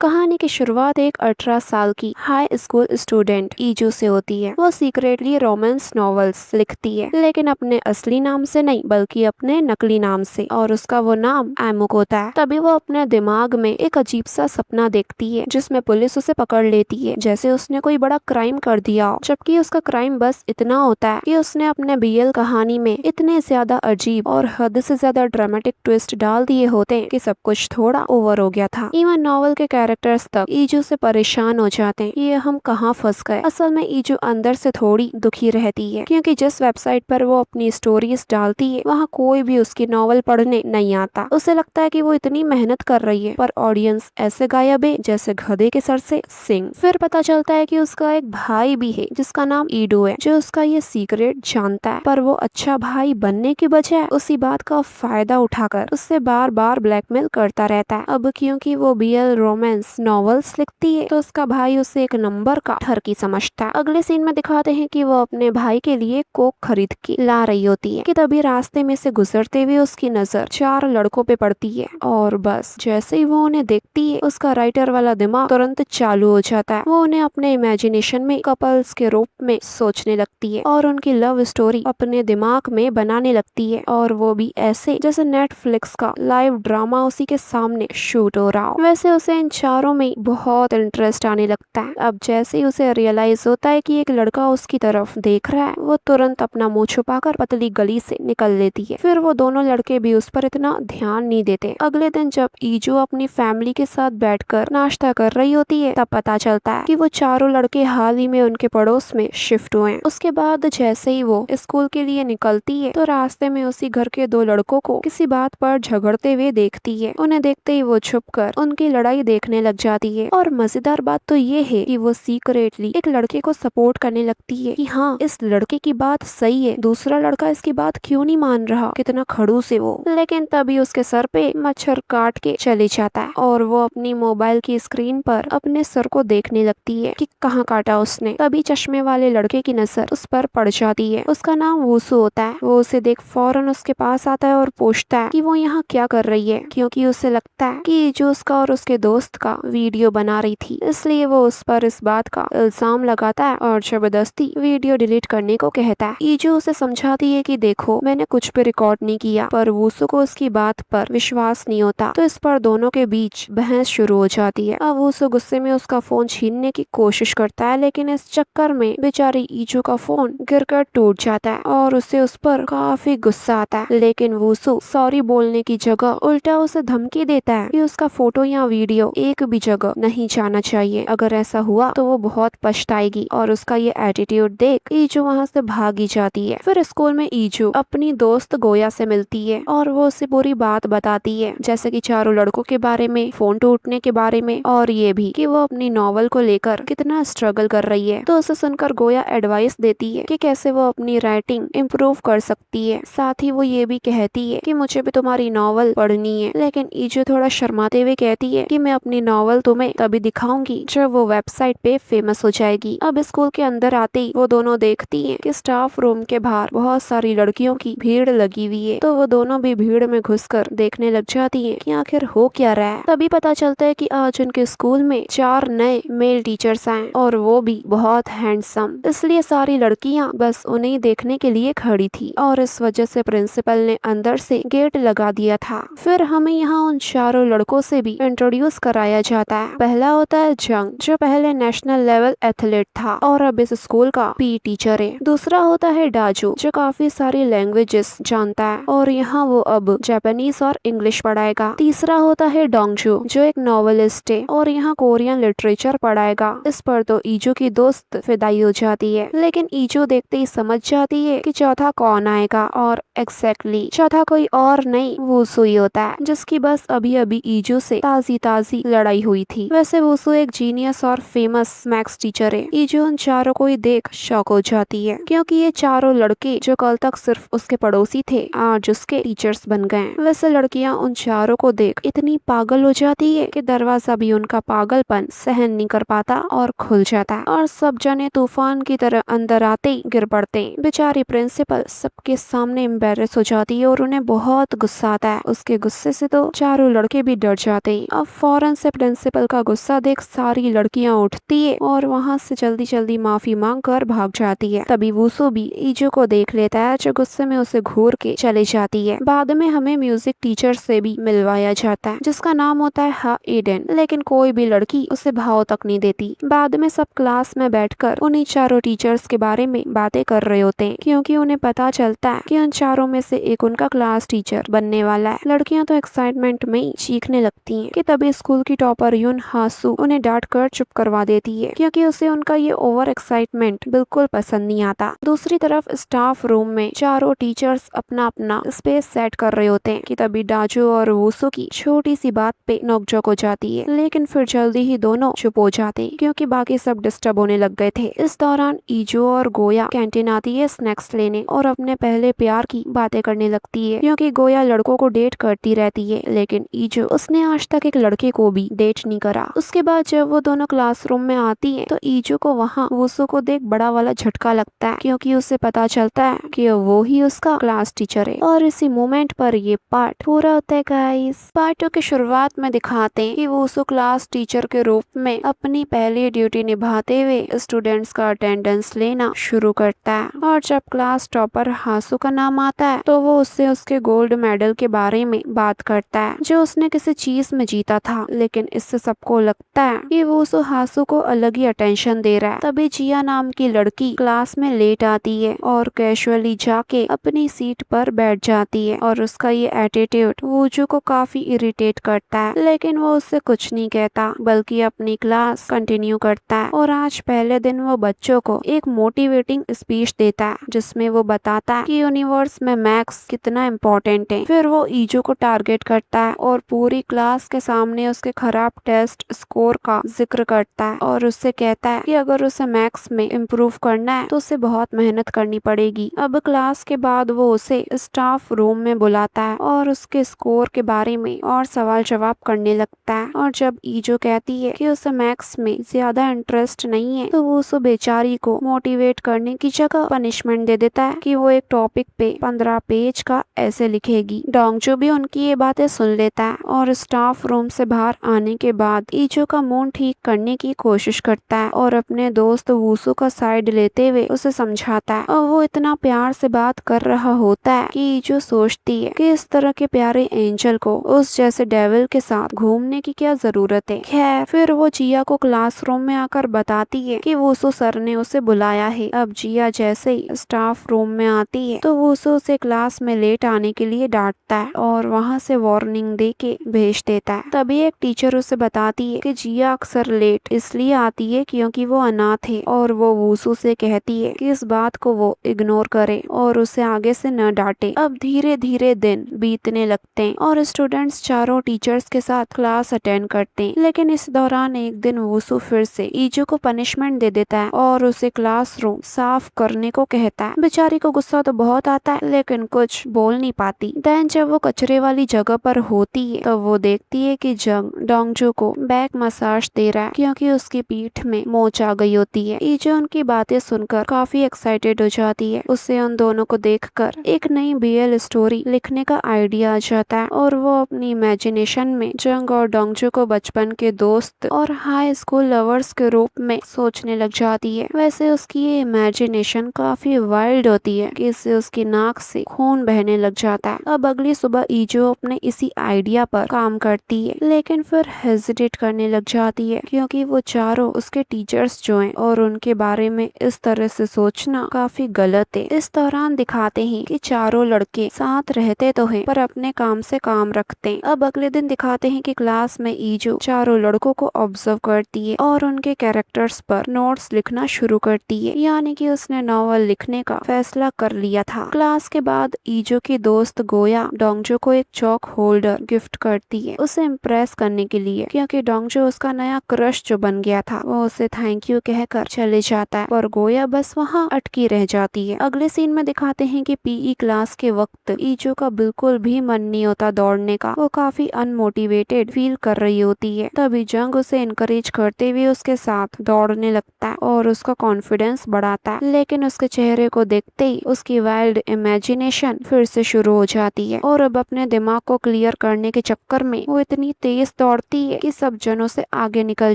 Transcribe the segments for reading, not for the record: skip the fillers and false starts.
कहानी की शुरुआत एक 18 साल की हाई स्कूल स्टूडेंट ईजू से होती है। वो सीक्रेटली रोमांस नॉवेल्स लिखती है, लेकिन अपने असली नाम से नहीं बल्कि अपने नकली नाम से, और उसका वो नाम एमुक होता है। तभी वो अपने दिमाग में एक अजीब सा सपना देखती है जिसमें पुलिस उसे पकड़ लेती है जैसे उसने कोई बड़ा क्राइम कर दिया हो, जबकि उसका क्राइम बस इतना होता है कि उसने अपने बीएल कहानी में इतने ज्यादा अजीब और हद से ज्यादा ड्रामेटिक ट्विस्ट डाल दिए होते कि सब कुछ थोड़ा ओवर हो गया था। इवन नॉवल के कैरेक्टर्स तक ईजू से परेशान हो जाते हैं कि ये हम कहाँ फंस गए। असल में ईजू अंदर से थोड़ी दुखी रहती है क्योंकि जिस वेबसाइट पर वो अपनी स्टोरीज डालती है वहाँ कोई भी उसकी नॉवल पढ़ने नहीं आता। उसे लगता है कि वो इतनी मेहनत कर रही है पर ऑडियंस ऐसे गायब है जैसे गधे के सर से सिंग। फिर पता चलता है कि उसका एक भाई भी है जिसका नाम ईडो है, जो उसका ये सीक्रेट जानता है, पर वो अच्छा भाई बनने के बजाय उसी बात का फायदा उठाकर उससे बार बार ब्लैकमेल करता रहता है। अब क्योंकि वो बीएल रोमांस नॉवेल्स लिखती है तो उसका भाई उसे एक नंबर का ठरकी समझता है। अगले सीन में दिखाते हैं कि वो अपने भाई के लिए कोक खरीद के ला रही होती है कि तभी रास्ते में से गुजरते हुए उसकी नजर 4 लड़कों पे पड़ती है, और बस जैसे ही वो उन्हें देखती है उसका राइटर वाला दिमाग तुरंत चालू हो जाता है। वो उन्हें अपने इमेजिनेशन में कपल्स के रूप में सोचने लगती है और उनकी लव स्टोरी अपने दिमाग में बनाने लगती है, और वो भी ऐसे जैसे नेटफ्लिक्स का लाइव ड्रामा उसी के सामने शूट हो रहा हो। वैसे उसे इन चारों में बहुत इंटरेस्ट आने लगता है। अब जैसे ही उसे रियलाइज होता है कि एक लड़का उसकी तरफ देख रहा है, वो तुरंत अपना मुंह छुपाकर पतली गली से निकल लेती है। फिर वो दोनों लड़के भी उस पर इतना ध्यान नहीं देते। अगले दिन जब ईजू अपनी फैमिली के साथ बैठकर नाश्ता कर रही होती है तब पता चलता है कि वो चारों लड़के हाल ही में उनके पड़ोस में शिफ्ट हुए हैं। उसके बाद जैसे ही वो स्कूल के लिए निकलती है तो रास्ते में उसी घर के 2 लड़कों को किसी बात पर झगड़ते हुए देखती है। उन्हें देखते ही वो छुपकर उनकी लड़ाई देखने लग जाती है, और मजेदार बात तो ये है कि वो सीक्रेटली एक लड़के को सपोर्ट करने लगती है कि हाँ, इस लड़के की बात सही है, दूसरा लड़का इसकी बात क्यों नहीं मान रहा, कितना खड़ूस है वो। लेकिन तभी उसके सर पे मच्छर काट के चले जाता है और वो अपनी मोबाइल की स्क्रीन पर अपने सर को देखने लगती है कि कहाँ काटा उसने। तभी चश्मे वाले लड़के की नजर उस पर पड़ जाती है। उसका नाम वूसू होता है। वो उसे देख फौरन उसके पास आता है और पूछता है कि वो यहाँ क्या कर रही है, क्योंकि उसे लगता है कि जो उसका और उसके दोस्त का वीडियो बना रही थी, इसलिए वो उस पर इस बात का इल्जाम लगाता है और जबरदस्ती वीडियो डिलीट करने को कहता है। ईजू उसे समझाती है कि देखो, मैंने कुछ भी रिकॉर्ड नहीं किया, पर वूसू को उसकी बात पर विश्वास नहीं होता। तो इस पर दोनों के बीच बहस शुरू हो जाती है। अब वूसू गुस्से में उसका फोन छीनने की कोशिश करता है, लेकिन इस चक्कर में बेचारी ईजू का फोन गिरकर टूट जाता है और उसे उस पर काफी गुस्सा आता है। लेकिन वूसू सॉरी बोलने की जगह उल्टा उसे धमकी देता है कि उसका फोटो या वीडियो एक भी जगह नहीं जाना चाहिए। अगर ऐसा हुआ तो वो बहुत पछताएगी, और उसका ये एटीट्यूड देख ईजू वहाँ से भागी जाती है। फिर स्कूल में ईजू अपनी दोस्त गोया से मिलती है और वो उसे पूरी बात बताती है, जैसे कि चारों लड़कों के बारे में, फोन टूटने के बारे में, और ये भी कि वो अपनी नॉवल को लेकर कितना स्ट्रगल कर रही है। तो उसे सुनकर गोया एडवाइस देती है कि कैसे वो अपनी राइटिंग इम्प्रूव कर सकती है। साथ ही वो ये भी कहती है कि मुझे भी तुम्हारी नॉवल पढ़नी है। लेकिन ईजू थोड़ा शर्माते हुए कहती है कि मैं अपनी नॉवल तुम्हें तभी दिखाऊंगी जब वो वेबसाइट पे फेमस हो जाएगी। अब स्कूल के अंदर आते ही वो दोनों देखती हैं कि स्टाफ रूम के बाहर बहुत सारी लड़कियों की भीड़ लगी हुई है। तो वो दोनों भी भीड़ में घुसकर देखने लग जाती हैं कि आखिर हो क्या रहा है। तभी पता चलता है कि आज उनके स्कूल में 4 नए मेल टीचर्स आए, और वो भी बहुत हैंडसम, इसलिए सारी लड़कियां बस उन्हें देखने के लिए खड़ी थी, और इस वजह से प्रिंसिपल ने अंदर से गेट लगा दिया था। फिर हमें यहाँ उन चारों लड़कों से भी इंट्रोड्यूस कराया जाता है। पहला होता है जंग, जो पहले नेशनल लेवल एथलीट था और अब इस स्कूल का पी टीचर है। दूसरा होता है डाजू, जो काफी सारी लैंग्वेजेस जानता है और यहाँ वो अब जापानीज और इंग्लिश पढ़ाएगा। तीसरा होता है डोंगजू, जो एक नॉवेलिस्ट है और यहाँ कोरियन लिटरेचर पढ़ाएगा। इस पर तो ईजू की दोस्त फिदाई हो जाती है, लेकिन ईजू देखते ही समझ जाती है कि चौथा कौन आएगा, और एग्जैक्टली चौथा कोई और नहीं, वूसू ही होता है, जिसकी बस अभी अभी ईजू से ताजी ताजी लड़ाई हुई थी। वैसे वूसू एक जीनियस और फेमस मैथ्स टीचर है। ईजू उन चारों को ही देख शॉक हो जाती है, क्योंकि ये चारों लड़के जो कल तक सिर्फ उसके पड़ोसी थे आज उसके टीचर्स बन गए। वैसे लड़कियां उन चारों को देख इतनी पागल हो जाती है कि दरवाजा भी उनका पागलपन सहन नहीं कर पाता और खुल जाता है, और सब जने तूफान की तरह अंदर आते ही गिर पड़ते हैं। बेचारी प्रिंसिपल सबके सामने एम्बेरस हो जाती है और उन्हें बहुत गुस्सा आता है। उसके गुस्से से तो चारों लड़के भी डर जाते हैं। अब फौरन से से प्रिंसिपल का गुस्सा देख सारी लड़कियां उठती है और वहाँ से जल्दी जल्दी माफी मांग कर भाग जाती है। तभी वूसू भी ईजू को देख लेता है जो गुस्से में उसे घूर के चली जाती है। बाद में हमें म्यूजिक टीचर से भी मिलवाया जाता है जिसका नाम होता है हा एडन, लेकिन कोई भी लड़की उसे भाव तक नहीं देती। बाद में सब क्लास में बैठकर उन्हीं चारों टीचर्स के बारे में बातें कर रहे होते हैं क्योंकि उन्हें पता चलता है कि उन चारों में से एक उनका क्लास टीचर बनने वाला है। लड़कियां तो एक्साइटमेंट में ही चीखने लगती हैं कि तभी स्कूल की टॉपर यून हासू उन्हें डांट कर चुप करवा देती है क्योंकि उसे उनका ये ओवर एक्साइटमेंट बिल्कुल पसंद नहीं आता। दूसरी तरफ स्टाफ रूम में चारों टीचर्स अपना अपना स्पेस सेट कर रहे होते हैं कि तभी डाजू और वूसू की छोटी सी बात पे नोकझोंक हो जाती है, लेकिन फिर जल्दी ही दोनों चुप हो जाते हैं क्योंकि बाकी सब डिस्टर्ब होने लग गए थे। इस दौरान ईजो और गोया कैंटीन आती है स्नैक्स लेने और अपने पहले प्यार की बातें करने लगती है क्योंकि गोया लड़कों को डेट करती रहती है, लेकिन ईजो उसने आज तक एक लड़के को भी डेट नहीं करा। उसके बाद जब वो दोनों क्लासरूम में आती है तो ईजो को वहाँ वूसू को देख बड़ा वाला झटका लगता है क्योंकि उसे पता चलता है कि वो ही उसका क्लास टीचर है। और इसी मोमेंट पर ये पार्ट पूरा होता है गाइस। पार्ट 2 की शुरुआत में दिखाते हैं कि वूसू क्लास टीचर के रूप में अपनी पहली ड्यूटी निभाते हुए स्टूडेंट्स का अटेंडेंस लेना शुरू करता है और जब क्लास टॉपर हासू का नाम आता है तो वो उससे उसके गोल्ड मेडल के बारे में बात करता है जो उसने किसी चीज में जीता था, लेकिन इससे सबको लगता है कि वूसू हासू को अलग ही अटेंशन दे रहा है। तभी जिया नाम की लड़की क्लास में लेट आती है और कैजुअली जाके अपनी सीट पर बैठ जाती है और उसका ये एटीट्यूड वूजू को काफी इरिटेट करता है, लेकिन वो उससे कुछ नहीं कहता बल्कि अपनी क्लास कंटिन्यू करता है। और आज पहले दिन वो बच्चों को एक मोटिवेटिंग स्पीच देता है जिसमें वो बताता है कि यूनिवर्स में मैथ्स कितना इम्पोर्टेंट है। फिर वो ईजो को टारगेट करता है और पूरी क्लास के सामने उसके खराब टेस्ट स्कोर का जिक्र करता है और उससे कहता है कि अगर उसे मैथ्स में इम्प्रूव करना है तो उसे बहुत मेहनत करनी पड़ेगी। अब क्लास के बाद वो उसे स्टाफ रूम में बुलाता है और उसके स्कोर के बारे में और सवाल जवाब करने लगता है। और जब ईजो कहती है कि उसे मैथ्स में ज्यादा इंटरेस्ट नहीं है तो वो उस बेचारी को मोटिवेट करने की जगह पनिशमेंट दे देता है कि वो एक टॉपिक पे 15 पेज का ऐसे लिखेगी। डोंगजो भी उनकी ये बातें सुन लेता है और स्टाफ रूम से बाहर आने के बाद ईजो का मूड ठीक करने की कोशिश करता है और अपने दोस्त वूसू का साइड लेते हुए उसे समझाता है। और वो इतना प्यार से बात कर रहा होता है कि ईजो सोचती है कि इस तरह के प्यारे एंजल को उस जैसे डेविल के साथ घूमने की क्या जरूरत है। खैर फिर वो जिया को क्लासरूम में आकर बताती है कि वूसू सर ने उसे बुलाया है। अब जिया जैसे ही स्टाफ रूम में आती है तो वूसू उसे क्लास में लेट आने के लिए डांटता है और वहाँ से वार्निंग दे के भेज देता है। तभी एक टीचर उसे बताती है कि जिया अक्सर लेट इसलिए आती है क्योंकि वो अनाथ है और वो वूसू से कहती है कि इस बात को वो इग्नोर करे और उसे आगे से न डांटे। अब धीरे धीरे दिन बीतने लगते हैं और स्टूडेंट्स चारों टीचर्स के साथ क्लास अटेंड करते हैं, लेकिन इस दौरान एक दिन वूसू फिर से ईजो को पनिशमेंट दे देता है और उसे क्लासरूम साफ करने को कहता है। बेचारी को गुस्सा तो बहुत आता है लेकिन कुछ बोल नहीं पाती। देन जब वो कचरे वाली जगह पर होती है तो वो देखती है कि जंग डोंगजो को बैक मसाज दे रहा है क्योंकि उसकी पीठ में मोच आ गई होती है। ईजो उनकी बातें सुनकर काफी एक्साइटेड हो जाती है। उसे उन दोनों को देखकर एक नई बीएल स्टोरी लिखने का आइडिया आ जाता है और वो अपनी इमेजिनेशन में जंग और डोंगजो को बचपन के दोस्त और हाई स्कूल लवर्स के रूप में सोचने लग जाती है। वैसे उसकी ये इमेजिनेशन काफी वाइल्ड होती है कि इससे उसकी नाक से खून बहने लग जाता है। अब अगली सुबह ईजो अपने इसी आइडिया पर काम करती है, लेकिन फिर हेजिटेट करने लग जाती है क्योंकि वो चारों उसके टीचर्स जो हैं और उनके बारे में इस तरह से सोचना काफी गलत है। इस दौरान दिखाते हैं कि चारों लड़के साथ रहते तो हैं पर अपने काम से काम रखते हैं। अब अगले दिन दिखाते हैं कि क्लास में ईजो चारों लड़कों को ऑब्जर्व करती है और उनके कैरेक्टर्स पर नोट्स लिखना शुरू करती है, यानी कि उसने नॉवल लिखने का फैसला कर लिया था। क्लास के बाद ईजो की दोस्त गोया डोंगजो को एक चौक होल्डर गिफ्ट करती है उसे इम्प्रेस करने के लिए क्योंकि डोंगजो उसका नया क्रश जो बन गया था। वो उसे थैंक यू कहकर चले जाता है पर गोया बस वहाँ अटकी रह जाती है। अगले सीन में दिखाते हैं कि पीई क्लास के वक्त ईजो का बिल्कुल भी मन नहीं होता दौड़ने का। वो काफी अनमोटिवेटेड फील कर रही होती है। तभी जंग उसे इनकरेज करते हुए उसके साथ दौड़ने लगता है और उसका कॉन्फिडेंस बढ़ाता है, लेकिन उसके चेहरे को देखते ही उसकी वाइल्ड इमेजिनेशन फिर से शुरू हो जाती है और अब अपने दिमाग को क्लियर करने के चक्कर में वो इतनी तेज दौड़ दौड़ती है कि सब जनों से आगे निकल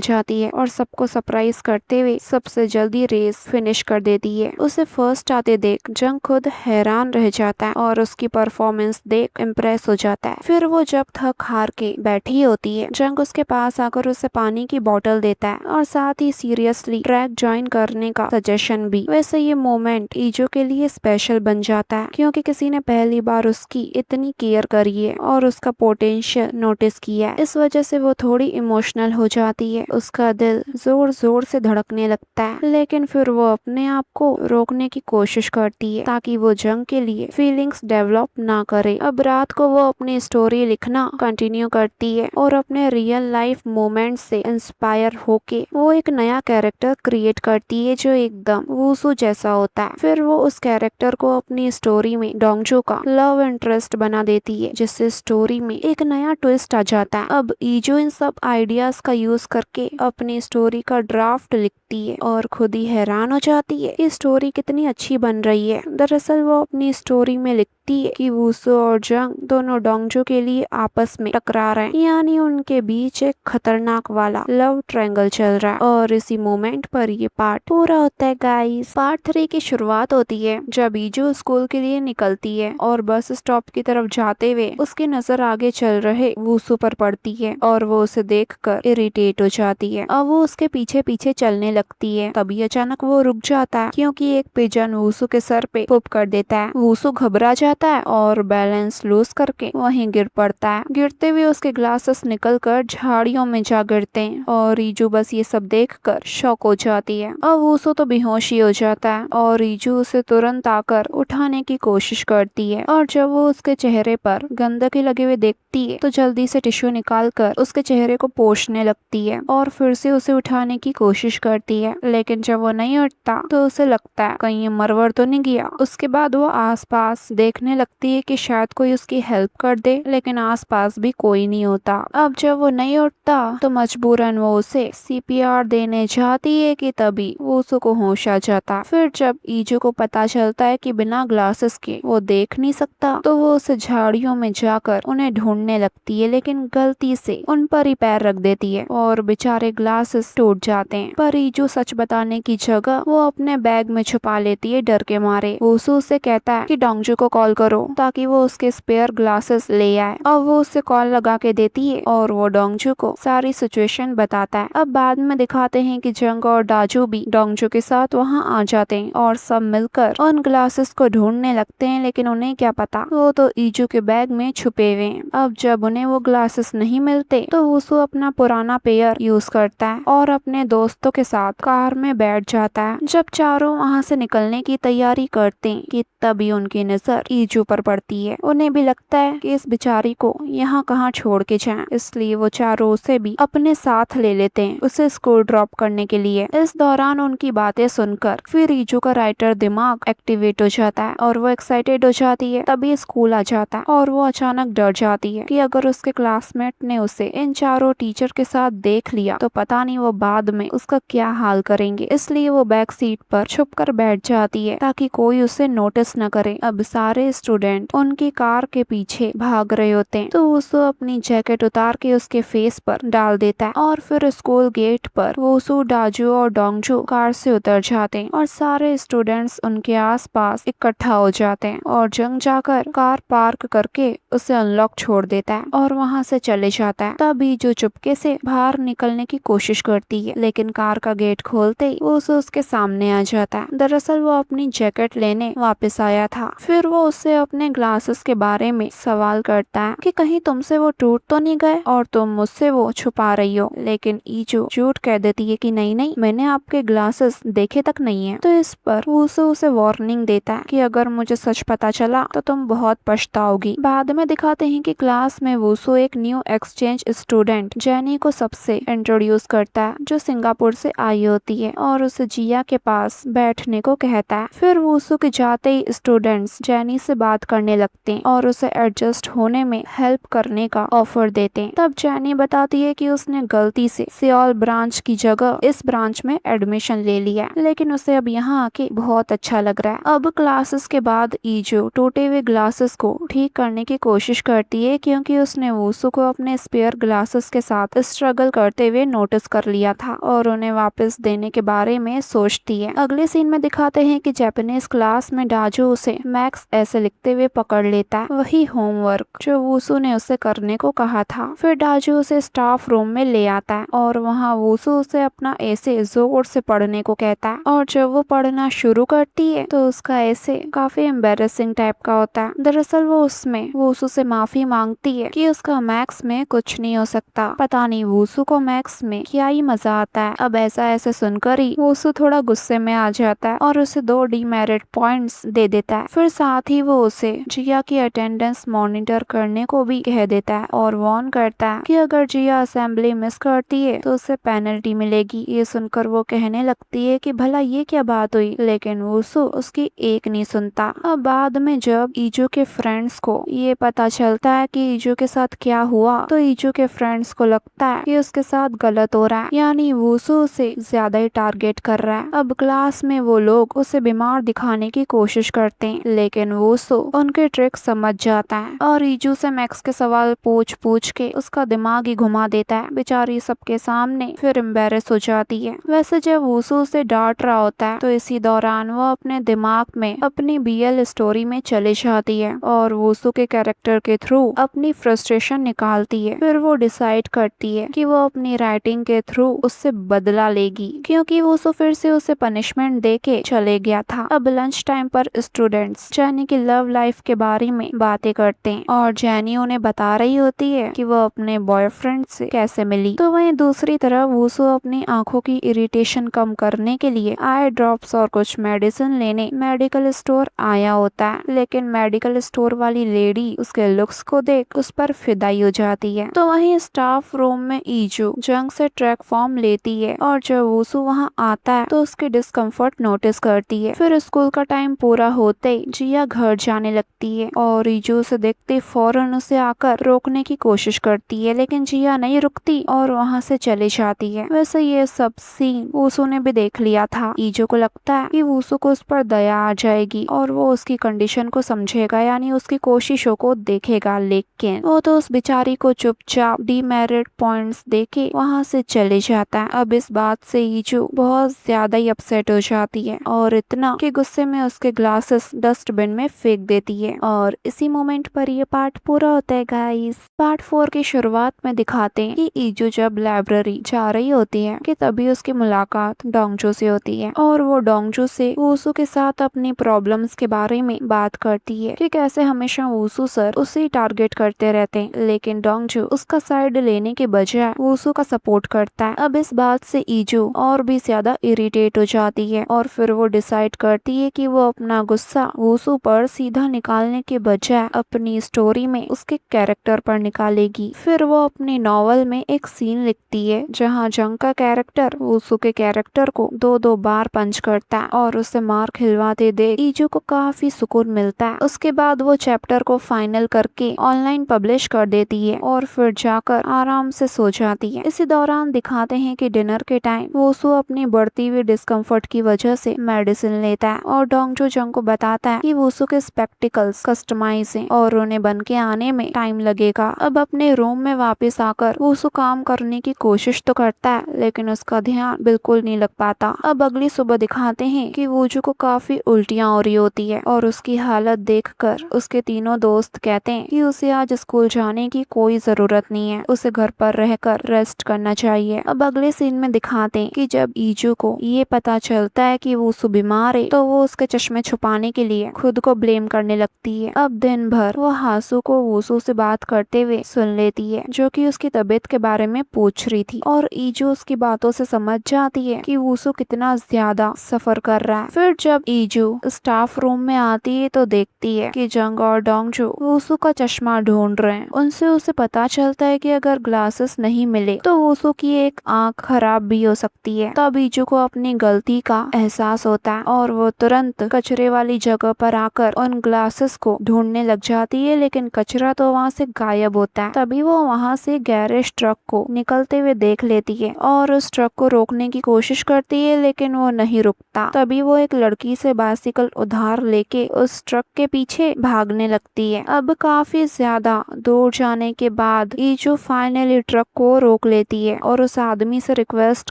जाती है और सबको सरप्राइज करते हुए सबसे जल्दी रेस फिनिश कर देती है। उसे फर्स्ट आते देख जंग खुद हैरान रह जाता है और उसकी परफॉर्मेंस देख इम्प्रेस हो जाता है। फिर वो जब थक हार के बैठी होती है, जंग उसके पास आकर उसे पानी की बोतल देता है और साथ ही सीरियसली ट्रैक ज्वाइन करने का सजेशन भी। वैसे ये मोमेंट ईजो के लिए स्पेशल बन जाता है क्योंकि किसी ने पहली बार उसकी इतनी केयर करी है और उसका पोटेंशियल नोटिस किया है। इस वजह से वो थोड़ी इमोशनल हो जाती है। उसका दिल जोर जोर से धड़कने लगता है, लेकिन फिर वो अपने आप को रोकने की कोशिश करती है ताकि वो जंग के लिए फीलिंग्स डेवलप ना करे। अब रात को वो अपनी स्टोरी लिखना कंटिन्यू करती है और अपने रियल लाइफ मोमेंट से इंस्पायर होके वो एक नया कैरेक्टर क्रिएट करती है जो एकदम वूसू जैसा होता है। फिर वो उस कैरेक्टर को अपनी स्टोरी में डोंगजो का लव इंटरेस्ट बना देती है, जिससे स्टोरी में एक नया ट्विस्ट आ जाता है। अब ईजो इन सब आइडियाज का यूज करके अपनी स्टोरी का ड्राफ्ट लिखती है और खुद ही हैरान हो जाती है कि स्टोरी कितनी अच्छी बन रही है। दरअसल वो अपनी स्टोरी में लिखती है कि वूसू और जंग दोनों डोंगजो के लिए आपस में टकरा रहे हैं, यानी उनके बीच एक खतरनाक वाला लव ट्रायंगल चल रहा है। और इसी मोमेंट पर ये पार्ट पूरा होता है गाइस। पार्ट 3 की शुरुआत होती है जब ईजो स्कूल के लिए निकलती है और बस स्टॉप की तरफ जाते हुए उसकी नजर आगे चल रहे वूसू पर पड़ती है और वो उसे देखकर इरिटेट हो जाती है। अब वो उसके पीछे पीछे चलने लगती है। तभी अचानक वो रुक जाता है क्योंकि एक पिजन वूसू के सर पे पुप कर देता है। वूसू घबरा जाता है और बैलेंस लूज करके वहीं गिर पड़ता है। गिरते हुए उसके ग्लासेस निकलकर झाड़ियों में जा गिरते हैं और रीजू बस ये सब देखकर शॉक हो जाती है। अब वूसू तो बेहोश ही हो जाता है और रीजू उसे तुरंत आकर उठाने की कोशिश करती है और जब वो उसके चेहरे पर गंदगी लगे हुए देखती है तो जल्दी से टिश्यू निकालकर उसके चेहरे को पोंछने लगती है और फिर से उसे उठाने की कोशिश करती है। लेकिन जब वो नहीं उठता तो उसे लगता है कहीं ये मरवर तो नहीं गया। उसके बाद वो आसपास देखने लगती है कि शायद कोई उसकी हेल्प कर दे, लेकिन आसपास भी कोई नहीं होता। अब जब वो नहीं उठता तो मजबूरन वो उसे सीपीआर देने जाती है कि तभी वूसू को होश आ जाता। फिर जब ईजो को पता चलता है कि बिना ग्लासेस के वो देख नहीं सकता तो वो उसे झाड़ियों में जाकर उन्हें ढूंढने लगती है, लेकिन गलती से उन पर ही पैर रख देती है और बेचारे ग्लासेस टूट जाते हैं। पर ईजो सच बताने की जगह वो अपने बैग में छुपा लेती है डर के मारे। वूसू उससे कहता है कि डोंगजो को कॉल करो ताकि वो उसके स्पेयर ग्लासेस ले आए। अब वो उससे कॉल लगा के देती है और वो डोंगजो को सारी सिचुएशन बताता है। अब बाद में दिखाते हैं कि जंग और डाजू भी डोंगजो के साथ वहाँ आ जाते हैं और सब मिलकर उन ग्लासेस को ढूंढने लगते हैं, लेकिन उन्हें क्या पता वो तो ईजो के बैग में छुपे हुए हैं। अब जब उन्हें वो ग्लासेस नहीं मिलते तो वूसू अपना पुराना पेयर यूज करता है और अपने दोस्तों के साथ कार में बैठ जाता है। जब चारों वहाँ से निकलने की तैयारी करते हैं कि तभी उनकी नजर ईजो पर पड़ती है। उन्हें भी लगता है कि इस बेचारी को यहाँ कहाँ छोड़ के जाएं, इसलिए वो चारों उसे भी अपने साथ ले लेते हैं उसे स्कूल ड्रॉप करने के लिए। इस दौरान उनकी बातें सुनकर फिर ईजो का राइटर दिमाग एक्टिवेट हो जाता है और वो एक्साइटेड हो जाती है। तभी स्कूल आ जाता है और वो अचानक डर जाती है कि अगर उसके क्लासमेट ने उसे इन चारों टीचर के साथ देख लिया तो पता नहीं वो बाद में उसका क्या हाल करेंगे। इसलिए वो बैक सीट पर छुप कर बैठ जाती है ताकि कोई उसे नोटिस न करे। अब सारे स्टूडेंट उनकी कार के पीछे भाग रहे होते हैं तो वूसू अपनी जैकेट उतार के उसके फेस पर डाल देता है और फिर स्कूल गेट पर वूसू, डाजू और डोंगजो कार से उतर जाते हैं और सारे स्टूडेंट्स उनके आसपास इकट्ठा हो जाते हैं और जंग जाकर कार पार्क करके उसे अनलॉक छोड़ देता है और वहाँ से चले जाता है। तभी जो चुपके से बाहर निकलने की कोशिश करती है, लेकिन कार का गेट खोलते ही वूसू उसके सामने आ जाता है। दरअसल वो अपनी जैकेट लेने वापस आया था। फिर वो उससे अपने ग्लासेस के बारे में सवाल करता है कि कहीं तुमसे वो टूट तो नहीं गए और तुम मुझसे वो छुपा रही हो। लेकिन ईजो झूठ कह देती है कि नहीं नहीं, मैंने आपके ग्लासेस देखे तक नहीं है। तो इस पर वूसू उसे वार्निंग देता है कि अगर मुझे सच पता चला तो तुम बहुत पछताओगी। बाद में दिखाते हैं कि क्लास में वूसू एक न्यू एक्सचेंज स्टूडेंट जेनी को सबसे इंट्रोड्यूस करता है जो सिंगापुर से आई होती है और उसे जिया के पास बैठने को कहता है। फिर वूसू के जाते ही स्टूडेंट्स जेनी से बात करने लगते हैं और उसे एडजस्ट होने में हेल्प करने का ऑफर देते हैं। तब जेनी बताती है कि उसने गलती से सियोल ब्रांच की जगह इस ब्रांच में एडमिशन ले लिया, लेकिन उसे अब यहाँ आके बहुत अच्छा लग रहा है। अब क्लासेस के बाद ईजो टूटे हुए ग्लासेस को ठीक करने की कोशिश करती है क्योंकि उसने वूसू को अपने स्पेयर ग्लासेस के साथ स्ट्रगल करते हुए नोटिस कर लिया था और उन्हें वापस देने के बारे में सोचती है। अगले सीन में दिखाते हैं कि जापानीज क्लास में डाजू उसे मैक्स ऐसे लिखते हुए पकड़ लेता है, वही होमवर्क जो वूसू ने उसे करने को कहा था। फिर डाजू उसे स्टाफ रूम में ले आता है और वहाँ वूसू उसे अपना ऐसे जोर से पढ़ने को कहता है और जब वो पढ़ना शुरू करती है तो उसका ऐसे काफी एम्बेरसिंग टाइप का होता है। दरअसल वो उसमें वूसू से माफी मांगती है कि उसका मैक्स में कुछ नहीं हो सकता। पता नहीं वूसू को मैक्स में क्या ही मजा आता है। अब ऐसा ऐसे सुनकर ही वूसू थोड़ा गुस्से में आ जाता है और उसे 2 डीमेरिट पॉइंट्स दे देता है। फिर साथ ही वो उसे जिया की अटेंडेंस मॉनिटर करने को भी कह देता है और वार्न करता है कि अगर जिया असेंबली मिस करती है तो उसे पेनल्टी मिलेगी। ये सुनकर वो कहने लगती है कि भला ये क्या बात हुई, लेकिन वूसू उसकी एक नहीं सुनता। अब बाद में जब ईजू के फ्रेंड्स को ये पता चलता है कि ईजू के साथ क्या हुआ तो ईजू के फ्रेंड्स को लगता है कि उसके साथ गलत हो रहा है, यानी वूसू उसे ज्यादा ही टारगेट कर रहा है। अब क्लास में वो लोग उसे बीमार दिखाने की कोशिश करते हैं, लेकिन वूसू उनके ट्रिक समझ जाता है और ईजू से मैक्स के सवाल पूछ पूछ के उसका दिमाग ही घुमा देता है। बेचारी सबके सामने फिर एम्बेरस हो जाती है। वैसे जब वूसू उसे डांट रहा होता है तो इसी दौरान वो अपने दिमाग में अपनी बीएल स्टोरी में चली जाती है और वूसू के कैरेक्टर के थ्रू अपनी फ्रस्ट्रेशन निकालती है। फिर वो डिसाइड करती है कि वो अपनी राइटिंग के थ्रू उससे बदला लेगी, क्योंकि वूसू फिर से उसे पनिशमेंट दे के चले गया था। अब लंच टाइम पर स्टूडेंट्स जैनी की लव लाइफ के बारे में बातें करते हैं और जैनी उन्हें बता रही होती है कि वो अपने बॉयफ्रेंड से कैसे मिली। तो वहीं दूसरी तरफ वूसू अपनी आंखों की इरिटेशन कम करने के लिए आई ड्रॉप्स और कुछ मेडिसिन लेने मेडिकल स्टोर आया होता है, लेकिन मेडिकल स्टोर वाली लेडी उसके लुक्स को देख उस पर फिदाई हो जाती है। तो वहीं स्टाफ रूम में ईजू जंग से ट्रैक फॉर्म लेती है और जब वूसू वहाँ आता है तो उसके डिस्कम्फर्ट नोटिस करती है। फिर स्कूल का टाइम पूरा होते ही जिया घर जाने लगती है और ईजू उसे देखते फौरन उसे आकर रोकने की कोशिश करती है, लेकिन जिया नहीं रुकती और वहाँ से चली जाती है। वैसे ये सब सीन वूसू ने भी देख लिया था। ईजू को लगता है कि वूसू को उस पर दया आ जाएगी और वो उसकी कंडीशन को समझेगा, यानी उसकी कोशिशों को देखेगा, लेकिन वो तो उस बेचारी को चुपचाप डीमेरिट पॉइंट्स देके वहाँ से चले जाता है। अब इस बात से ईजू बहुत ज्यादा ही अपसेट हो जाती है और इतना कि गुस्से में उसके ग्लासेस डस्टबिन में फेंक देती है और इसी मोमेंट पर ये पार्ट पूरा होता है गाइस। पार्ट 4 की शुरुआत में दिखाते हैं कि ईजू जब लाइब्रेरी जा रही होती है कि तभी उसकी मुलाकात डोंगजू से होती है और वो डोंगजू से वूसू के साथ अपनी प्रॉब्लम्स के बारे में बात करती है कि कैसे हमेशा वूसू सर उसे टारगेट करते रहते हैं, लेकिन डोंगजू उसका साइड लेने के बजाय वूसू का सपोर्ट करता है। अब इस बात से ईजू और भी ज्यादा इरिटेट हो जाती है और फिर वो डिसाइड करती है कि वो अपना गुस्सा वूसू पर सीधा निकालने के बजाय अपनी स्टोरी में उसके कैरेक्टर पर निकालेगी। फिर वो अपनी नॉवल में एक सीन लिखती है जहाँ जंग का कैरेक्टर वूसू के कैरेक्टर को 2-2 बार पंच करता है और उसे मार खिलवाते देख ईजू को काफी सुकून मिलता है। उसके बाद वो चैप्टर को फाइनल करके ऑनलाइन पब्लिश कर देती है और फिर जाकर आराम से सो जाती है। इसी दौरान दिखाते हैं कि डिनर के टाइम वूसू अपनी बढ़ती हुई डिस्कम्फर्ट की वजह से मेडिसिन लेता है और डोंगजू जंग को बताता है कि वूसू के स्पेक्टिकल्स कस्टमाइज हैं और उन्हें बन के आने में टाइम लगेगा। अब अपने रूम में वापस आकर वूसू काम करने की कोशिश तो करता है, लेकिन उसका ध्यान बिल्कुल नहीं लग पाता। अब अगली सुबह दिखाते हैं कि वूजू को काफी उल्टियां हो रही होती है और उसकी हालत देखकर उसके तीनों दोस्त कहते हैं कि उसे आज स्कूल जाने की कोई जरूरत नहीं है, उसे घर पर रहकर रेस्ट करना चाहिए। अब अगले सीन में दिखाते हैं कि जब ईजू को ये पता चलता है कि वूसू बीमार है तो वो उसके चश्मे छुपाने के लिए खुद को ब्लेम करने लगती है। अब दिन भर वो हासू को वूसू से बात करते हुए सुन लेती है जो कि उसकी तबीयत के बारे में पूछ रही थी और ईजू उसकी बातों से समझ जाती है कि वूसू कितना ज्यादा सफर कर रहा है। फिर जब ईजू स्टाफ रूम में आती है तो देखती है कि जंग और डोंगजू वूसू का चश्मा ढूंढ रहे हैं। उनसे उसे पता चलता है कि अगर ग्लासेस नहीं मिले तो वूसू की एक आंख खराब भी हो सकती है। तब ईजू को अपनी गलती का एहसास होता है और वो तुरंत कचरे वाली जगह पर आकर उन ग्लासेस को ढूंढने लग जाती है, लेकिन कचरा तो वहाँ से गायब होता है। तभी वो वहाँ से गैरेज ट्रक को निकलते हुए देख लेती है और उस ट्रक को रोकने की कोशिश करती है, लेकिन वो नहीं रुकता। तभी वो एक लड़की से बाइसिकल उधार लेके उस ट्रक के पीछे भागने लगती है। अब काफी ज्यादा दूर जाने के बाद ईजू फाइनली ट्रक को रोक लेती है और उस आदमी से रिक्वेस्ट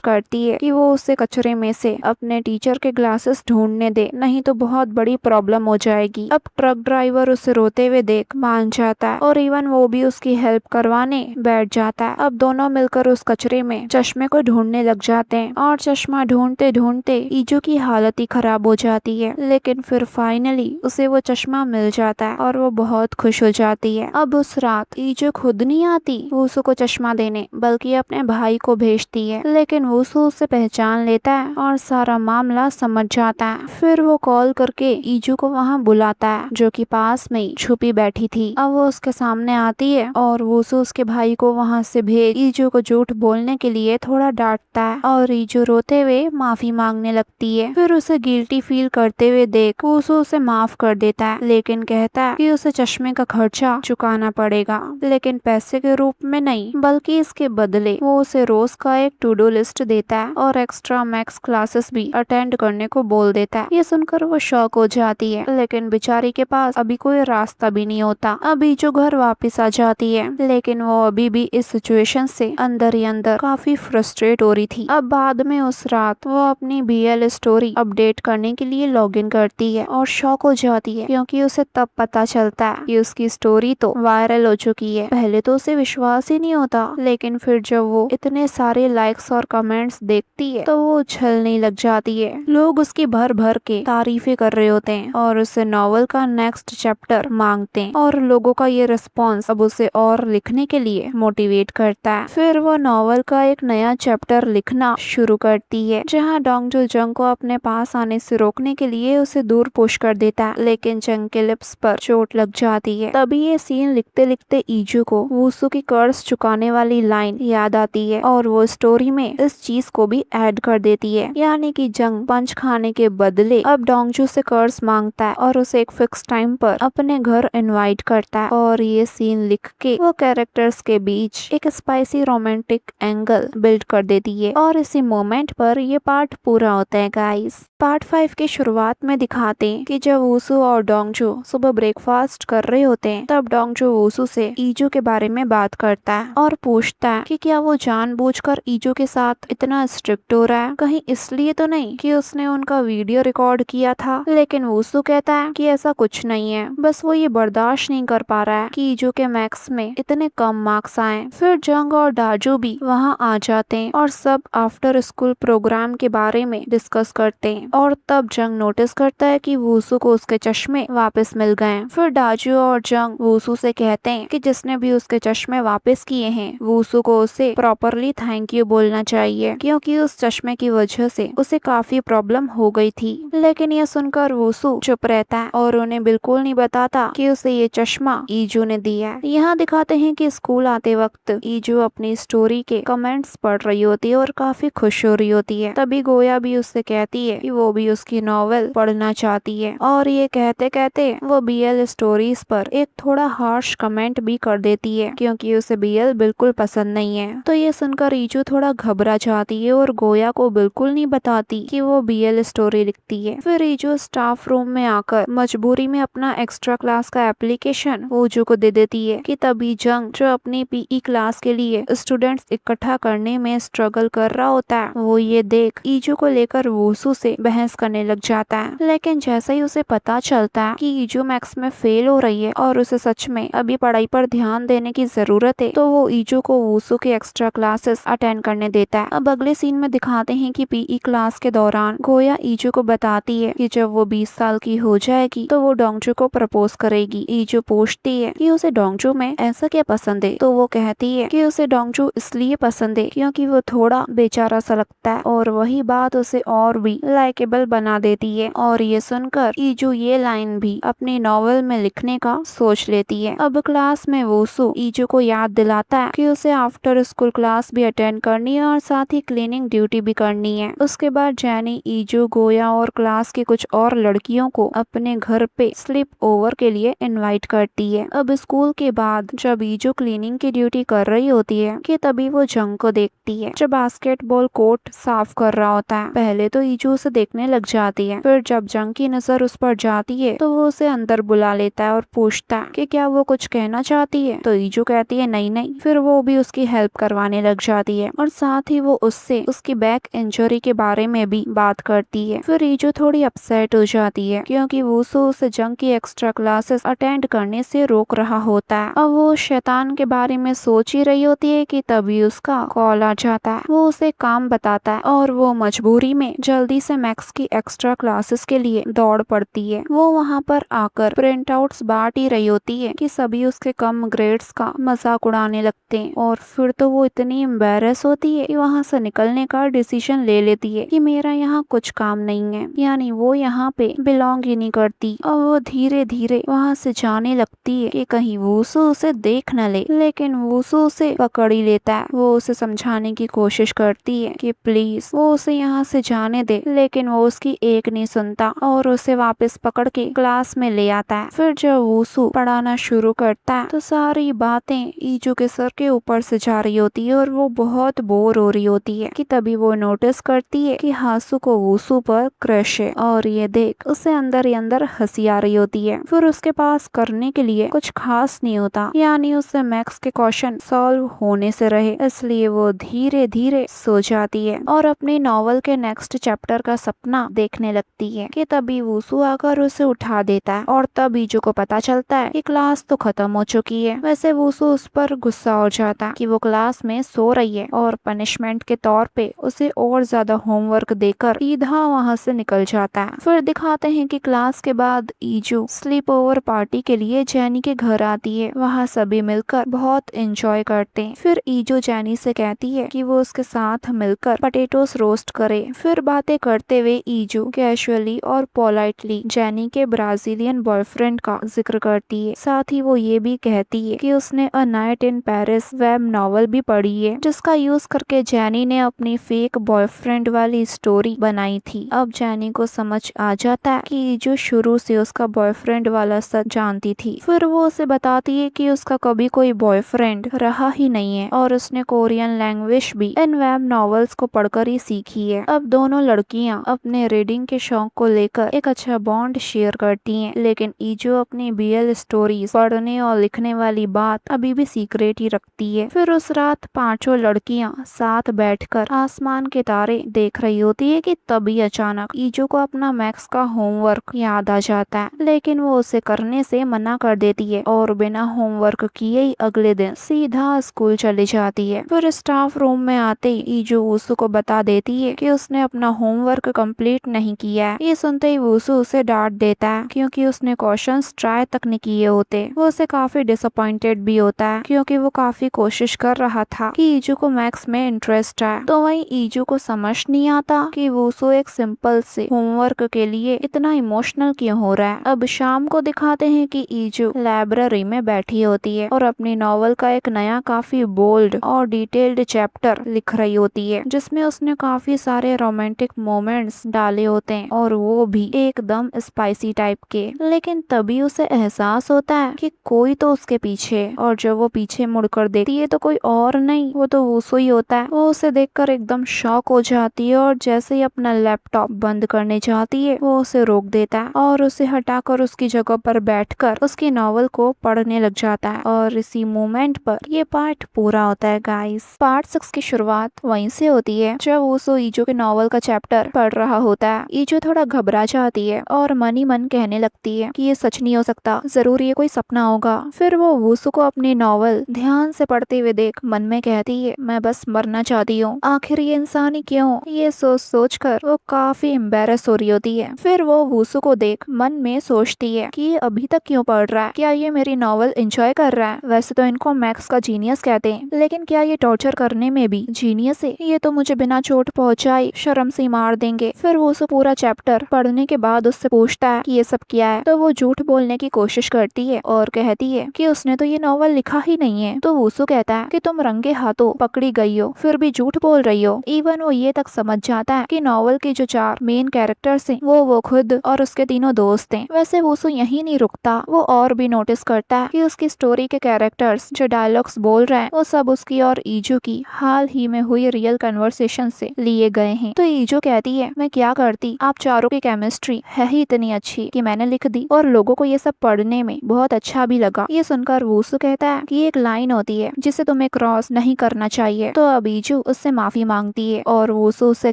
करती है कि वो उसे कचरे में से अपने टीचर के ग्लासेस ढूंढने दे, नहीं तो बहुत बड़ी प्रॉब्लम हो जाएगी। अब ट्रक ड्राइवर उसे रोते हुए देख मान जाता है और इवन वो भी उसकी हेल्प करवाने बैठ जाता है। अब दोनों मिलकर उस कचरे में चश्मे को ढूंढने लग जाते हैं और चश्मा ढूंढते ढूंढते ईजू की हालत ही खराब हो जाती है, लेकिन फिर फाइनली उसे वो चश्मा मिल जाता है और वो बहुत खुश हो जाती है। अब उस रात ईजू खुद नहीं आती वूसू को चश्मा देने, बल्कि अपने भाई को भेजती है, लेकिन वूसू उसे पहचान लेता है और सारा मामला समझ जाता है। फिर वो कॉल करके ईजू को वहाँ बुलाता है, जो कि पास में ही छुपी बैठी थी। अब वो उसके सामने आती है और वूसू उसके भाई को वहाँ से भेज ईजू को झूठ बोलने के लिए थोड़ा डांटता है और ईजू रोते हुए माफी मांगने लगती है। फिर उसे गिल्टी फील करते हुए देख वूसू उसे माफ कर देता है, लेकिन कहता है कि उसे चश्मे का खर्चा चुकाना पड़ेगा, लेकिन पैसे के रूप में नहीं, बल्कि इसके बदले वो उसे रोज का एक टू डू लिस्ट देता है और एक्स्ट्रा मैक्स क्लासेस भी अटेंड करने को बोल देता है। ये सुनकर वो शॉक हो जाती है, लेकिन बेचारी के पास अभी कोई रास्ता भी नहीं होता। अभी जो घर वापस आ जाती है, लेकिन वो अभी भी इस सिचुएशन से अंदर ही अंदर काफी फ्रस्ट्रेट हो रही थी। अब बाद में उस रात वो अपनी BL स्टोरी अपडेट करने के लिए लॉगिन करती है और शॉक हो जाती है, क्योंकि उसे तब पता चलता है कि उसकी स्टोरी तो वायरल हो चुकी है। पहले तो उसे विश्वास ही नहीं होता, लेकिन फिर जब वो इतने सारे लाइक्स और कमेंट्स देखती है तो वो उछलने लग जाती है। लोग उसकी भर भर के तारीफें कर रहे होते हैं और उसे नॉवल का नेक्स्ट चैप्टर मांगते हैं, और लोगों का ये रिस्पॉन्स अब उसे और लिखने के लिए मोटिवेट करता है। फिर वो नॉवल का एक नया चैप्टर लिखना शुरू करती है, जहाँ डोंगजू जंग को अपने पास आने से रोकने के लिए उसे दूर पुश कर देता है, लेकिन जंग के लिप्स पर चोट लग जाती है। तभी ये सीन लिखते लिखते ईजू को वूसू की कर्ज चुकाने वाली लाइन याद आती है और वो स्टोरी में इस चीज को भी ऐड कर देती है, यानी कि जंग पंच खाने के बदले अब डोंगजू से कर्ज मांगता है और उसे एक फिक्स टाइम पर अपने घर इनवाइट करता है। और ये सीन लिख के वो कैरेक्टर्स के बीच एक स्पाइसी रोमांटिक एंगल बिल्ड कर देती है और इसी मोमेंट पर ये पार्ट पूरा होता है गाइस। पार्ट 5 की शुरुआत में दिखाते हैं कि जब वूसू और डोंगजू सुबह ब्रेकफास्ट कर रहे होते हैं, तब डोंगजू वूसू से ईजू के बारे में बात करता है और पूछता है कि क्या वो जानबूझकर ईजू के साथ इतना स्ट्रिक्ट हो रहा है, कहीं इसलिए तो नहीं कि उसने उनका वीडियो रिकॉर्ड किया था। लेकिन वूसू कहता है कि ऐसा कुछ नहीं है, बस वो ये बर्दाश्त नहीं कर पा रहा है कि ईजू के मैक्स में इतने कम मार्क्स आए। फिर जंग और डाजू भी वहाँ आ जाते हैं और सब आफ्टर स्कूल प्रोग्राम के बारे में डिस्कस करते हैं, और तब जंग नोटिस करता है कि वूसू को उसके चश्मे वापस मिल गए। फिर डाजू और जंग वूसू से कहते हैं कि जिसने भी उसके चश्मे वापस किए हैं, वूसू को उसे प्रॉपरली थैंक यू बोलना चाहिए, क्योंकि उस चश्मे की वजह से उसे काफी प्रॉब्लम हो गई थी। लेकिन ये सुनकर वूसू चुप रहता है और उन्हें बिल्कुल नहीं बताता कि उसे ये चश्मा ईजू ने दिया है। यहाँ दिखाते हैं कि स्कूल आते वक्त ईजू अपनी स्टोरी के कमेंट्स पढ़ रही होती है और काफी खुश हो रही होती है। तभी गोया भी उससे कहती है कि वो भी उसकी नॉवेल पढ़ना चाहती है, और ये कहते कहते वो BL स्टोरीज पर एक थोड़ा हार्श कमेंट भी कर देती है, क्योंकि उसे BL बिल्कुल पसंद नहीं है। तो ये सुनकर ईजू थोड़ा घबरा जाती है और गोया को बिल्कुल नहीं बताती कि वो BL स्टोरी लिखती है। फिर ईजू स्टाफ रूम में आकर मजबूरी में अपना एक्स्ट्रा क्लास का एप्लीकेशन वूजू को दे देती है, कि तभी जंग जो अपनी PE क्लास के लिए स्टूडेंट्स इकट्ठा करने में स्ट्रगल कर रहा होता है, वो ये देख ईजू को लेकर वूसू से बहस करने लग जाता है। लेकिन जैसे ही उसे पता चलता है कि ईजू मैक्स में फेल हो रही है और उसे सच में अभी पढ़ाई पर ध्यान देने की जरूरत है, तो वो ईजू को वूसू के एक्स्ट्रा क्लासेस अटेंड करने देता है। अब अगले सीन में दिखाते हैं कि PE क्लास के दौरान गोया ईजू को बताती है कि जब वो 20 साल की हो जाएगी तो वो डोंगजू को प्रपोज करेगी। ईजू पूछती है कि उसे डोंगजू में ऐसा क्या पसंद है, तो वो कहती है कि उसे डोंगजू इसलिए पसंद है क्योंकि वो थोड़ा बेचारा सा लगता है, और वही बात उसे और भी लाइकेबल बना देती है। और ये सुनकर ईजू ये लाइन भी अपनी नॉवेल में लिखने का सोच लेती है। अब क्लास में वूसू ईजू को याद दिलाता है कि उसे आफ्टर स्कूल क्लास भी अटेंड करनी है और साथ ही क्लीनिंग ड्यूटी भी करनी है। उसके बाद जैनी ईजू, गोया और क्लास की कुछ और लड़कियों को अपने घर पे स्लीप ओवर के लिए इनवाइट करती है। अब स्कूल के बाद जब ईजू क्लीनिंग की ड्यूटी कर रही होती है कि तभी वो जंग को देखती है जो बास्केटबॉल कोर्ट साफ कर रहा होता है। पहले तो ईजू उसे देखने लग जाती है, फिर जब जंग की नजर उस पर जाती है तो वो उसे अंदर बुला लेता है और पूछता है कि क्या वो कुछ कहना चाहती है। तो ईजू कहती है नहीं नहीं, फिर वो भी उसकी हेल्प करवाने लग जाती है और साथ ही वो उससे उसकी बैक इंजरी के बारे में भी बात करती है। फिर ईजू थोड़ी अपसेट हो जाती है क्योंकि वूसू उसे जंग की एक्स्ट्रा क्लासेस अटेंड करने से रोक रहा होता है। अब वो शैतान के बारे में सोच ही रही होती है कि तभी उसका कॉल आ जाता है। वो उसे काम बताता है और वो मजबूरी में जल्दी से मैक्स की एक्स्ट्रा क्लासेस के लिए दौड़ पड़ती है। वो वहाँ पर आकर प्रिंट आउट्स बांट ही रही होती है कि सभी उसके कम ग्रेड्स का मजाक उड़ाने लगते हैं और फिर तो वो इतनी एम्बेरस होती है कि वहाँ से निकलने का डिसीजन ले लेती है कि मेरा यहाँ कुछ काम नहीं है, यानी वो यहाँ पे बिलोंग ही नहीं करती। और वो धीरे धीरे वहाँ से जाने लगती है कि कहीं वूसू उसे देख न ले, लेकिन वूसू उसे पकड़ ही लेता है। वो उसे समझाने की कोशिश करती है कि प्लीज वो उसे यहाँ से जाने दे, लेकिन वो उसकी एक नहीं सुनता और उसे वापस पकड़ के क्लास में ले आता है। फिर जब वूसू पढ़ाना शुरू करता है तो सारी बातें ईजू के सर के ऊपर से जा रही होती है और वो बहुत बोर हो रही होती है कि तभी वो नोटिस करती है कि हासू को वूसू पर क्रश है और ये देख उसे अंदर ही अंदर हंसी आ रही होती है। फिर उसके पास करने के लिए कुछ खास नहीं होता, यानी उससे मैक्स के क्वेश्चन सॉल्व होने से रहे, इसलिए वो धीरे धीरे सो जाती है और अपने नॉवल के नेक्स्ट चैप्टर का सपना देखने लगती है कि तभी वूसू आकर उसे उठा देता है और तब ईजू को पता चलता है कि क्लास तो खत्म हो चुकी है। वैसे वूसू उस पर गुस्सा हो जाता है कि वो क्लास में सो रही है और पनिशमेंट के तौर पे उसे और ज्यादा होमवर्क देकर सीधा वहाँ से निकल जाता है। फिर दिखाते हैं कि क्लास के बाद ईजू स्लीप ओवर पार्टी के लिए जैनी के घर आती है। वहाँ सभी मिलकर बहुत एंजॉय करते हैं। फिर ईजू जैनी से कहती है कि वो उसके साथ मिलकर पटेटोस रोस्ट करे। फिर बातें करते हुए ईजू कैजुअली और पोलाइटली जैनी के ब्राजीलियन बॉयफ्रेंड का जिक्र करती है। साथ ही वो ये भी कहती है कि उसने a night in Paris web novel भी पढ़ी है, जिसका यूज करके जैनी ने अपनी फेक बॉयफ्रेंड वाली स्टोरी बनाई थी। अब जैनी को समझ आ जाता है कि ईजू शुरू से उसका बॉयफ्रेंड वाला सच जानती थी। फिर वो उसे बताती है कि उसका कभी कोई बॉयफ्रेंड रहा ही नहीं है और उसने कोरियन लैंग्वेज भी इन वेब नॉवेल्स को पढ़कर ही सीखी है। अब दोनों लड़कियां अपने रीडिंग के शौक को लेकर एक अच्छा बॉन्ड शेयर करती हैं, लेकिन ईजू अपनी बीएल स्टोरीज पढ़ने और लिखने वाली बात अभी भी सीक्रेट ही रखती है। फिर उस रात पांचों लड़कियां साथ बैठकर आसमान के तारे देख रही होती है कि तभी अचानक ईजू को अपना मैक्स का होमवर्क याद आ जाता है, लेकिन वो उसे करने से मना कर देती है और बिना होमवर्क किए ही अगले दिन सीधा स्कूल चली जाती है। फिर स्टाफ रूम में आते ही ईजू वूसू को बता देती है कि उसने अपना होमवर्क कंप्लीट नहीं किया है। ये सुनते ही वूसू उसे डांट देता है क्योंकि उसने क्वेश्चंस ट्राई तक नहीं किए होते। वो उसे काफी डिसअपॉइंटेड भी होता है क्योंकि वो काफी कोशिश कर रहा था कि ईजू को मैक्स में इंटरेस्ट है। तो वहीं ईजू को समझ नहीं आता कि वूसू एक सिंपल से होमवर्क के लिए इतना इमोशनल क्यों हो रहा है। अब शाम को दिखाते हैं कि ईजू लाइब्रेरी में बैठी होती है और अपनी नॉवल का एक नया काफी बोल्ड और डिटेल्ड चैप्टर लिख रही होती है, जिसमें उसने काफी सारे रोमांटिक मोमेंट्स डाले होते हैं और वो भी एकदम स्पाइसी टाइप के। लेकिन तभी उसे एहसास होता है कि कोई तो उसके पीछे है और जब वो पीछे मुड़कर देखती है तो कोई और नहीं, वो तो वूसू ही होता है। वो उसे देखकर एकदम शॉक हो जाती है और जैसे ही अपना लैपटॉप बंद करने जाती है वो उसे रोक देता है और उसे हटाकर उसकी जगह पर बैठकर उसकी नॉवल को पढ़ने लग जाता है। और इसी मोमेंट पर ये पार्ट पूरा होता है गाइस। पार्ट 6 की शुरुआत वहीं से होती है जब वूसू ईजू के नॉवल का चैप्टर पढ़ रहा होता है। ईजू थोड़ा घबरा जाती है और मन ही मन कहने लगती है कि ये सच नहीं हो सकता, जरूर ये कोई सपना होगा। फिर वो वूसू को अपनी नॉवल ध्यान से पढ़ते हुए देख मन में कहती है मैं बस मरना चाहती हूँ, आखिर ये इंसान ही क्यों। ये सोच सोच कर वो काफी एम्बेरस हो रही होती है। फिर वो वूसू को देख मन में सोचती है कि ये अभी तक क्यों पढ़ रहा है, क्या ये मेरी नॉवल एंजॉय कर रहा है। वैसे तो इनको मैक्स का जीनियस कहते हैं, लेकिन क्या ये टॉर्चर करने में भी जीनियस है। ये तो मुझे बिना चोट पहुंचाई शर्म से मार देंगे। फिर वो उसे पूरा चैप्टर पढ़ने के बाद उससे पूछता है कि ये सब क्या है, तो वो झूठ बोलने की कोशिश करती है और कहती है कि उसने तो ये नॉवल लिखा ही नहीं है। तो वूसू कहता है कि तुम रंगे हाथों पकड़ी गई हो फिर भी झूठ बोल रही हो। इवन वो ये तक समझ जाता है कि नॉवल के जो 4 मेन कैरेक्टर्स हैं वो खुद और उसके तीनों दोस्त हैं। वैसे वूसू यही नहीं रुकता, वो और भी नोटिस करता है कि उसकी स्टोरी के कैरेक्टर्स जो डायलॉग्स बोल रहे हैं वो सब उसकी और ईजू की हाल ही में हुई रियल कन्वर्सेशन से लिए गए हैं। तो ईजू कहती है मैं क्या करती, आप चारों की केमिस्ट्री है ही इतनी अच्छी कि मैंने लिख दी और लोगों को ये सब पढ़ने में बहुत अच्छा भी लगा। ये सुनकर वूसू कहता कहता है कि एक लाइन होती है जिसे तुम्हें क्रॉस नहीं करना चाहिए। तो अब ईजू उससे माफी मांगती है और वुसु उससे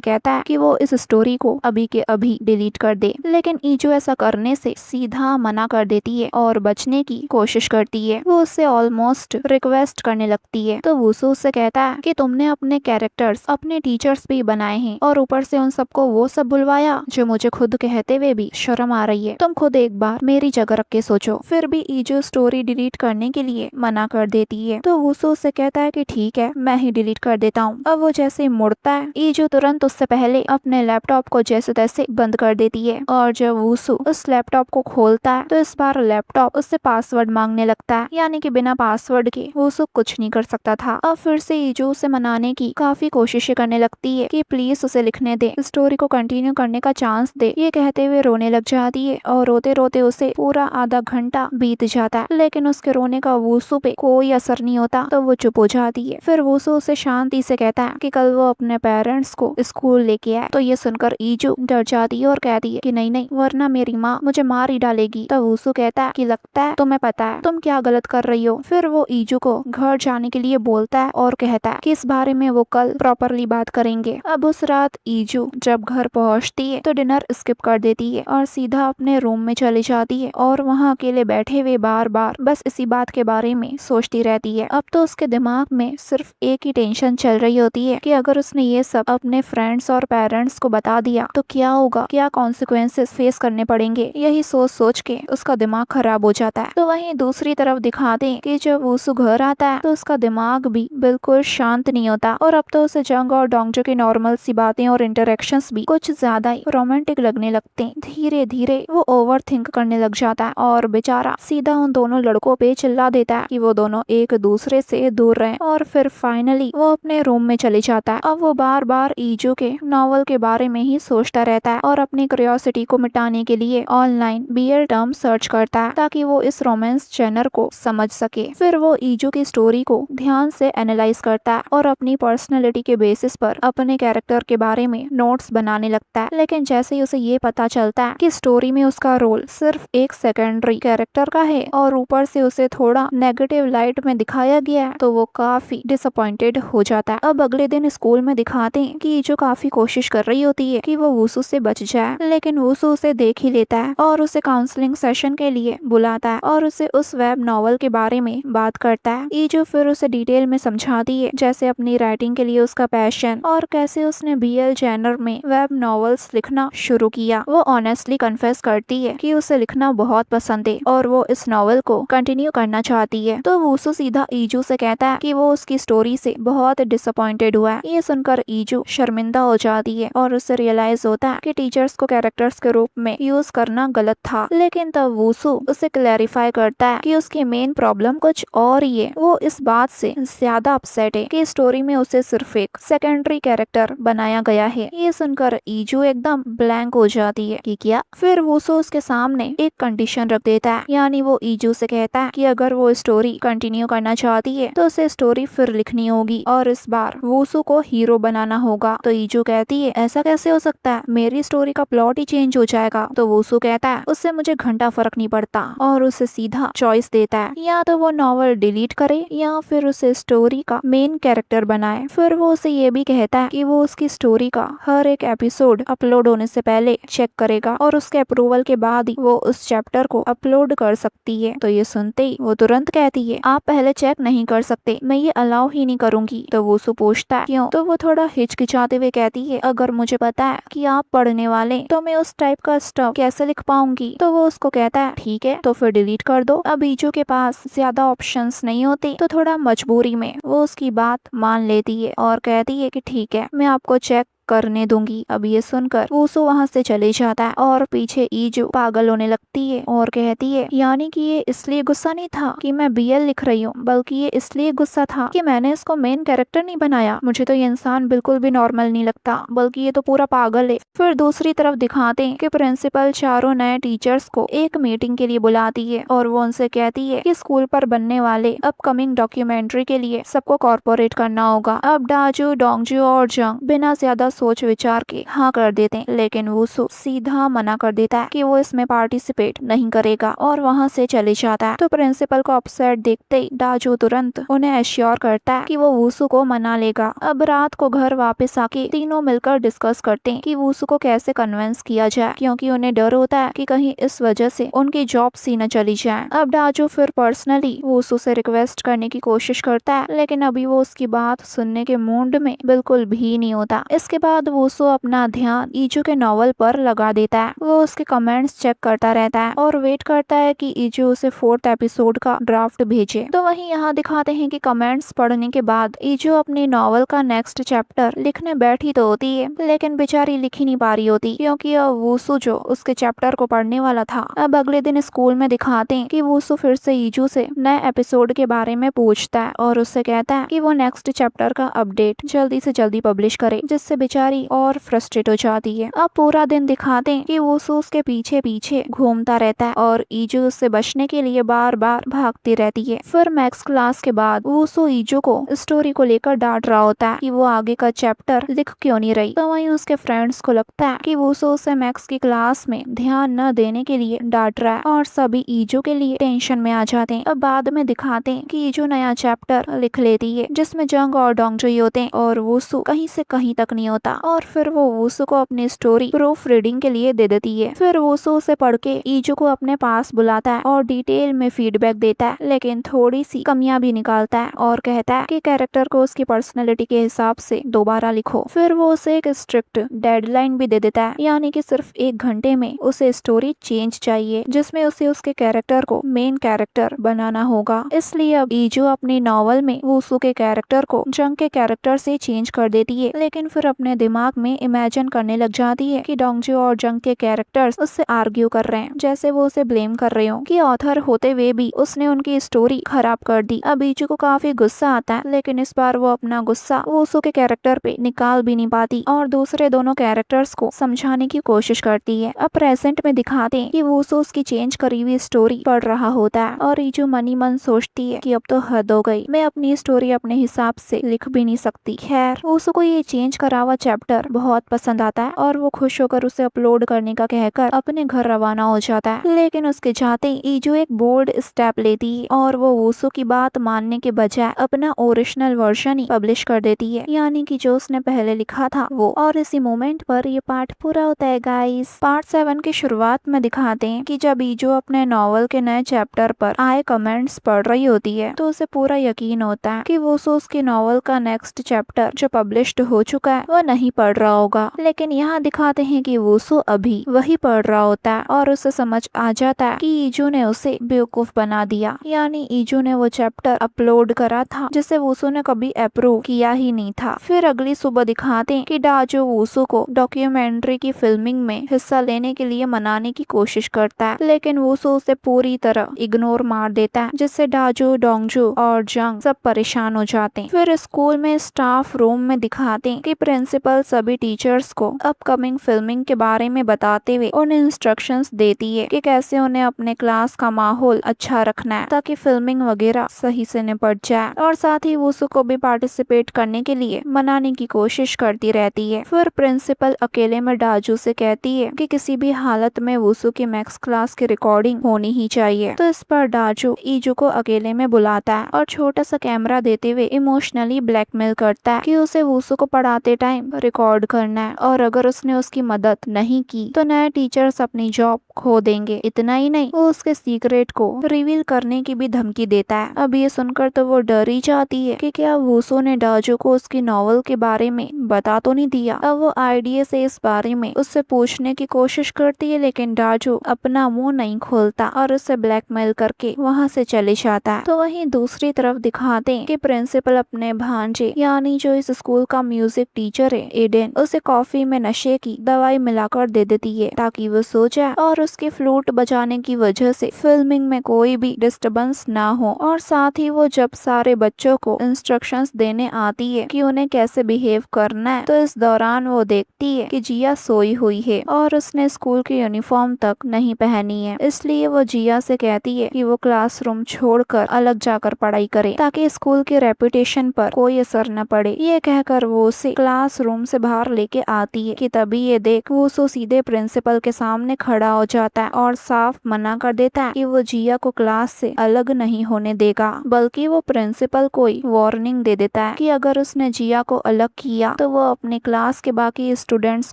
कहता है कि वो इस स्टोरी को अभी के अभी डिलीट कर दे, लेकिन ईजू ऐसा करने से सीधा मना कर देती है और बचने की कोशिश करती है। वो उससे ऑलमोस्ट रिक्वेस्ट करने लगती है। तो वुसु उससे कहता है कि तुमने अपने कैरेक्टर्स अपने टीचर्स भी बनाए हैं और ऊपर से उन सबको वो सब बुलवाया जो मुझे खुद कहते हुए भी शर्म आ रही है। तुम खुद एक बार मेरी जगह रख के सोचो। फिर भी ईजू स्टोरी डिलीट करने के लिए मना कर देती है। तो वुसु उससे कहता है कि ठीक है, मैं ही डिलीट कर देता हूँ। अब वो जैसे ही मुड़ता है, ईजू तुरंत उससे पहले अपने लैपटॉप को जैसे तैसे बंद कर देती है और जब वुसु उस लैपटॉप को खोलता है तो इस बार लैपटॉप उससे पासवर्ड मांगने लगता है, यानी कि बिना पासवर्ड के वुसु कुछ नहीं कर सकता था। अब फिर से ईजू उसे मनाने की काफी कोशिशें करने लगती है कि प्लीज उसे लिखने दे, स्टोरी को कंटिन्यू करने का चांस दे। ये कहते हुए रोने लग जाती है और रोते रोते उसे पूरा आधा घंटा बीत जाता है, लेकिन उसके रोने का वुसु पे कोई असर नहीं होता। तो वो चुप हो जाती है। फिर वुसु उसे शांति से कहता है कि कल वो अपने पेरेंट्स को स्कूल लेके आए। तो ये सुनकर ईजू डर जाती है और कहती है कि नहीं नहीं, वरना मेरी माँ मुझे मार ही डालेगी। तो वुसु कहता है कि लगता है तुम्हें पता है तुम क्या गलत कर रही हो। फिर वो ईजू को घर जाने के लिए बोलता है और कहता है कि इस बारे में वो कल प्रॉपरली बात करेंगे। अब उस रात ईजू जब घर पहुंचती है तो डिनर स्किप कर देती है और सीधा अपने रूम में चली जाती है और वहाँ अकेले बैठे हुए बार बार बस इसी बात के बारे में सोचती रहती है। अब तो उसके दिमाग में सिर्फ एक ही टेंशन चल रही होती है कि अगर उसने ये सब अपने फ्रेंड्स और पेरेंट्स को बता दिया तो क्या होगा, क्या कॉन्सिक्वेंसेस फेस करने पड़ेंगे। यही सोच सोच के उसका दिमाग खराब हो जाता है। तो वहीं दूसरी तरफ दिखाते हैं कि जब वुसु घर आता है तो उसका दिमाग भी बिल्कुल शांत नहीं होता और अब तो उसे जंग और डोंगजो की नॉर्मल सी बातें और इंटरेक्शंस भी कुछ ज्यादा ही रोमांटिक लगने लगते हैं। धीरे धीरे वो ओवर थिंक करने लग जाता है और बेचारा सीधा उन दोनों लड़कों पे चिल्ला देता है कि वो दोनों एक दूसरे से दूर रहें और फिर फाइनली वो अपने रूम में चले जाता है। अब वो बार बार ईजू के नॉवल के बारे में ही सोचता रहता है और अपनी क्यूरियोसिटी को मिटाने के लिए ऑनलाइन बीएल टर्म सर्च करता है ताकि वो इस रोमांस जेनर को समझ सके। फिर वो ईजू की स्टोरी को ध्यान से एनालाइज करता है और अपनी पर्सनैलिटी के बेसिस पर अपने कैरेक्टर के बारे में नोट्स बनाने लगता है। लेकिन जैसे ही उसे ये पता चलता है कि स्टोरी में उसका रोल सिर्फ एक सेकेंडरी कैरेक्टर का है और ऊपर से उसे थोड़ा नेगेटिव लाइट में दिखाया गया है, तो वो काफी डिसअपॉइंटेड हो जाता है। अब अगले दिन स्कूल में दिखाते हैं कि ईजू काफी कोशिश कर रही होती है कि वो वुसु से बच जाए, लेकिन वुसु उसे देख ही लेता है और उसे काउंसलिंग सेशन के लिए बुलाता है और उसे उस वेब नॉवल के बारे में बात करता है। ईजू फिर उसे डिटेल में समझाती है जैसे अपनी राइटिंग के लिए उसका पैशन और कैसे उसने बीएल जेनर में वेब नॉवेल्स लिखना शुरू किया। वो ऑनेस्टली कन्फेस करती है कि उसे लिखना बहुत पसंद है और वो इस नॉवल को कंटिन्यू करना चाहती है। तो वुसु सीधा ईजू से कहता है कि वो उसकी स्टोरी से बहुत डिसअपॉइंटेड हुआ है। ये सुनकर ईजू शर्मिंदा हो जाती है और उसे रियलाइज होता है कि टीचर्स को कैरेक्टर्स के रूप में यूज करना गलत था। लेकिन तब वुसु उसे क्लैरिफाई करता है कि उसकी मेन प्रॉब्लम कुछ और ही है। वो इस बात से ज्यादा अपसेट है कि स्टोरी में उसे सिर्फ एक सेकेंडरी कैरेक्टर बनाया गया है। ये सुनकर ईजू एकदम ब्लैंक हो जाती है कि क्या। फिर वुसु उसके सामने एक कंडीशन रख देता है, यानी वो ईजू से कहता है कि अगर वो स्टोरी कंटिन्यू करना चाहती है तो उसे स्टोरी फिर लिखनी होगी और इस बार वुसु को हीरो बनाना होगा। तो ईजू कहती है ऐसा कैसे हो सकता है, मेरी स्टोरी का प्लॉट ही चेंज हो जाएगा। तो वुसु कहता है उससे मुझे घंटा फर्क नहीं पड़ता और उसे सीधा चॉइस देता है, या तो वो नॉवल डिलीट करे या फिर उसे स्टोरी का मेन कैरेक्टर बनाए। फिर वो उसे ये भी कहता है कि वो उसकी स्टोरी का हर एक एपिसोड अपलोड होने से पहले चेक करेगा और उसके अप्रूवल के बाद ही वो उस चैप्टर को अपलोड कर सकती है। तो ये सुनते ही वो तुरंत कहती है आप पहले चेक नहीं कर सकते, मैं ये अलाउ ही नहीं करूंगी। तो वुसु पूछता है क्यों। तो वो थोड़ा हिचकिचाते हुए कहती है अगर मुझे पता है कि आप पढ़ने वाले तो मैं उस टाइप का स्टफ कैसे लिख पाऊंगी। तो वो उसको कहता है ठीक है तो फिर डिलीट कर दो। अब ईजू के पास ज्यादा ऑप्शंस नहीं होते तो थोड़ा मजबूरी में वो उसकी बात मान लेती है और कहती है कि ठीक है मैं आपको चेक करने दूंगी। अब ये सुनकर वुसु वहाँ से चले जाता है और पीछे ईजू पागल होने लगती है और कहती है यानी कि ये इसलिए गुस्सा नहीं था कि मैं बीएल लिख रही हूँ, बल्कि ये इसलिए गुस्सा था कि मैंने इसको मेन कैरेक्टर नहीं बनाया। मुझे तो ये इंसान बिल्कुल भी नॉर्मल नहीं लगता, बल्कि ये तो पूरा पागल है। फिर दूसरी तरफ दिखाते हैं कि प्रिंसिपल चारों नए टीचर्स को एक मीटिंग के लिए बुलाती है और वो उनसे कहती है कि स्कूल पर बनने वाले अपकमिंग डॉक्यूमेंट्री के लिए सबको कॉर्पोरेट करना होगा। अब डाजू, डोंगजू और जंग बिना ज्यादा सोच विचार के हाँ कर देते हैं, लेकिन वूसू सीधा मना कर देता है कि वो इसमें पार्टिसिपेट नहीं करेगा और वहाँ से चले जाता है। तो प्रिंसिपल को अपसेट देखते ही डाजू तुरंत उन्हें एश्योर करता है कि वो वूसू को मना लेगा। अब रात को घर वापस आके तीनों मिलकर डिस्कस करते हैं कि वूसू को कैसे कन्विंस किया जाए, क्योंकि उन्हें डर होता है कि कहीं इस वजह से उनकी जॉब सी न चली जाए। अब डाजू फिर पर्सनली वूसू से रिक्वेस्ट करने की कोशिश करता है, लेकिन अभी वो उसकी बात सुनने के मूड में बिल्कुल भी नहीं होता। इसके बाद वूसू अपना ध्यान ईजू के नॉवल पर लगा देता है। वो उसके कमेंट्स चेक करता रहता है और वेट करता है कि ईजू उसे 4th एपिसोड का ड्राफ्ट भेजे। तो वहीं यहाँ दिखाते हैं कि कमेंट्स पढ़ने के बाद ईजू अपनी नॉवल का नेक्स्ट चैप्टर लिखने बैठी तो होती है, लेकिन बेचारी लिख ही नहीं पा रही होती, क्योंकि अब वूसू जो उसके चैप्टर को पढ़ने वाला था। अब अगले दिन स्कूल में दिखाते हैं कि वूसू फिर से ईजू से नए एपिसोड के बारे में पूछता है और उससे कहता है कि वो नेक्स्ट चैप्टर का अपडेट जल्दी से जल्दी पब्लिश करे, जिससे बेचारी और फ्रस्ट्रेट हो जाती है। अब पूरा दिन दिखाते हैं कि वूसू उसके पीछे पीछे घूमता रहता है और ईजू उससे बचने के लिए बार बार भागती रहती है। फिर मैक्स क्लास के बाद वूसू ईजू को स्टोरी को लेकर डांट रहा होता है कि वो आगे का चैप्टर लिख क्यों नहीं रही। तो वहीं उसके फ्रेंड्स को लगता है कि वूसू उसे मैक्स की क्लास में ध्यान न देने के लिए डांट रहा है और सभी ईजू के लिए टेंशन में आ जाते हैं। अब बाद में दिखाते हैं कि ईजू नया चैप्टर लिख लेती है, जिसमें जंग और डोंगजोई होते हैं और वूसू कहीं से कहीं तक नहीं होता, और फिर वो वूसू को अपनी स्टोरी प्रूफ रीडिंग के लिए दे देती है। फिर वूसू उसे पढ़ के ईजू को अपने पास बुलाता है और डिटेल में फीडबैक देता है, लेकिन थोड़ी सी कमियां भी निकालता है और कहता है कि कैरेक्टर को उसकी पर्सनैलिटी के हिसाब से दोबारा लिखो। फिर वो उसे एक स्ट्रिक्ट डेडलाइन भी दे देता है, यानी कि सिर्फ 1 घंटे में उसे स्टोरी चेंज चाहिए, जिसमें उसे उसके कैरेक्टर को मेन कैरेक्टर बनाना होगा। इसलिए अब ईजू अपनी नॉवल में वूसू के कैरेक्टर को जंग के कैरेक्टर से चेंज कर देती है, लेकिन फिर अपने दिमाग में इमेजिन करने लग जाती है कि डोंगजो और जंग के कैरेक्टर्स उससे आर्ग्यू कर रहे हैं, जैसे वो उसे ब्लेम कर रहे हो कि ऑथर होते हुए भी उसने उनकी स्टोरी खराब कर दी। अब ईजू को काफी गुस्सा आता है, लेकिन इस बार वो अपना गुस्सा वूसू के कैरेक्टर पे निकाल भी नहीं पाती और दूसरे दोनों कैरेक्टर्स को समझाने की कोशिश करती है। अब प्रेजेंट में दिखाते हैं कि वूसू उसकी चेंज करी हुई स्टोरी पढ़ रहा होता है और ईजू मनी मन सोचती है कि अब तो हद हो गई, मैं अपनी स्टोरी अपने हिसाब से लिख भी नहीं सकती। खैर वूसू को ये चेंज करा हुआ चैप्टर बहुत पसंद आता है और वो खुश होकर उसे अपलोड करने का कहकर अपने घर रवाना हो जाता है, लेकिन उसके जाते ही ईजू एक बोल्ड स्टेप लेती है और वो वूसू की बात मानने के बजाय अपना ओरिजिनल वर्जन ही पब्लिश कर देती है, यानी कि जो उसने पहले लिखा था वो। और इसी मोमेंट पर ये पार्ट पूरा होता है गाइस। पार्ट 7 की शुरुआत में दिखाते हैं कि जब ईजू अपने नॉवल के नए चैप्टर पर आए कमेंट्स पढ़ रही होती है तो उसे पूरा यकीन होता है कि वूसू उसकी नॉवल का नेक्स्ट चैप्टर जो पब्लिश्ड हो चुका है वो नहीं पढ़ रहा होगा, लेकिन यहाँ दिखाते हैं कि वूसू अभी वही पढ़ रहा होता है और उसे समझ आ जाता है कि ईजू ने उसे बेवकूफ बना दिया, यानी ईजू ने वो चैप्टर अपलोड करा था जिसे वूसू ने कभी अप्रूव किया ही नहीं था। फिर अगली सुबह दिखाते हैं कि डाजो वूसू को डॉक्यूमेंट्री की फिल्मिंग में हिस्सा लेने के लिए मनाने की कोशिश करता है, लेकिन वूसू उसे पूरी तरह इग्नोर मार देता है, जिससे डाजो, डोंगजो और जंग सब परेशान हो जाते हैं। फिर स्कूल में स्टाफ रूम में दिखाते हैं कि प्रिंसिपल सभी टीचर्स को अपकमिंग फिल्मिंग के बारे में बताते हुए उन्हें इंस्ट्रक्शंस देती है कि कैसे उन्हें अपने क्लास का माहौल अच्छा रखना है ताकि फिल्मिंग वगैरह सही से निपट जाए, और साथ ही वूसू को भी पार्टिसिपेट करने के लिए मनाने की कोशिश करती रहती है। फिर प्रिंसिपल अकेले में डाजू से कहती है कि किसी भी हालत में वूसू की मैक्स क्लास की रिकॉर्डिंग होनी ही चाहिए। तो इस पर डाजू ईजू को अकेले में बुलाता है और छोटा सा कैमरा देते हुए इमोशनली ब्लैकमेल करता है कि उसे वूसू को पढ़ाते टाइम रिकॉर्ड करना है, और अगर उसने उसकी मदद नहीं की तो नए टीचर्स अपनी जॉब खो देंगे। इतना ही नहीं, वो उसके सीक्रेट को रिवील करने की भी धमकी देता है। अब ये सुनकर तो वो डर ही जाती है कि क्या वूसू ने डाजू को उसकी नॉवल के बारे में बता तो नहीं दिया। अब वो आइडिया से इस बारे में उससे पूछने की कोशिश करती है, लेकिन डाजू अपना मुंह नहीं खोलता और उसे ब्लैकमेल करके वहाँ से चले जाता है। तो वहीं दूसरी तरफ दिखाते हैं कि प्रिंसिपल अपने भांजे यानी जो इस स्कूल का म्यूजिक टीचर है एडेन, उसे कॉफी में नशे की दवाई मिलाकर दे देती है ताकि वो सो जाए और उसके फ्लूट बजाने की वजह से फिल्मिंग में कोई भी डिस्टरबेंस ना हो। और साथ ही वो जब सारे बच्चों को इंस्ट्रक्शंस देने आती है कि उन्हें कैसे बिहेव करना है, तो इस दौरान वो देखती है कि जिया सोई हुई है और उसने स्कूल की यूनिफॉर्म तक नहीं पहनी है। इसलिए वो जिया से कहती है कि वो क्लासरूम छोड़कर अलग जाकर पढ़ाई करे ताकि स्कूल की रेपुटेशन पर कोई असर न पड़े। ये कहकर वो उसे क्लास क्लासरूम से बाहर लेके आती है कि तभी ये देख वूसू सीधे प्रिंसिपल के सामने खड़ा हो जाता है और साफ मना कर देता है कि वो जिया को क्लास से अलग नहीं होने देगा, बल्कि वो प्रिंसिपल को ही वार्निंग दे देता है कि अगर उसने जिया को अलग किया तो वो अपने क्लास के बाकी स्टूडेंट्स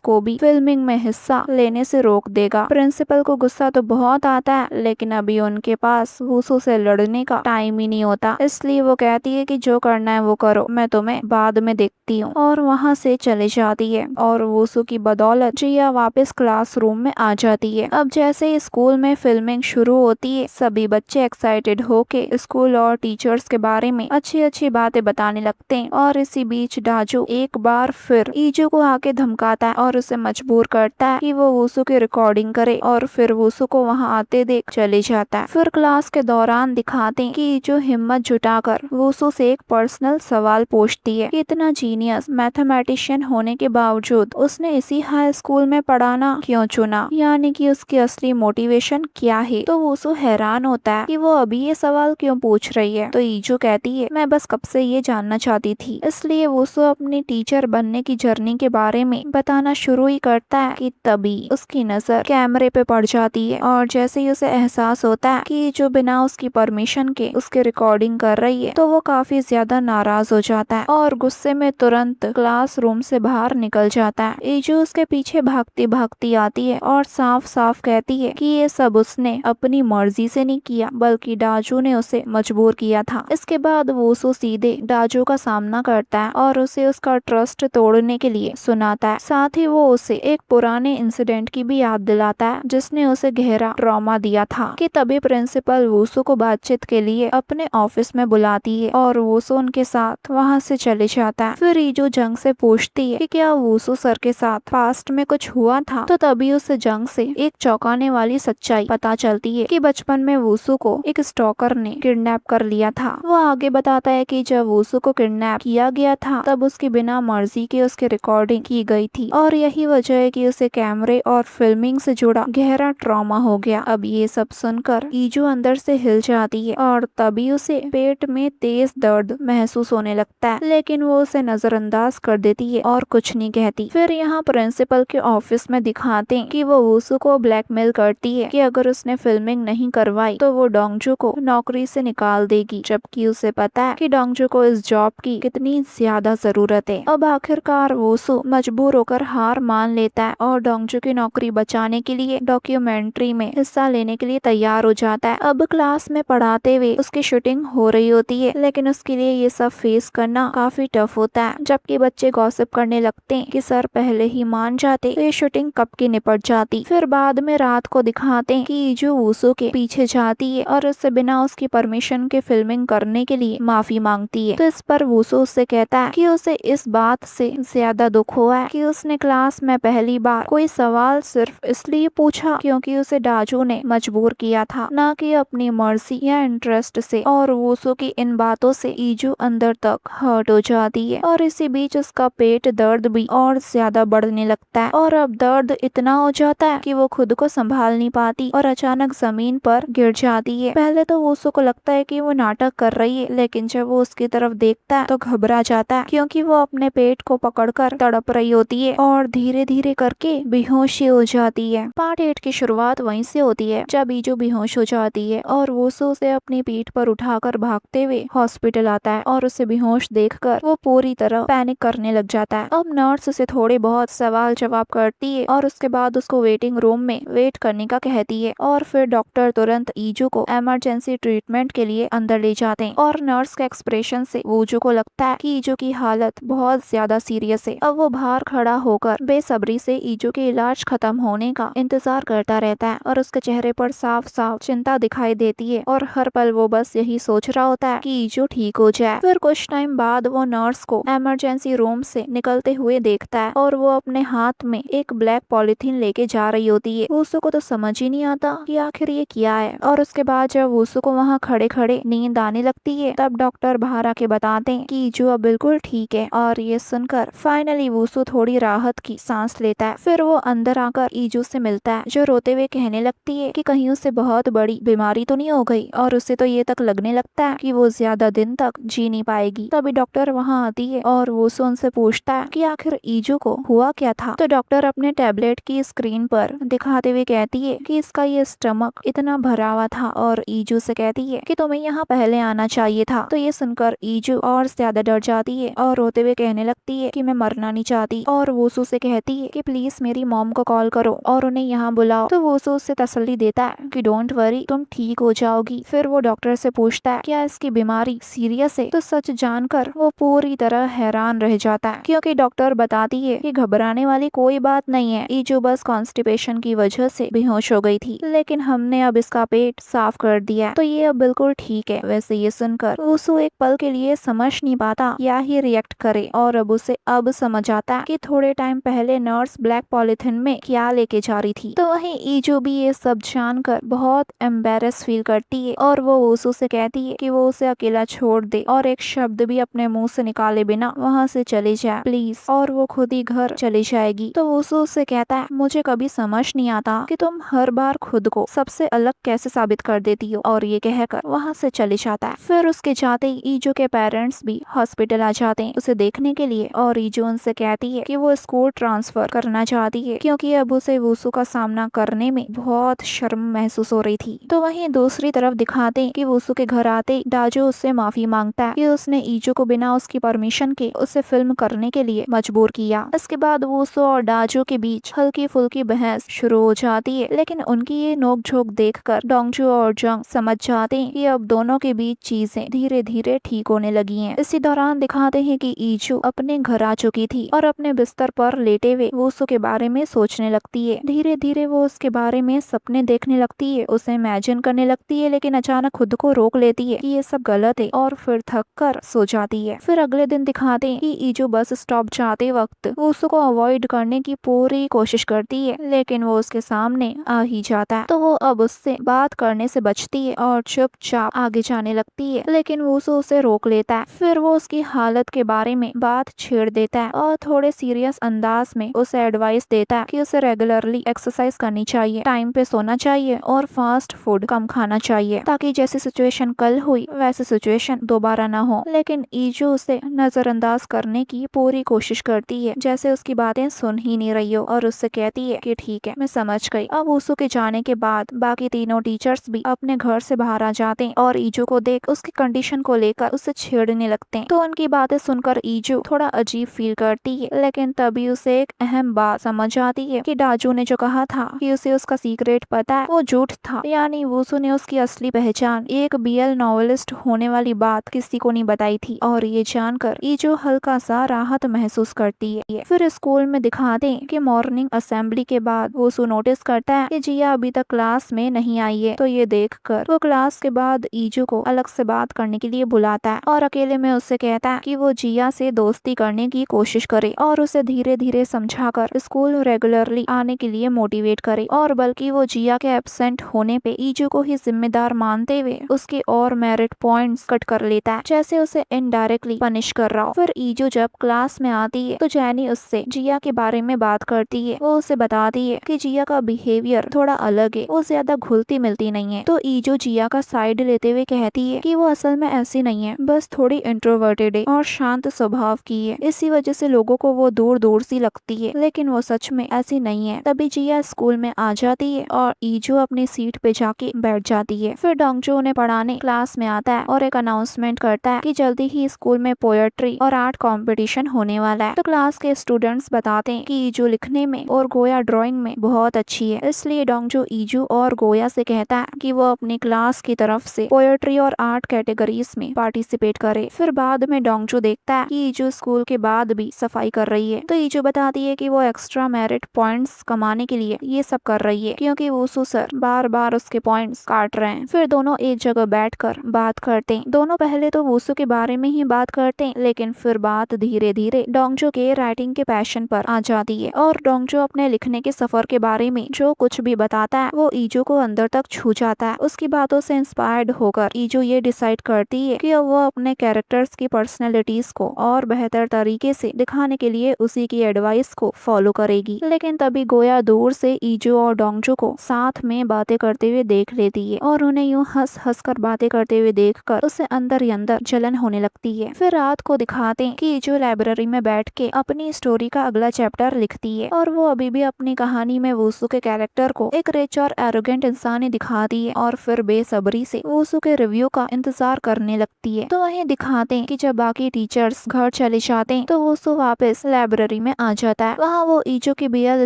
को भी फिल्मिंग में हिस्सा लेने से रोक देगा। प्रिंसिपल को गुस्सा तो बहुत आता है, लेकिन अभी उनके पास वूसू से लड़ने का टाइम ही नहीं होता, इसलिए वो कहती है कि जो करना है वो करो, मैं तुम्हें बाद में देखती हूँ, और वहाँ से चले जाती है। और वूसू की बदौलत जिया वापस क्लासरूम में आ जाती है। अब जैसे ही स्कूल में फिल्मिंग शुरू होती है, सभी बच्चे एक्साइटेड होके स्कूल और टीचर्स के बारे में अच्छी अच्छी बातें बताने लगते हैं। और इसी बीच डाजू एक बार फिर ईजू को आके धमकाता है और उसे मजबूर करता है कि वो वूसू की रिकॉर्डिंग करे, और फिर वूसू को वहाँ आते देख चले जाता है। फिर क्लास के दौरान दिखाते हैं कि ईजू हिम्मत जुटाकर वूसू से एक पर्सनल सवाल पूछती है कि इतना जीनियस मैथमेटिशियन होने के बावजूद उसने इसी हाई स्कूल में पढ़ाना क्यों चुना, यानी कि उसकी असली मोटिवेशन क्या है। तो वूसू हैरान होता है कि वो अभी ये सवाल क्यों पूछ रही है। तो ईजू कहती है मैं बस कब से ये जानना चाहती थी। इसलिए वूसू अपनी टीचर बनने की जर्नी के बारे में बताना शुरू ही करता है कि तभी उसकी नजर कैमरे पे पड़ जाती है, और जैसे ही उसे एहसास होता है कि जो बिना उसकी परमिशन के उसके रिकॉर्डिंग कर रही है, तो वो काफी ज्यादा नाराज हो जाता है और गुस्से में तुरंत क्लासरूम से बाहर निकल जाता है। ईजू उसके पीछे भागती भागती आती है और साफ साफ कहती है कि ये सब उसने अपनी मर्जी से नहीं किया, बल्कि डाजू ने उसे मजबूर किया था। इसके बाद वूसू सीधे डाजू का सामना करता है और उसे उसका ट्रस्ट तोड़ने के लिए सुनाता है। साथ ही वो उसे एक पुराने इंसिडेंट की भी याद दिलाता है जिसने उसे गहरा ट्रॉमा दिया था। कि तभी प्रिंसिपल वूसू को बातचीत के लिए अपने ऑफिस में बुलाती है और वूसू उनके साथ वहाँ से चले जाता है। फिर ईजू जंग से पूछती है कि क्या वूसू सर के साथ पास्ट में कुछ हुआ था। तो तभी उसे जंग से एक चौंकाने वाली सच्चाई पता चलती है कि बचपन में वूसू को एक स्टॉकर ने किडनैप कर लिया था। वो आगे बताता है कि जब वूसू को किडनैप किया गया था तब उसकी बिना मर्जी के उसकी रिकॉर्डिंग की गई थी, और यही वजह है कि उसे कैमरे और फिल्मिंग से जुड़ा गहरा ट्रॉमा हो गया। अब ये सब सुनकर ईजू अंदर से हिल जाती है और तभी उसे पेट में तेज दर्द महसूस होने लगता है, लेकिन वो उसे नजरअंदाज कर देती है और कुछ नहीं कहती। फिर यहाँ प्रिंसिपल के ऑफिस में दिखाते हैं कि वो वूसू को ब्लैकमेल करती है कि अगर उसने फिल्मिंग नहीं करवाई तो वो डोंगजू को नौकरी से निकाल देगी, जबकि उसे पता है कि डोंगजू को इस जॉब की कितनी ज्यादा जरूरत है। अब आखिरकार वूसू मजबूर होकर हार मान लेता है और डोंगजू की नौकरी बचाने के लिए डॉक्यूमेंट्री में हिस्सा लेने के लिए तैयार हो जाता है। अब क्लास में पढ़ाते हुए उसकी शूटिंग हो रही होती है, लेकिन उसके लिए ये सब फेस करना काफी टफ होता है। जबकि बच्चे गॉसिप करने लगते हैं कि सर पहले ही मान जाते तो ये शूटिंग कब की निपट जाती। फिर बाद में रात को दिखाते हैं कि ईजू वूसू के पीछे जाती है और उससे बिना उसकी परमिशन के फिल्मिंग करने के लिए माफी मांगती है। तो इस पर वूसू उससे कहता है कि उसे इस बात से ज्यादा दुख हुआ है कि उसने क्लास में पहली बार कोई सवाल सिर्फ इसलिए पूछा क्योंकि उसे डाजू ने मजबूर किया था, न कि अपनी मर्जी या इंटरेस्ट से। और वूसू की इन बातों से ईजू अंदर तक हर्ट हो जाती है, और इसी बीच उसका पेट दर्द भी और ज्यादा बढ़ने लगता है, और अब दर्द इतना हो जाता है कि वो खुद को संभाल नहीं पाती और अचानक जमीन पर गिर जाती है। पहले तो वूसू को लगता है कि वो नाटक कर रही है, लेकिन जब वो उसकी तरफ देखता है तो घबरा जाता है क्योंकि वो अपने पेट को पकड़कर तड़प रही होती है और धीरे धीरे करके बेहोशी हो जाती है। पार्ट 8 की शुरुआत वहीं से होती है जब ईजू बेहोश हो जाती है और वूसू उसे अपनी पीठ पर उठाकर भागते हुए हॉस्पिटल आता है, और उसे बेहोश देखकर वो पूरी तरह पैनिक करने लग जाता है। अब नर्स उसे थोड़े बहुत सवाल जवाब करती है और उसके बाद उसको वेटिंग रूम में वेट करने का कहती है, और फिर डॉक्टर तुरंत ईजू को इमरजेंसी ट्रीटमेंट के लिए अंदर ले जाते हैं। और नर्स के एक्सप्रेशन से वूजू को लगता है कि ईजू की हालत बहुत ज्यादा सीरियस है। अब वो बाहर खड़ा होकर बेसब्री से ईजू के इलाज खत्म होने का इंतजार करता रहता है, और उसके चेहरे पर साफ साफ चिंता दिखाई देती है और हर पल वो बस यही सोच रहा होता है कि ईजू ठीक हो जाए। फिर कुछ टाइम बाद वो नर्स को इमरजेंसी रूम से निकलते हुए देखता है और वो अपने हाथ में एक ब्लैक पॉलिथीन लेके जा रही होती है। वूसू को तो समझ ही नहीं आता कि आखिर ये क्या है। और उसके बाद जब वूसू को वहाँ खड़े खड़े नींद आने लगती है तब डॉक्टर बाहर आके बताते हैं कि ईजू अब बिल्कुल ठीक है, और ये सुनकर फाइनली वूसू थोड़ी राहत की सांस लेता है। फिर वो अंदर आकर ईजू से मिलता है जो रोते हुए कहने लगती है कि कहीं उसे बहुत बड़ी बीमारी तो नहीं हो गई, और उसे तो ये तक लगने लगता है कि वो ज्यादा दिन तक जी नहीं पाएगी। तभी डॉक्टर वहाँ आती है और वूसू उनसे पूछती पूछता है कि आखिर ईजू को हुआ क्या था। तो डॉक्टर अपने टैबलेट की स्क्रीन पर दिखाते हुए कहती है कि इसका ये स्टमक इतना भरा हुआ था और ईजू से कहती है कि तुम्हें यहाँ पहले आना चाहिए था। तो ये सुनकर ईजू और ज्यादा डर जाती है और रोते हुए कहने लगती है कि मैं मरना नहीं चाहती, और वोसू से कहती है कि प्लीज मेरी मॉम को कॉल करो और उन्हें यहाँ बुलाओ। तो वोसू उससे तसल्ली देता है कि डोंट वरी, तुम ठीक हो जाओगी। फिर वो डॉक्टर से पूछता है क्या इसकी बीमारी सीरियस है। तो सच जानकर वो पूरी तरह हैरान रह जाता है, क्योंकि डॉक्टर बताती है कि घबराने वाली कोई बात नहीं है, ईजू बस कॉन्स्टिपेशन की वजह से बेहोश हो गई थी, लेकिन हमने अब इसका पेट साफ कर दिया तो ये अब बिल्कुल ठीक है। वैसे ये सुनकर वोसू एक पल के लिए समझ नहीं पाता क्या ही रिएक्ट करे, और अब उसे अब समझ आता है कि थोड़े टाइम पहले नर्स ब्लैक पॉलिथिन में क्या लेके जा रही थी। तो वहीं ईजू भी ये सब जानकर बहुत एम्बेरस फील करती है और वो वोसू से कहती है कि वो उसे अकेला छोड़ दे और एक शब्द भी अपने मुंह से निकाले बिना वहाँ से चले जाए प्लीज, और वो खुद ही घर चली जाएगी। तो वोसू से कहता है मुझे कभी समझ नहीं आता कि तुम हर बार खुद को सबसे अलग कैसे साबित कर देती हो, और ये कहकर वहाँ से चले जाता है। फिर उसके जाते ही ईजू के पेरेंट्स भी हॉस्पिटल आ जाते हैं उसे देखने के लिए, और ईजू उनसे कहती है कि वो स्कूल ट्रांसफर करना चाहती है क्योंकि अब उसे वोसू का सामना करने में बहुत शर्म महसूस हो रही थी। तो वहीं दूसरी तरफ दिखाते हैं कि वोसू के घर आते डाजो उससे माफी मांगता है कि उसने ईजू को बिना उसकी परमिशन के उसे फिल्म करने के लिए मजबूर किया। इसके बाद वोसू और डाजो के बीच हल्की फुल्की बहस शुरू हो जाती है, लेकिन उनकी ये नोकझोंक देखकर डोंगजू और जंग समझ जाते हैं कि अब दोनों के बीच चीजें धीरे धीरे ठीक होने लगी हैं। इसी दौरान दिखाते हैं कि ईजू अपने घर आ चुकी थी और अपने बिस्तर पर लेटे हुए वोसू के बारे में सोचने लगती है। धीरे धीरे वो उसके बारे में सपने देखने लगती है, उसे इमेजिन करने लगती है, लेकिन अचानक खुद को रोक लेती है कि ये सब गलत है और फिर थक कर सो जाती है। फिर अगले दिन दिखाते हैं कि ईजू बस स्टॉप जाते वक्त वोसू को अवॉइड करने की पूरी कोशिश करती है, लेकिन वो उसके सामने आ ही जाता है। तो वो अब उससे बात करने से बचती है और चुपचाप आगे जाने लगती है, लेकिन वोसू उसे रोक लेता है। फिर वो उसकी हालत के बारे में बात छेड़ देता है और थोड़े सीरियस अंदाज में उसे एडवाइस देता है कि उसे रेगुलरली एक्सरसाइज करनी चाहिए, टाइम पे सोना चाहिए और फास्ट फूड कम खाना चाहिए, ताकि जैसी सिचुएशन कल हुई वैसी सिचुएशन दोबारा ना हो। लेकिन ईजू उसे नजरअंदाज करने की पूरी कोशिश करती है, जैसे उसकी बातें सुन ही नहीं रही हो, और उससे कहती है कि ठीक है मैं समझ गई। अब वोसू के जाने के बाद बाकी तीनों टीचर्स भी अपने घर से बाहर आ जाते हैं और ईजू को देख उसकी कंडीशन को लेकर उसे छेड़ने लगते हैं। तो उनकी बातें सुनकर ईजू थोड़ा अजीब फील करती है, लेकिन तभी उसे एक अहम बात समझ आती है कि डाजू ने जो कहा था कि उसे उसका सीक्रेट पता है वो झूठ था, यानी वोसू ने उसकी असली पहचान एक बीएल नॉवेलिस्ट होने वाली बात किसी को नहीं बताई थी। और ये जानकर ईजू हल्का सा राहत महसूस करती है। फिर स्कूल में दिखाते हैं कि मॉर्निंग असेंबली के बाद वोसू नोटिस करता है कि जिया अभी तक क्लास में नहीं आई है। तो ये देखकर वो क्लास के बाद ईजू को अलग से बात करने के लिए बुलाता है और अकेले में उससे कहता है कि वो जिया से दोस्ती करने की कोशिश करे और उसे धीरे धीरे समझाकर स्कूल रेगुलरली आने के लिए मोटिवेट करे, और बल्कि वो जिया के एब्सेंट होने पे ईजू को ही जिम्मेदार मानते हुए उसके और मेरिट पॉइंट्स कट कर लेता है, जैसे उसे इनडायरेक्टली पनिश कर रहा हो। फिर ईजू जब क्लास में आती है तो जैनी उससे जिया के बारे में बात करती है। वो उसे बताती है कि जिया का बिहेवियर थोड़ा अलग है, वो ज्यादा घुलती मिलती नहीं है। तो ईजू जिया का साइड लेते हुए कहती है कि वो असल में ऐसी नहीं है, बस थोड़ी इंट्रोवर्टेड है और शांत स्वभाव की है, इसी वजह से लोगों को वो दूर दूर सी लगती है, लेकिन वो सच में ऐसी नहीं है। तभी जिया स्कूल में आ जाती है और ईजू अपनी सीट पे जाके बैठ जाती है। फिर डोंगजू उन्हें पढ़ाने क्लास में आता है और एक अनाउंसमेंट करता है कि जल्दी ही स्कूल में पोएट्री और आर्ट कंपटीशन होने वाला है। तो क्लास के स्टूडेंट्स बताते हैं कि ईजू लिखने में और गोया ड्राइंग में बहुत अच्छी है, इसलिए डोंगजू ईजू और गोया से कहता है कि वो अपनी क्लास की तरफ से पोएट्री और आर्ट कैटेगरीज में पार्टिसिपेट करे। फिर बाद में डोंगजू देखता है कि ईजू स्कूल के बाद भी सफाई कर रही है। तो ईजू बताती है कि वो एक्स्ट्रा मेरिट पॉइंट्स कमाने के लिए ये सब कर रही है, क्योंकि वोसू सर बार बार उसके पॉइंट्स काट रहे हैं। फिर दोनों एक जगह बैठकर बात करते हैं। दोनों पहले तो वोसू के बारे में ही बात करते हैं, लेकिन फिर बात धीरे धीरे डोंगजू के राइटिंग के पैशन पर आ जाती है और डोंगजू अपने लिखने के सफर के बारे में जो कुछ भी बताता है वो ईजू को अंदर तक छू जाता है। उसकी बातों से इंस्पायर्ड होकर ईजू ये डिसाइड करती है कि अब वो अपने कैरेक्टर्स की पर्सनैलिटीज को और बेहतर तरीके से दिखाने के लिए उसी की एडवाइस को फॉलो करेगी। लेकिन तभी गोया दूर से ईजू और डोंगजू को साथ में बातें करते हुए देख लेती है और उन्हें यूं हंस हंस कर बातें करते हुए देखकर उसे अंदर ही अंदर जलन होने लगती है। फिर रात को दिखाते हैं कि ईजू लाइब्रेरी लाइब्रेरी में बैठ के अपनी स्टोरी का अगला चैप्टर लिखती है और वो अभी भी अपनी कहानी में वूसू के कैरेक्टर को एक रिच और एरोगेंट इंसान ही दिखाती है और फिर बेसब्री से वूसू के रिव्यू का इंतजार करने लगती है। तो वहीं दिखाते हैं कि जब बाकी टीचर्स घर चले जाते हैं तो वूसू वापस लाइब्रेरी में आ जाता है। वहाँ वो ईजू की बीएल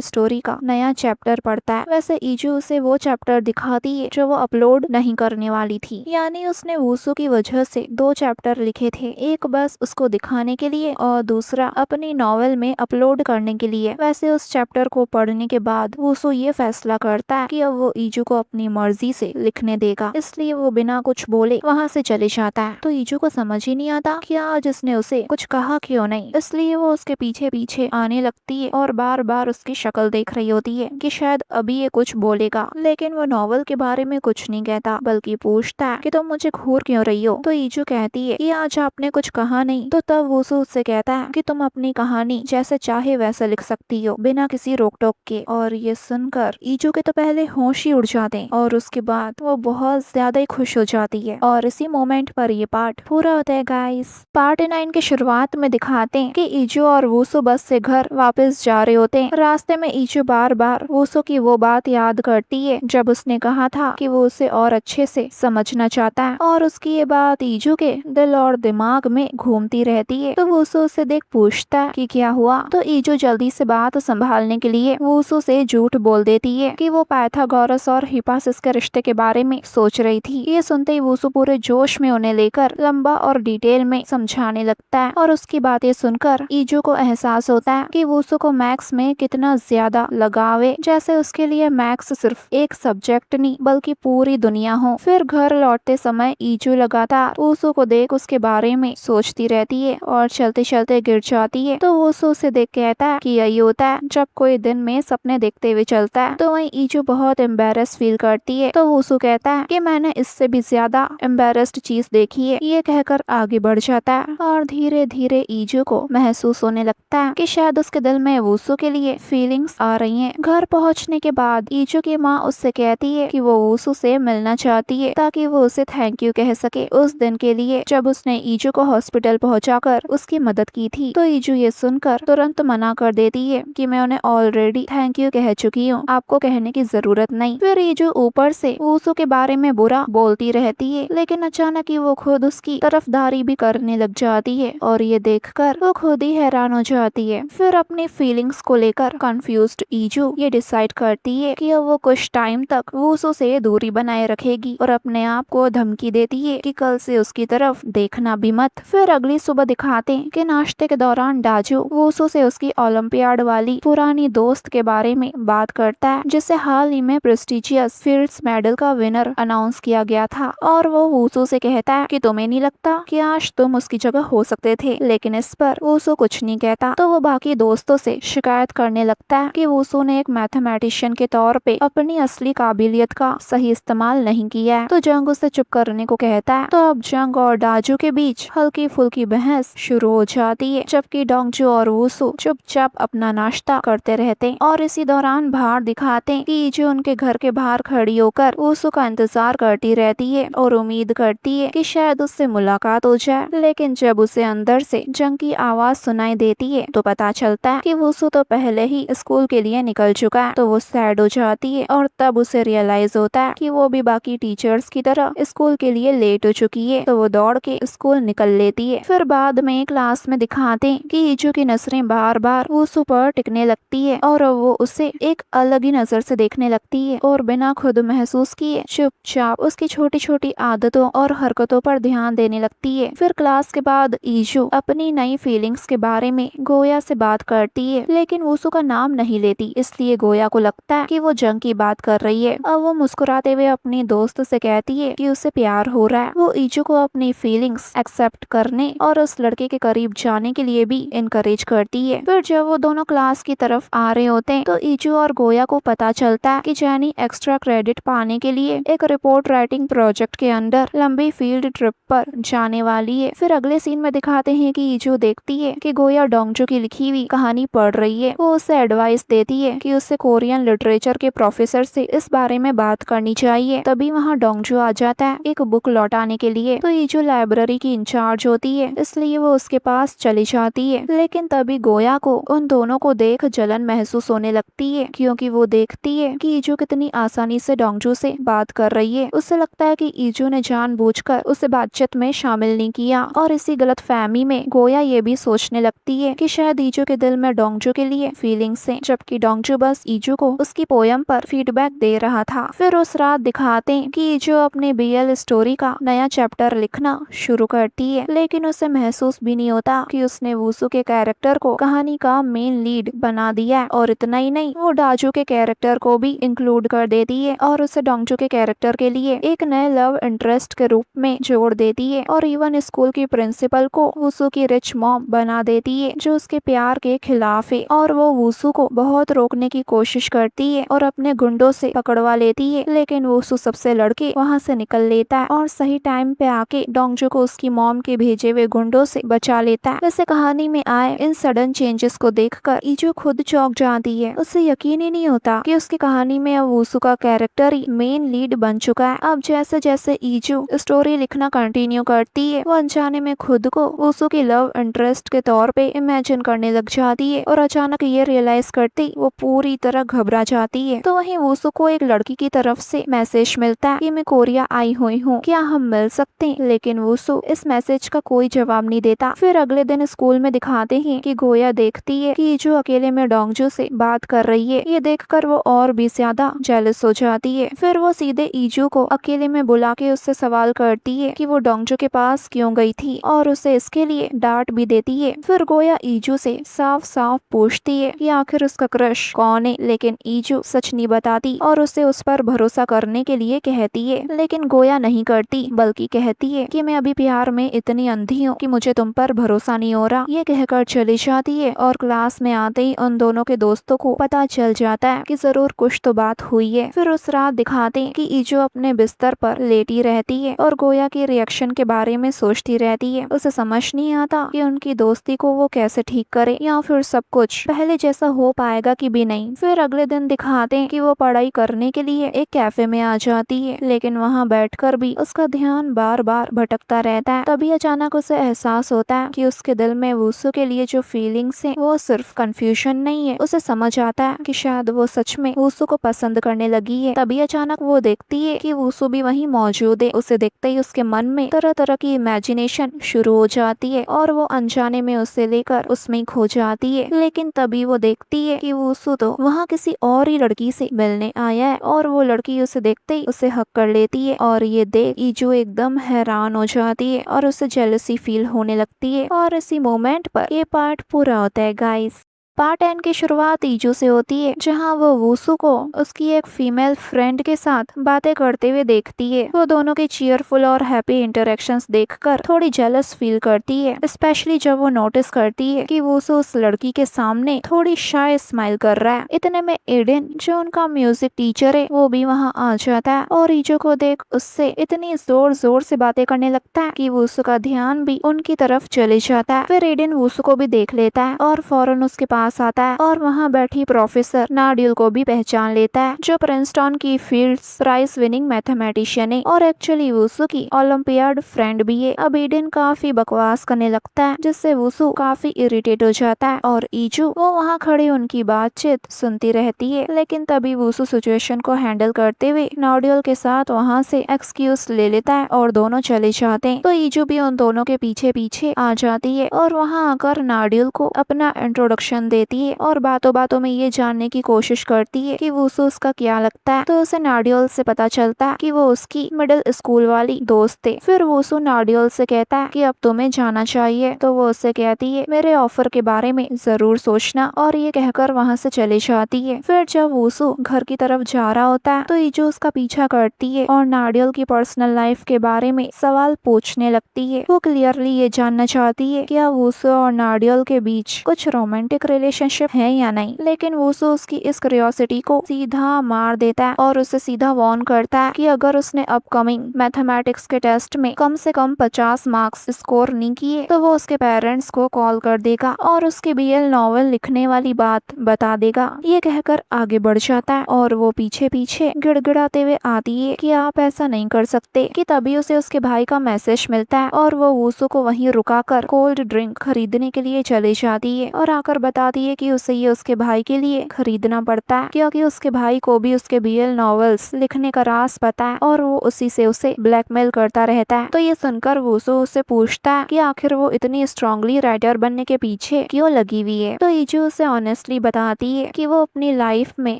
स्टोरी का नया चैप्टर पढ़ता है। वैसे ईजू उसे वो चैप्टर दिखाती है जो वो अपलोड नहीं करने वाली थी, यानी उसने वूसू की वजह से 2 चैप्टर लिखे थे, एक बस उसको दिखाने के लिए और दूसरा अपनी नॉवेल में अपलोड करने के लिए। वैसे उस चैप्टर को पढ़ने के बाद वूसू ये फैसला करता है कि अब वो ईजू को अपनी मर्जी से लिखने देगा, इसलिए वो बिना कुछ बोले वहाँ से चले जाता है। तो ईजू को समझ ही नहीं आता कि आज इसने उसे कुछ कहा क्यों नहीं, इसलिए वो उसके पीछे पीछे आने लगती है और बार बार उसकी शक्ल देख रही होती है कि शायद अभी ये कुछ बोलेगा, लेकिन वो नॉवल के बारे में कुछ नहीं कहता बल्कि पूछता है कि तुम मुझे घूर क्यों रही हो। तो ईजू कहती है कि आज आपने कुछ कहा नहीं। तो तब वूसू उससे कहता है कि तुम अपनी कहानी जैसे चाहे वैसा लिख सकती हो बिना किसी रोक टोक के। और ये सुनकर ईजू के तो पहले होश ही उड़ जाते हैं और उसके बाद वो बहुत ज्यादा ही खुश हो जाती है। और इसी मोमेंट पर ये पार्ट पूरा होता है गाइस। पार्ट 9 के शुरुआत में दिखाते हैं कि ईजू और वूसू बस से घर वापस जा रहे होते हैं। रास्ते में ईजू बार बार वूसू की वो बात याद करती है जब उसने कहा था कि वो उसे और अच्छे से समझना चाहता है, और उसकी ये बात ईजू के दिल और दिमाग में घूमती रहती है। तो वूसू उसे देख पूछता है कि क्या हुआ। तो ईजू जल्दी से बात संभालने के लिए वूसू से झूठ बोल देती है कि वो पाइथागोरस और हिपासिस के रिश्ते के बारे में सोच रही थी। ये सुनते ही वूसू पूरे जोश में उन्हें लेकर लंबा और डिटेल में समझाने लगता है और उसकी बातें सुनकर ईजू को एहसास होता है कि वूसू को मैथ्स में कितना ज्यादा लगाव है, जैसे उसके लिए मैथ्स सिर्फ एक सब्जेक्ट नहीं बल्कि पूरी दुनिया हो। फिर घर लौटते समय ईजू लगातार वूसू को देख उसके बारे में सोचती रहती है और चलते चलते गिर जाती है। तो वूसू उसे देख कहता है कि यही होता है जब कोई दिन में सपने देखते हुए चलता है। तो वहीं ईजू बहुत एम्बेरस फील करती है। तो वूसू कहता है कि मैंने इससे भी ज्यादा एम्बेरस्ड चीज देखी है। ये कहकर आगे बढ़ जाता है और धीरे धीरे ईजू को महसूस होने लगता है कि शायद उसके दिल में वूसू के लिए फीलिंग्स आ रही हैं। घर पहुंचने के बाद ईजू की माँ उससे कहती है कि वो वूसू से मिलना चाहती है ताकि वो उसे थैंक यू कह सके उस दिन के लिए जब उसने ईजू को हॉस्पिटल पहुंचाकर उसकी मदद की थी। तो ईजू ये सुनकर तुरंत मना कर देती है कि मैं उन्हें ऑलरेडी थैंक यू कह चुकी हूँ, आपको कहने की जरूरत नहीं। फिर ईजू ऊपर से वूसू के बारे में बुरा बोलती रहती है, लेकिन अचानक ही वो खुद उसकी तरफदारी भी करने लग जाती है और ये देखकर वो खुद ही हैरान हो जाती है। फिर अपनी फीलिंग्स को लेकर कंफ्यूज्ड ईजू ये डिसाइड करती है कि अब वो कुछ टाइम तक वूसू से दूरी बनाए रखेगी और अपने आप को धमकी देती है कि कल से उसकी तरफ देखना भी मत। फिर अगली सुबह दिखाते हैं कि नाश्ते के दौरान डाजू वूसू से उसकी ओलंपियाड वाली पुरानी दोस्त के बारे में बात करता है जिसे हाल ही में प्रेस्टिजियस फील्ड्स मेडल का विनर अनाउंस किया गया था, और वो वूसू से कहता है कि तुम्हें नहीं लगता कि आज तुम उसकी जगह हो सकते थे। लेकिन इस पर वूसू कुछ नहीं कहता। तो वो बाकी दोस्तों से शिकायत करने लगता है कि वूसू ने एक मैथमेटिशियन के तौर पे अपनी असली काबिलियत का सही इस्तेमाल नहीं किया है। तो जंग उसे चुप करने को कहता है। तो अब जंग और डाजू के बीच हल्की फुल्की बहस शुरू हो जाती है, जबकि डोंगजू और वूसू चुपचाप अपना नाश्ता करते रहते हैं। और इसी दौरान बाहर दिखाते हैं कि ईजू उनके घर के बाहर खड़ी होकर वूसू का इंतजार करती रहती है और उम्मीद करती है कि शायद उससे मुलाकात हो जाए। लेकिन जब उसे अंदर से जंग की आवाज सुनाई देती है तो पता चलता है कि वूसू तो पहले ही स्कूल के लिए निकल चुका है। तो वो सैड हो जाती है और तब उसे रियलाइज होता है कि वो भी बाकी टीचर्स की तरह स्कूल के लिए लेट हो चुकी है। तो वो दौड़ के स्कूल निकल लेती है। फिर बाद में क्लास में दिखाते हैं कि ईजू की नजरें बार बार वूसू पर टिकने लगती है और वो उसे एक अलग ही नजर से देखने लगती है और बिना खुद महसूस किए चुपचाप उसकी छोटी छोटी आदतों और हरकतों पर ध्यान देने लगती है। फिर क्लास के बाद ईजू अपनी नई फीलिंग्स के बारे में गोया से बात करती है, लेकिन वूसू का नाम नहीं लेती, इसलिए गोया को लगता है कि वो जंग की बात कर रही है। अब वो मुस्कुराते हुए अपनी दोस्त से कहती है कि उसे प्यार हो रहा है। वो ईजू को अपनी फीलिंग्स एक्सेप्ट करने और उस लड़के के करीब जाने के लिए भी इनकरेज करती है। फिर जब वो दोनों क्लास की तरफ आ रहे होते हैं तो ईजू और गोया को पता चलता है कि जैनी एक्स्ट्रा क्रेडिट पाने के लिए एक रिपोर्ट राइटिंग प्रोजेक्ट के अंदर लंबी फील्ड ट्रिप पर जाने वाली है। फिर अगले सीन में दिखाते हैं कि ईजू देखती है कि गोया डोंगजू की लिखी हुई कहानी पढ़ रही है। वो उसे एडवाइस देती है कि उसे कोरियन लिटरेचर के प्रोफेसर से इस बारे में बात करनी चाहिए। तभी वहाँ डोंगजू आ जाता है एक बुक लौटाने के लिए। तो ईजू लाइब्रेरी की इंचार्ज होती है, इसलिए वो उसके पास चली जाती है। लेकिन तभी गोया को उन दोनों को देख जलन महसूस होने लगती है, क्योंकि वो देखती है कि ईजू कितनी आसानी से डोंगजू से बात कर रही है। उसे लगता है कि ईजू ने जानबूझकर उसे बातचीत में शामिल नहीं किया, और इसी गलतफहमी में गोया ये भी सोचने लगती है कि शायद ईजू के दिल में डोंगजू के लिए फीलिंग्स हैं, जबकि डोंगजू बस ईजू को उसकी पोयम पर फीडबैक दे रहा था। फिर उस रात दिखाते हैं कि ईजू अपने बीएल स्टोरी का नया चैप्टर लिखना शुरू करती है, लेकिन उसे महसूस भी नहीं होता कि उसने वूसू के कैरेक्टर को कहानी का मेन लीड बना दिया है। और इतना ही नहीं, वो डाजू के कैरेक्टर को भी इंक्लूड कर देती है और उसे डोंगजू के कैरेक्टर के लिए एक नए लव इंटरेस्ट के रूप में जोड़ देती है, और इवन स्कूल की प्रिंसिपल को वूसू की रिच मॉम बना देती है जो उसके प्यार के खिलाफ है। और वो वूसू को बहुत रोकने की कोशिश करती है और अपने गुंडों से पकड़वा लेती है, लेकिन वूसू सबसे लड़के वहाँ से निकल लेता है और सही टाइम पे आके डोंगजू को उसकी मॉम के भेजे हुए गुंडों से बचा लेता है। वैसे कहानी में आए इन सडन चेंजेस को देखकर ईजू खुद चौंक जाती है। उसे यकीन ही नहीं होता कि उसकी कहानी में अब वूसू का कैरेक्टर ही मेन लीड बन चुका है। अब जैसे जैसे ईजू स्टोरी लिखना कंटिन्यू करती है, वो अनजाने में खुद को वूसू की लव इंटरेस्ट के तौर पे इमेजिन करने लग जाती है, और अचानक ये रियलाइज करती वो पूरी तरह घबरा जाती है। तो वहीं वूसू को एक लड़की की तरफ से मैसेज मिलता है कि मैं कोरिया आई हुई हूँ, क्या हम मिल सकते हैं? लेकिन वूसू इस मैसेज का कोई जवाब नहीं देता। फिर अगले दिन स्कूल में दिखाते हैं कि गोया देखती है कि ईजू अकेले में डोंगजू से बात कर रही है। ये देखकर वो और भी ज्यादा जेलस हो जाती है। फिर वो सीधे ईजू को अकेले में बुला के उससे सवाल करती है कि वो डोंगजू के पास क्यों गई थी, और उसे इसके लिए डांट भी देती है। फिर गोया ईजू से साफ साफ पूछती है कि आखिर उसका क्रश कौन है, लेकिन ईजू सच नहीं बताती और उसे उस पर भरोसा करने के लिए कहती है। लेकिन गोया नहीं करती, बल्कि कहती है कि मैं अभी प्यार में इतनी अंधी हूँ कि मुझे तुम पर भरोसा नहीं हो रहा। ये कहकर चली जाती है, और क्लास में आते ही उन दोनों के दोस्तों को पता चल जाता है कि जरूर कुछ तो बात हुई है। फिर उस रात दिखाते हैं कि ईजू अपने बिस्तर पर लेटी रहती है और गोया के रिएक्शन के बारे में सोचती रहती है। उसे समझ नहीं आता कि उनकी दोस्ती को वो कैसे ठीक करे, या फिर सब कुछ पहले जैसा हो पाएगा कि भी नहीं। फिर अगले दिन दिखाते हैं कि वो पढ़ाई करने के लिए एक कैफे में आ जाती है, लेकिन वहाँ बैठकर भी उसका ध्यान बार बार भटकता रहता है। तभी अचानक उसे एहसास होता है कि उसके दिल में वूसू के लिए जो फीलिंग्स हैं वो सिर्फ कंफ्यूजन नहीं है। उसे समझ आता है कि शायद वो सच में वूसू को पसंद करने लगी है। तभी अचानक वो देखती है कि वूसू भी वहीं मौजूद है। उसे देखते ही उसके मन में तरह तरह की इमेजिनेशन शुरू हो जाती है, और वो अनजाने में उसे लेकर उसमें खो जाती है। लेकिन तभी वो देखती है कि वूसू तो वहाँ किसी और ही लड़की से मिलने आया है, और वो लड़की उसे देखते ही उसे हक कर लेती है। और ये देख ईजू एकदम हैरान हो जाती है और उसे जेलसी फील होने लगती है। और इसी मोमेंट पर ये पार्ट पूरा होता है गाइस। पार्ट 10 की शुरुआत ईजू से होती है, जहां वो वूसू को उसकी एक फीमेल फ्रेंड के साथ बातें करते हुए देखती है। वो दोनों के चीयरफुल और हैप्पी इंटरेक्शंस देखकर थोड़ी जेलस फील करती है, स्पेशली जब वो नोटिस करती है कि वूसू उस लड़की के सामने थोड़ी शाय स्माइल कर रहा है। इतने में एडन, जो उनका म्यूजिक टीचर है, वो भी वहाँ आ जाता है और ईजू को देख उससे इतनी जोर जोर से बातें करने लगता है कि वूसू का ध्यान भी उनकी तरफ चले जाता है। फिर एडन वूसू को भी देख लेता है और फौरन उसके पास आता है, और वहाँ बैठी प्रोफेसर नाडियल को भी पहचान लेता है, जो प्रिंसटन की फील्ड्स प्राइज विनिंग मैथमेटिशियन है और एक्चुअली वूसू की ओलंपियाड फ्रेंड भी है। अब एडन काफी बकवास करने लगता है, जिससे वूसू काफी इरिटेट हो जाता है, और ईजू वो वहाँ खड़े उनकी बातचीत सुनती रहती है। लेकिन तभी वूसू सिचुएशन को हैंडल करते हुए नाडियल के साथ वहाँ से एक्सक्यूज ले लेता है और दोनों चले जाते हैं। तो ईजू भी उन दोनों के पीछे पीछे आ जाती है और वहाँ आकर नाडियल को अपना इंट्रोडक्शन देती है, और बातों बातों में ये जानने की कोशिश करती है कि वूसू उसका क्या लगता है। तो उसे नाडियल से पता चलता है कि वो उसकी मिडिल स्कूल वाली दोस्त है। फिर वूसू नाडियल से कहता है कि अब तुम्हें जाना चाहिए। तो वो उससे कहती है मेरे ऑफर के बारे में जरूर सोचना, और ये कहकर वहाँ से चले जाती है। फिर जब वूसू घर की तरफ जा रहा होता है तो ईजू उसका पीछा करती है और नाडियल की पर्सनल लाइफ के बारे में सवाल पूछने लगती है। वो क्लियरली ये जानना चाहती है क्या वूसू और नाडियल के बीच कुछ रोमांटिक रिलेशनशिप है या नहीं। लेकिन वूसू उसकी इस क्यूरियोसिटी को सीधा मार देता है और उसे सीधा वार्न करता है कि अगर उसने अपकमिंग मैथमेटिक्स के टेस्ट में कम से कम 50 मार्क्स स्कोर नहीं किए तो वो उसके पेरेंट्स को कॉल कर देगा और उसके बीएल नॉवेल लिखने वाली बात बता देगा। ये कहकर आगे बढ़ जाता है और वो पीछे पीछे गिड़गिड़ाते हुए आती है कि आप ऐसा नहीं कर सकते कि तभी उसे उसके भाई का मैसेज मिलता है और वो वूसू को वहीं रुकाकर कोल्ड ड्रिंक खरीदने के लिए चली जाती है और आकर बताती है कि उसे ये उसके भाई के लिए खरीदना पड़ता है क्योंकि उसके भाई को भी उसके बीएल नॉवेल्स लिखने का राज पता है और वो उसी से उसे ब्लैकमेल करता रहता है। तो ये सुनकर वूसू उससे पूछता है कि आखिर वो इतनी स्ट्रांगली राइटर बनने के पीछे क्यों लगी हुई है। तो ईजू उसे ऑनेस्टली बताती है कि वो अपनी लाइफ में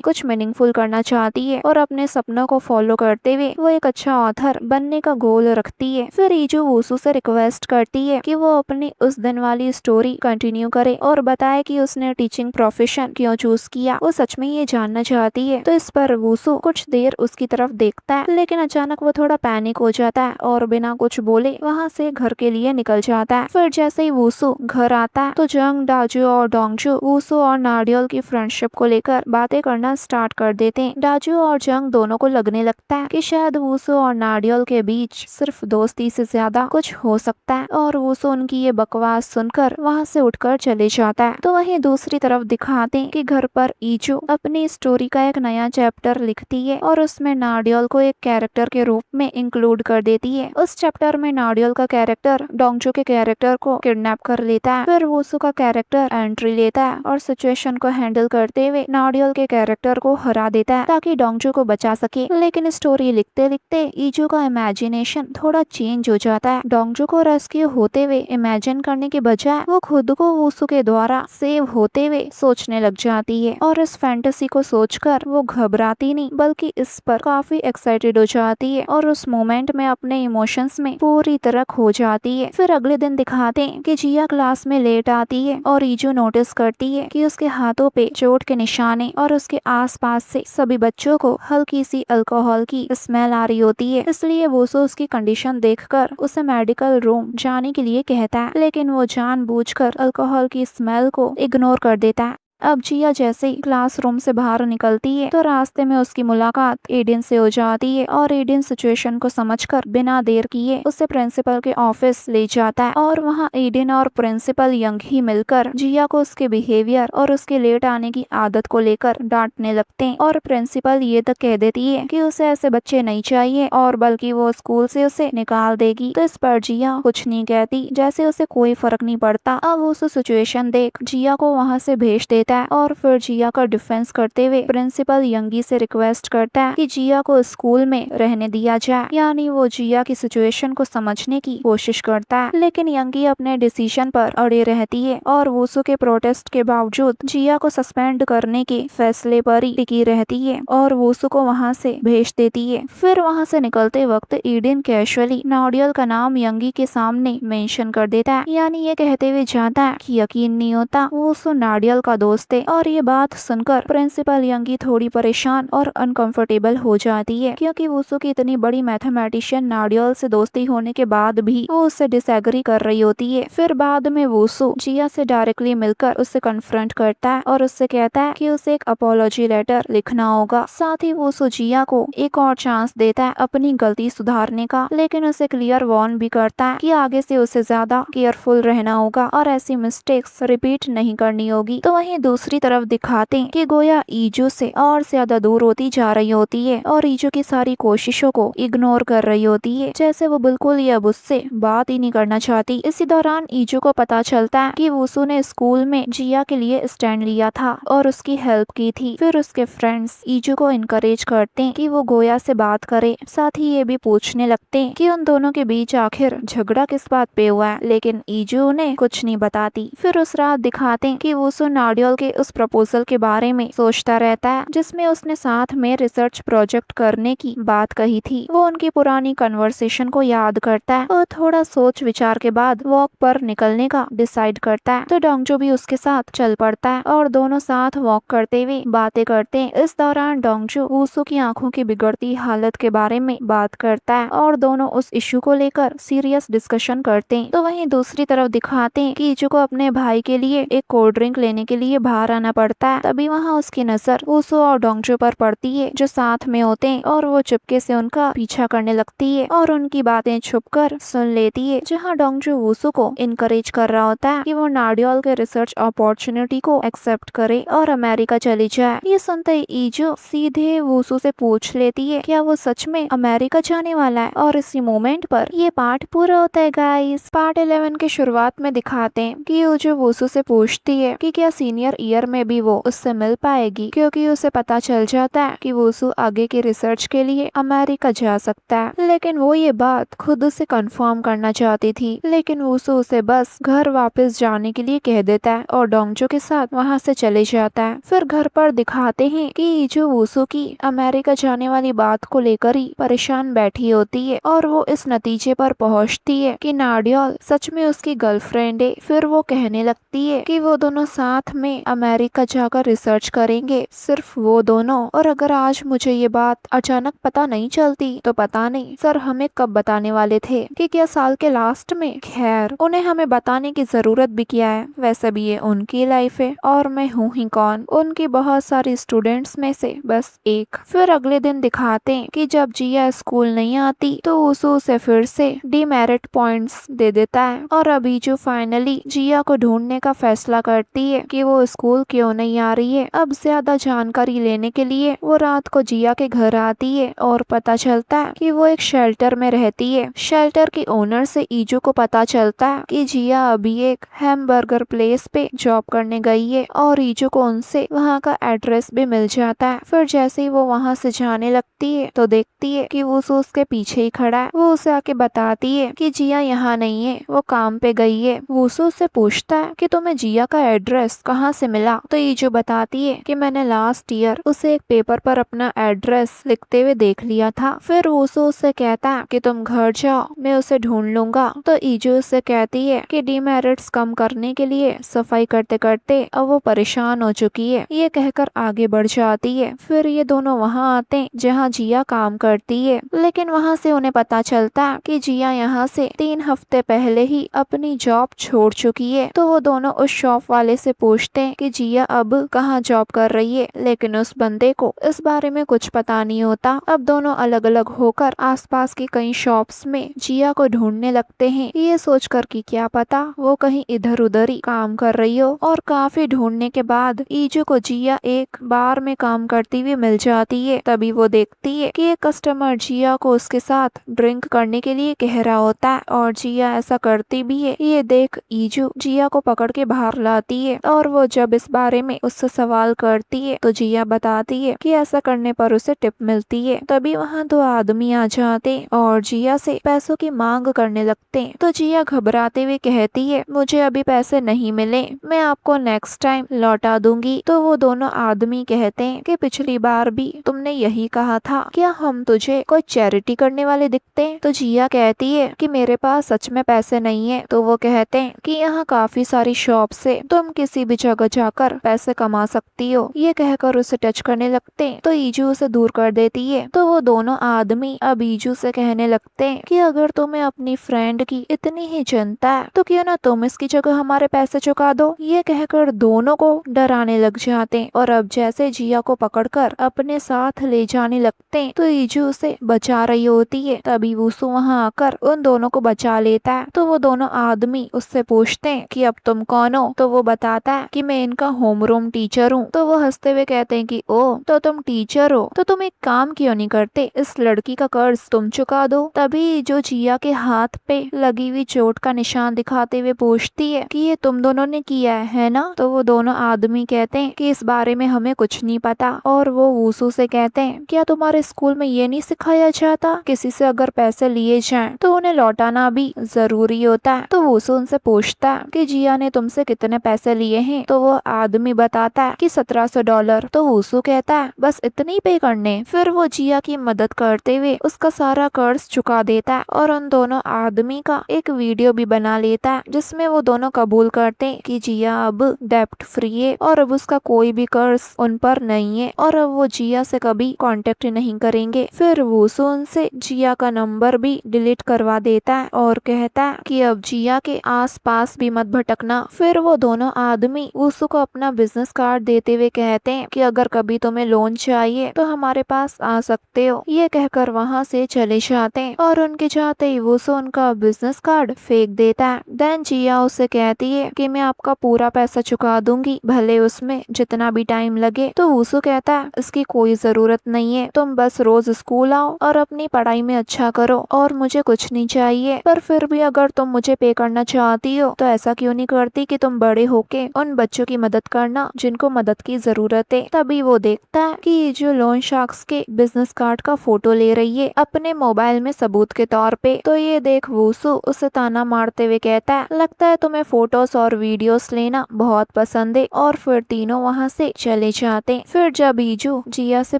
कुछ मीनिंगफुल करना चाहती है और अपने सपनों को फॉलो करते हुए वो एक अच्छा ऑथर बनने का गोल रखती है। फिर ईजू वूसू से रिक्वेस्ट करती है कि वो अपनी उस दिन वाली स्टोरी कंटिन्यू करे और बताए कि उसने टीचिंग प्रोफेशन क्यों चूज किया। वो सच में ये जानना चाहती है। तो इस पर वूसू कुछ देर उसकी तरफ देखता है लेकिन अचानक वो थोड़ा पैनिक हो जाता है और बिना कुछ बोले वहाँ से घर के लिए निकल जाता है। फिर जैसे ही वूसू घर आता है तो जंग, डाजू और डोंगजू वूसू और नाडियल की फ्रेंडशिप को लेकर बातें करना स्टार्ट कर देते हैं। डाजू और जंग दोनों को लगने लगता है कि शायद वूसू और नाडियल के बीच सिर्फ दोस्ती से ज्यादा कुछ हो सकता है और वूसू उनकी ये बकवास सुनकर वहाँ से उठकर चले जाता है। तो वहीं दूसरी तरफ दिखाते हैं कि घर पर ईजू अपनी स्टोरी का एक नया चैप्टर लिखती है और उसमें नाडियल को एक कैरेक्टर के रूप में इंक्लूड कर देती है। उस चैप्टर में नाडियल का कैरेक्टर डोंगजू के कैरेक्टर को किडनैप कर लेता है। फिर वूसू का कैरेक्टर एंट्री लेता है और सिचुएशन को हैंडल करते हुए नाडियल के कैरेक्टर को हरा देता है ताकि डोंगजू को बचा सके। लेकिन स्टोरी लिखते लिखते ईजू का इमेजिनेशन थोड़ा चेंज हो जाता है। डोंगजू को रेस्क्यू होते हुए इमेजिन करने के बजाय वो खुद को वूसू के द्वारा सेव होते हुए सोचने लग जाती है और इस फैंटेसी को सोचकर वो घबराती नहीं बल्कि इस पर काफी एक्साइटेड हो जाती है और उस मोमेंट में अपने इमोशंस में पूरी तरह खो जाती है। फिर अगले दिन दिखाते हैं कि जिया क्लास में लेट आती है और ईजू नोटिस करती है कि उसके हाथों पे चोट के निशाने और उसके आसपास से सभी बच्चों को हल्की सी अल्कोहल की स्मेल आ रही होती है। इसलिए वूसू उसकी कंडीशन देखकर उसे मेडिकल रूम जाने के लिए कहता है लेकिन वो जानबूझकर अल्कोहल की स्मेल को इग्नोर कर देता है। अब जिया जैसे ही क्लासरूम से बाहर निकलती है तो रास्ते में उसकी मुलाकात एडिन से हो जाती है और एडिन सिचुएशन को समझकर बिना देर किए उसे प्रिंसिपल के ऑफिस ले जाता है और वहाँ एडिन और प्रिंसिपल यंग ही मिलकर जिया को उसके बिहेवियर और उसके लेट आने की आदत को लेकर डांटने लगते हैं और प्रिंसिपल ये तक कह देती है कि उसे ऐसे बच्चे नहीं चाहिए और बल्कि वो स्कूल से उसे निकाल देगी। तो इस पर जिया कुछ नहीं कहती, जैसे उसे कोई फर्क नहीं पड़ता। अब उस सिचुएशन देख जिया को वहाँ से भेज देता है और फिर जिया का डिफेंस करते हुए प्रिंसिपल यंगी से रिक्वेस्ट करता है कि जिया को स्कूल में रहने दिया जाए, यानी वो जिया की सिचुएशन को समझने की कोशिश करता है। लेकिन यंगी अपने डिसीजन पर अड़े रहती है और वूसू के प्रोटेस्ट के बावजूद जिया को सस्पेंड करने के फैसले पर ही टिकी रहती है और वूसू को वहाँ से भेज देती है। फिर वहाँ से निकलते वक्त ईडिन कैजुअली नाडियल का नाम यंगी के सामने मेंशन कर देता है, यानी ये कहते हुए जाता है कि यकीन नहीं होता वूसू नाडियल का दोस्त है। और ये बात सुनकर प्रिंसिपल यंगी थोड़ी परेशान और अनकंफर्टेबल हो जाती है क्योंकि वूसू की इतनी बड़ी मैथमेटिशियन नाडियल से दोस्ती होने के बाद भी वो उससे डिसएग्री कर रही होती है। फिर बाद में वूसू जिया से डायरेक्टली मिलकर उससे कन्फ्रंट करता है और उससे कहता है कि उसे एक अपॉलॉजी लेटर लिखना होगा। साथ ही वूसू जिया को एक और चांस देता है अपनी गलती सुधारने का, लेकिन उसे क्लियर वार्न भी करता है कि आगे से उसे ज्यादा केयरफुल रहना होगा और ऐसी मिस्टेक्स रिपीट नहीं करनी होगी। तो वहीं दूसरी तरफ दिखाते हैं कि गोया ईजू से और ज्यादा दूर होती जा रही होती है और ईजू की सारी कोशिशों को इग्नोर कर रही होती है, जैसे वो बिल्कुल ही अब उससे बात ही नहीं करना चाहती। इसी दौरान ईजू को पता चलता है कि वूसू ने स्कूल में जिया के लिए स्टैंड लिया था और उसकी हेल्प की थी। फिर उसके फ्रेंड्स ईजू को इनकरेज करते हैं कि वो गोया से बात करे। साथ ही ये भी पूछने लगते हैं कि उन दोनों के बीच आखिर झगड़ा किस बात पे हुआ है, लेकिन ईजू उन्हें कुछ नहीं बताती। फिर उस रात दिखाते हैं कि वूसू नाडियल के उस प्रपोजल के बारे में सोचता रहता है जिसमें उसने साथ में रिसर्च प्रोजेक्ट करने की बात कही थी। वो उनकी पुरानी कन्वर्सेशन को याद करता है और थोड़ा सोच विचार के बाद वॉक पर निकलने का डिसाइड करता है। तो डोंगजू भी उसके साथ चल पड़ता है और दोनों साथ वॉक करते हुए बातें करते हैं। इस दौरान डोंगजू वूसू की आंखों की बिगड़ती हालत के बारे में बात करता है और दोनों उस इश्यू को लेकर सीरियस डिस्कशन करते हैं। तो वहीं दूसरी तरफ दिखाते हैं कि ईजू को अपने भाई के लिए एक कोल्ड ड्रिंक लेने के लिए बाहर आना पड़ता है। तभी वहाँ उसकी नजर वूसू और डोंगजू पर पड़ती है जो साथ में होते हैं और वो चुपके से उनका पीछा करने लगती है और उनकी बातें छुपकर सुन लेती है। जहाँ डोंगजू वूसू को इनकरेज कर रहा होता है कि वो नाडियोल के रिसर्च अपॉर्चुनिटी को एक्सेप्ट करे और अमेरिका चली जाए। ये सुनते ही ईजू सीधे वूसू से पूछ लेती है क्या वो सच में अमेरिका जाने वाला है। और इसी मोमेंट पर ये पार्ट पूरा होता है गाइस। पार्ट 11 के शुरुआत में दिखाते हैं कि ईजू वूसू से पूछती है कि क्या सीनियर ईयर में भी वो उससे मिल पाएगी, क्योंकि उसे पता चल जाता है कि वूसू आगे की रिसर्च के लिए अमेरिका जा सकता है। लेकिन वो ये बात खुद से कंफर्म करना चाहती थी, लेकिन वूसू उसे बस घर वापस जाने के लिए कह देता है और डोंगजू के साथ वहाँ से चले जाता है। फिर घर पर दिखाते हैं कि ईजू वूसू की अमेरिका जाने वाली बात को लेकर ही परेशान बैठी होती है और वो इस नतीजे पर पहुँचती है कि नाडियोल सच में उसकी गर्लफ्रेंड है। फिर वो कहने लगती है कि वो दोनों साथ में अमेरिका जाकर रिसर्च करेंगे, सिर्फ वो दोनों। और अगर आज मुझे ये बात अचानक पता नहीं चलती तो पता नहीं सर हमें कब बताने वाले थे कि क्या साल के लास्ट में। खैर उन्हें हमें बताने की जरूरत भी क्या है, वैसे भी ये उनकी लाइफ है और मैं हूँ ही कौन, उनकी बहुत सारी स्टूडेंट्स में से बस एक। फिर अगले दिन दिखाते हैं कि जब जिया स्कूल नहीं आती तो वूसू उसे फिर से डीमेरिट पॉइंट्स दे देता है और अभी जो फाइनली जिया को ढूंढने का फैसला करती है कि वो स्कूल क्यों नहीं आ रही है। अब ज्यादा जानकारी लेने के लिए वो रात को जिया के घर आती है और पता चलता है कि वो एक शेल्टर में रहती है। शेल्टर के ओनर से ईजू को पता चलता है कि जिया अभी एक हैमबर्गर प्लेस पे जॉब करने गई है और ईजू को उनसे वहाँ का एड्रेस भी मिल जाता है। फिर जैसे ही वो वहाँ से जाने लगती है तो देखती है कि वो उसके पीछे ही खड़ा है। वो उसे आके बताती है कि जिया यहाँ नहीं है, वो काम पे गई है। वूसू उससे पूछता है कि तुम्हें जिया का एड्रेस कहाँ से मिला, तो ईजू बताती है कि मैंने लास्ट ईयर उसे एक पेपर पर अपना एड्रेस लिखते हुए देख लिया था। फिर वूसू उससे कहता है कि तुम घर जाओ, मैं उसे ढूंढ लूंगा। तो ईजू उससे कहती है कि डीमेरिट्स कम करने के लिए सफाई करते करते अब वो परेशान हो चुकी है। ये कहकर आगे बढ़ जाती है। फिर ये दोनों वहाँ आते हैं जहाँ जिया काम करती है, लेकिन वहाँ से उन्हें पता चलता है कि जिया यहाँ से 3 हफ्ते पहले ही अपनी जॉब छोड़ चुकी है। तो वो दोनों उस शॉप वाले से पूछते हैं कि जिया अब कहाँ जॉब कर रही है, लेकिन उस बंदे को इस बारे में कुछ पता नहीं होता। अब दोनों अलग अलग होकर आसपास की कई शॉप्स में जिया को ढूंढने लगते हैं, ये सोचकर कि क्या पता वो कहीं इधर उधर ही काम कर रही हो। और काफी ढूंढने के बाद ईजू को जिया एक बार में काम करती हुई मिल जाती है। तभी वो देखती है कि एक कस्टमर जिया को उसके साथ ड्रिंक करने के लिए कह रहा होता है और जिया ऐसा करती भी है। ये देख ईजू जिया को पकड़ के बाहर लाती है और वो जब इस बारे में उससे सवाल करती है तो जिया बताती है कि ऐसा करने पर उसे टिप मिलती है। तभी वहाँ 2 आदमी आ जाते और जिया से पैसों की मांग करने लगते हैं। तो जिया घबराते हुए कहती है मुझे अभी पैसे नहीं मिले, मैं आपको नेक्स्ट टाइम लौटा दूंगी। तो वो दोनों आदमी कहते हैं कि पिछली बार भी तुमने यही कहा था, क्या हम तुझे कोई चैरिटी करने वाले दिखते हैं। तो जिया कहती है कि मेरे पास सच में पैसे नहीं है। तो वो कहते हैं कि यहाँ काफी सारी शॉप से तुम किसी भी जगह जाकर पैसे कमा सकती हो। ये कहकर उसे टच करने लगते हैं तो ईजू उसे दूर कर देती है। तो वो दोनों आदमी अब ईजू से कहने लगते हैं कि अगर तुम्हें अपनी फ्रेंड की इतनी ही चिंता है तो क्यों ना तुम इसकी जगह हमारे पैसे चुका दो। ये कहकर दोनों को डराने लग जाते हैं और अब जैसे जिया को पकड़कर अपने साथ ले जाने लगते हैं तो ईजू उसे बचा रही होती है। तभी वूसू वहाँ आकर उन दोनों को बचा लेता है। तो वो दोनों आदमी उससे पूछते हैं कि अब तुम कौन हो। तो वो बताता है कि मैं इनका होमरूम टीचर हूँ। तो वो हंसते हुए कहते हैं कि ओ तो तुम टीचर हो, तो तुम एक काम क्यों नहीं करते, इस लड़की का कर्ज तुम चुका दो। तभी जो जिया के हाथ पे लगी हुई चोट का निशान दिखाते हुए पूछती है कि ये तुम दोनों ने किया है ना। तो वो दोनों आदमी कहते हैं कि इस बारे में हमें कुछ नहीं पता। और वो वूसू से कहते हैं क्या तुम्हारे स्कूल में ये नहीं सिखाया जाता किसी से अगर पैसे लिए जाएं तो उन्हें लौटाना भी जरूरी होता है। तो वूसू उनसे पूछता है कि जिया ने तुमसे कितने पैसे लिए हैं। तो वो आदमी बताता है कि $1700। तो वूसू कहता है बस इतने ही पे करने। फिर वो जिया की मदद करते हुए उसका सारा कर्ज चुका देता है और उन दोनों आदमी का एक वीडियो भी बना लेता है जिसमें वो दोनों कबूल करते हैं कि जिया अब डेप्ट फ्री है और अब उसका कोई भी कर्ज उन पर नहीं है और अब वो जिया से कभी कांटेक्ट नहीं करेंगे। फिर वूसू उनसे जिया का नंबर भी डिलीट करवा देता है और कहता है कि अब जिया के आस पास भी मत भटकना। फिर वो दोनों आदमी वूसू वूसू को अपना बिजनेस कार्ड देते हुए कहते हैं कि अगर कभी तुम्हें लोन चाहिए तो हमारे पास आ सकते हो। ये कहकर वहाँ से चले जाते हैं और उनके जाते ही वूसू उनका बिजनेस कार्ड फेंक देता है। देन जिया उसे कहती है कि मैं आपका पूरा पैसा चुका दूंगी, भले उसमें जितना भी टाइम लगे। तो वूसू कहता है इसकी कोई जरूरत नहीं है, तुम बस रोज स्कूल आओ और अपनी पढ़ाई में अच्छा करो और मुझे कुछ नहीं चाहिए। पर फिर भी अगर तुम मुझे पे करना चाहती हो तो ऐसा क्यों नहीं करती कि तुम बड़े होके उन बच्चों की मदद करना जिनको मदद की जरूरत है। तभी वो देखता है कि ये जो लोन शार्क्स के बिजनेस कार्ड का फोटो ले रही है अपने मोबाइल में सबूत के तौर पे। तो ये देख वूसू उसे ताना मारते हुए कहता है लगता है तुम्हें फोटोज और वीडियोस लेना बहुत पसंद है। और फिर तीनों वहाँ से चले जाते हैं। फिर जब ईजू जिया से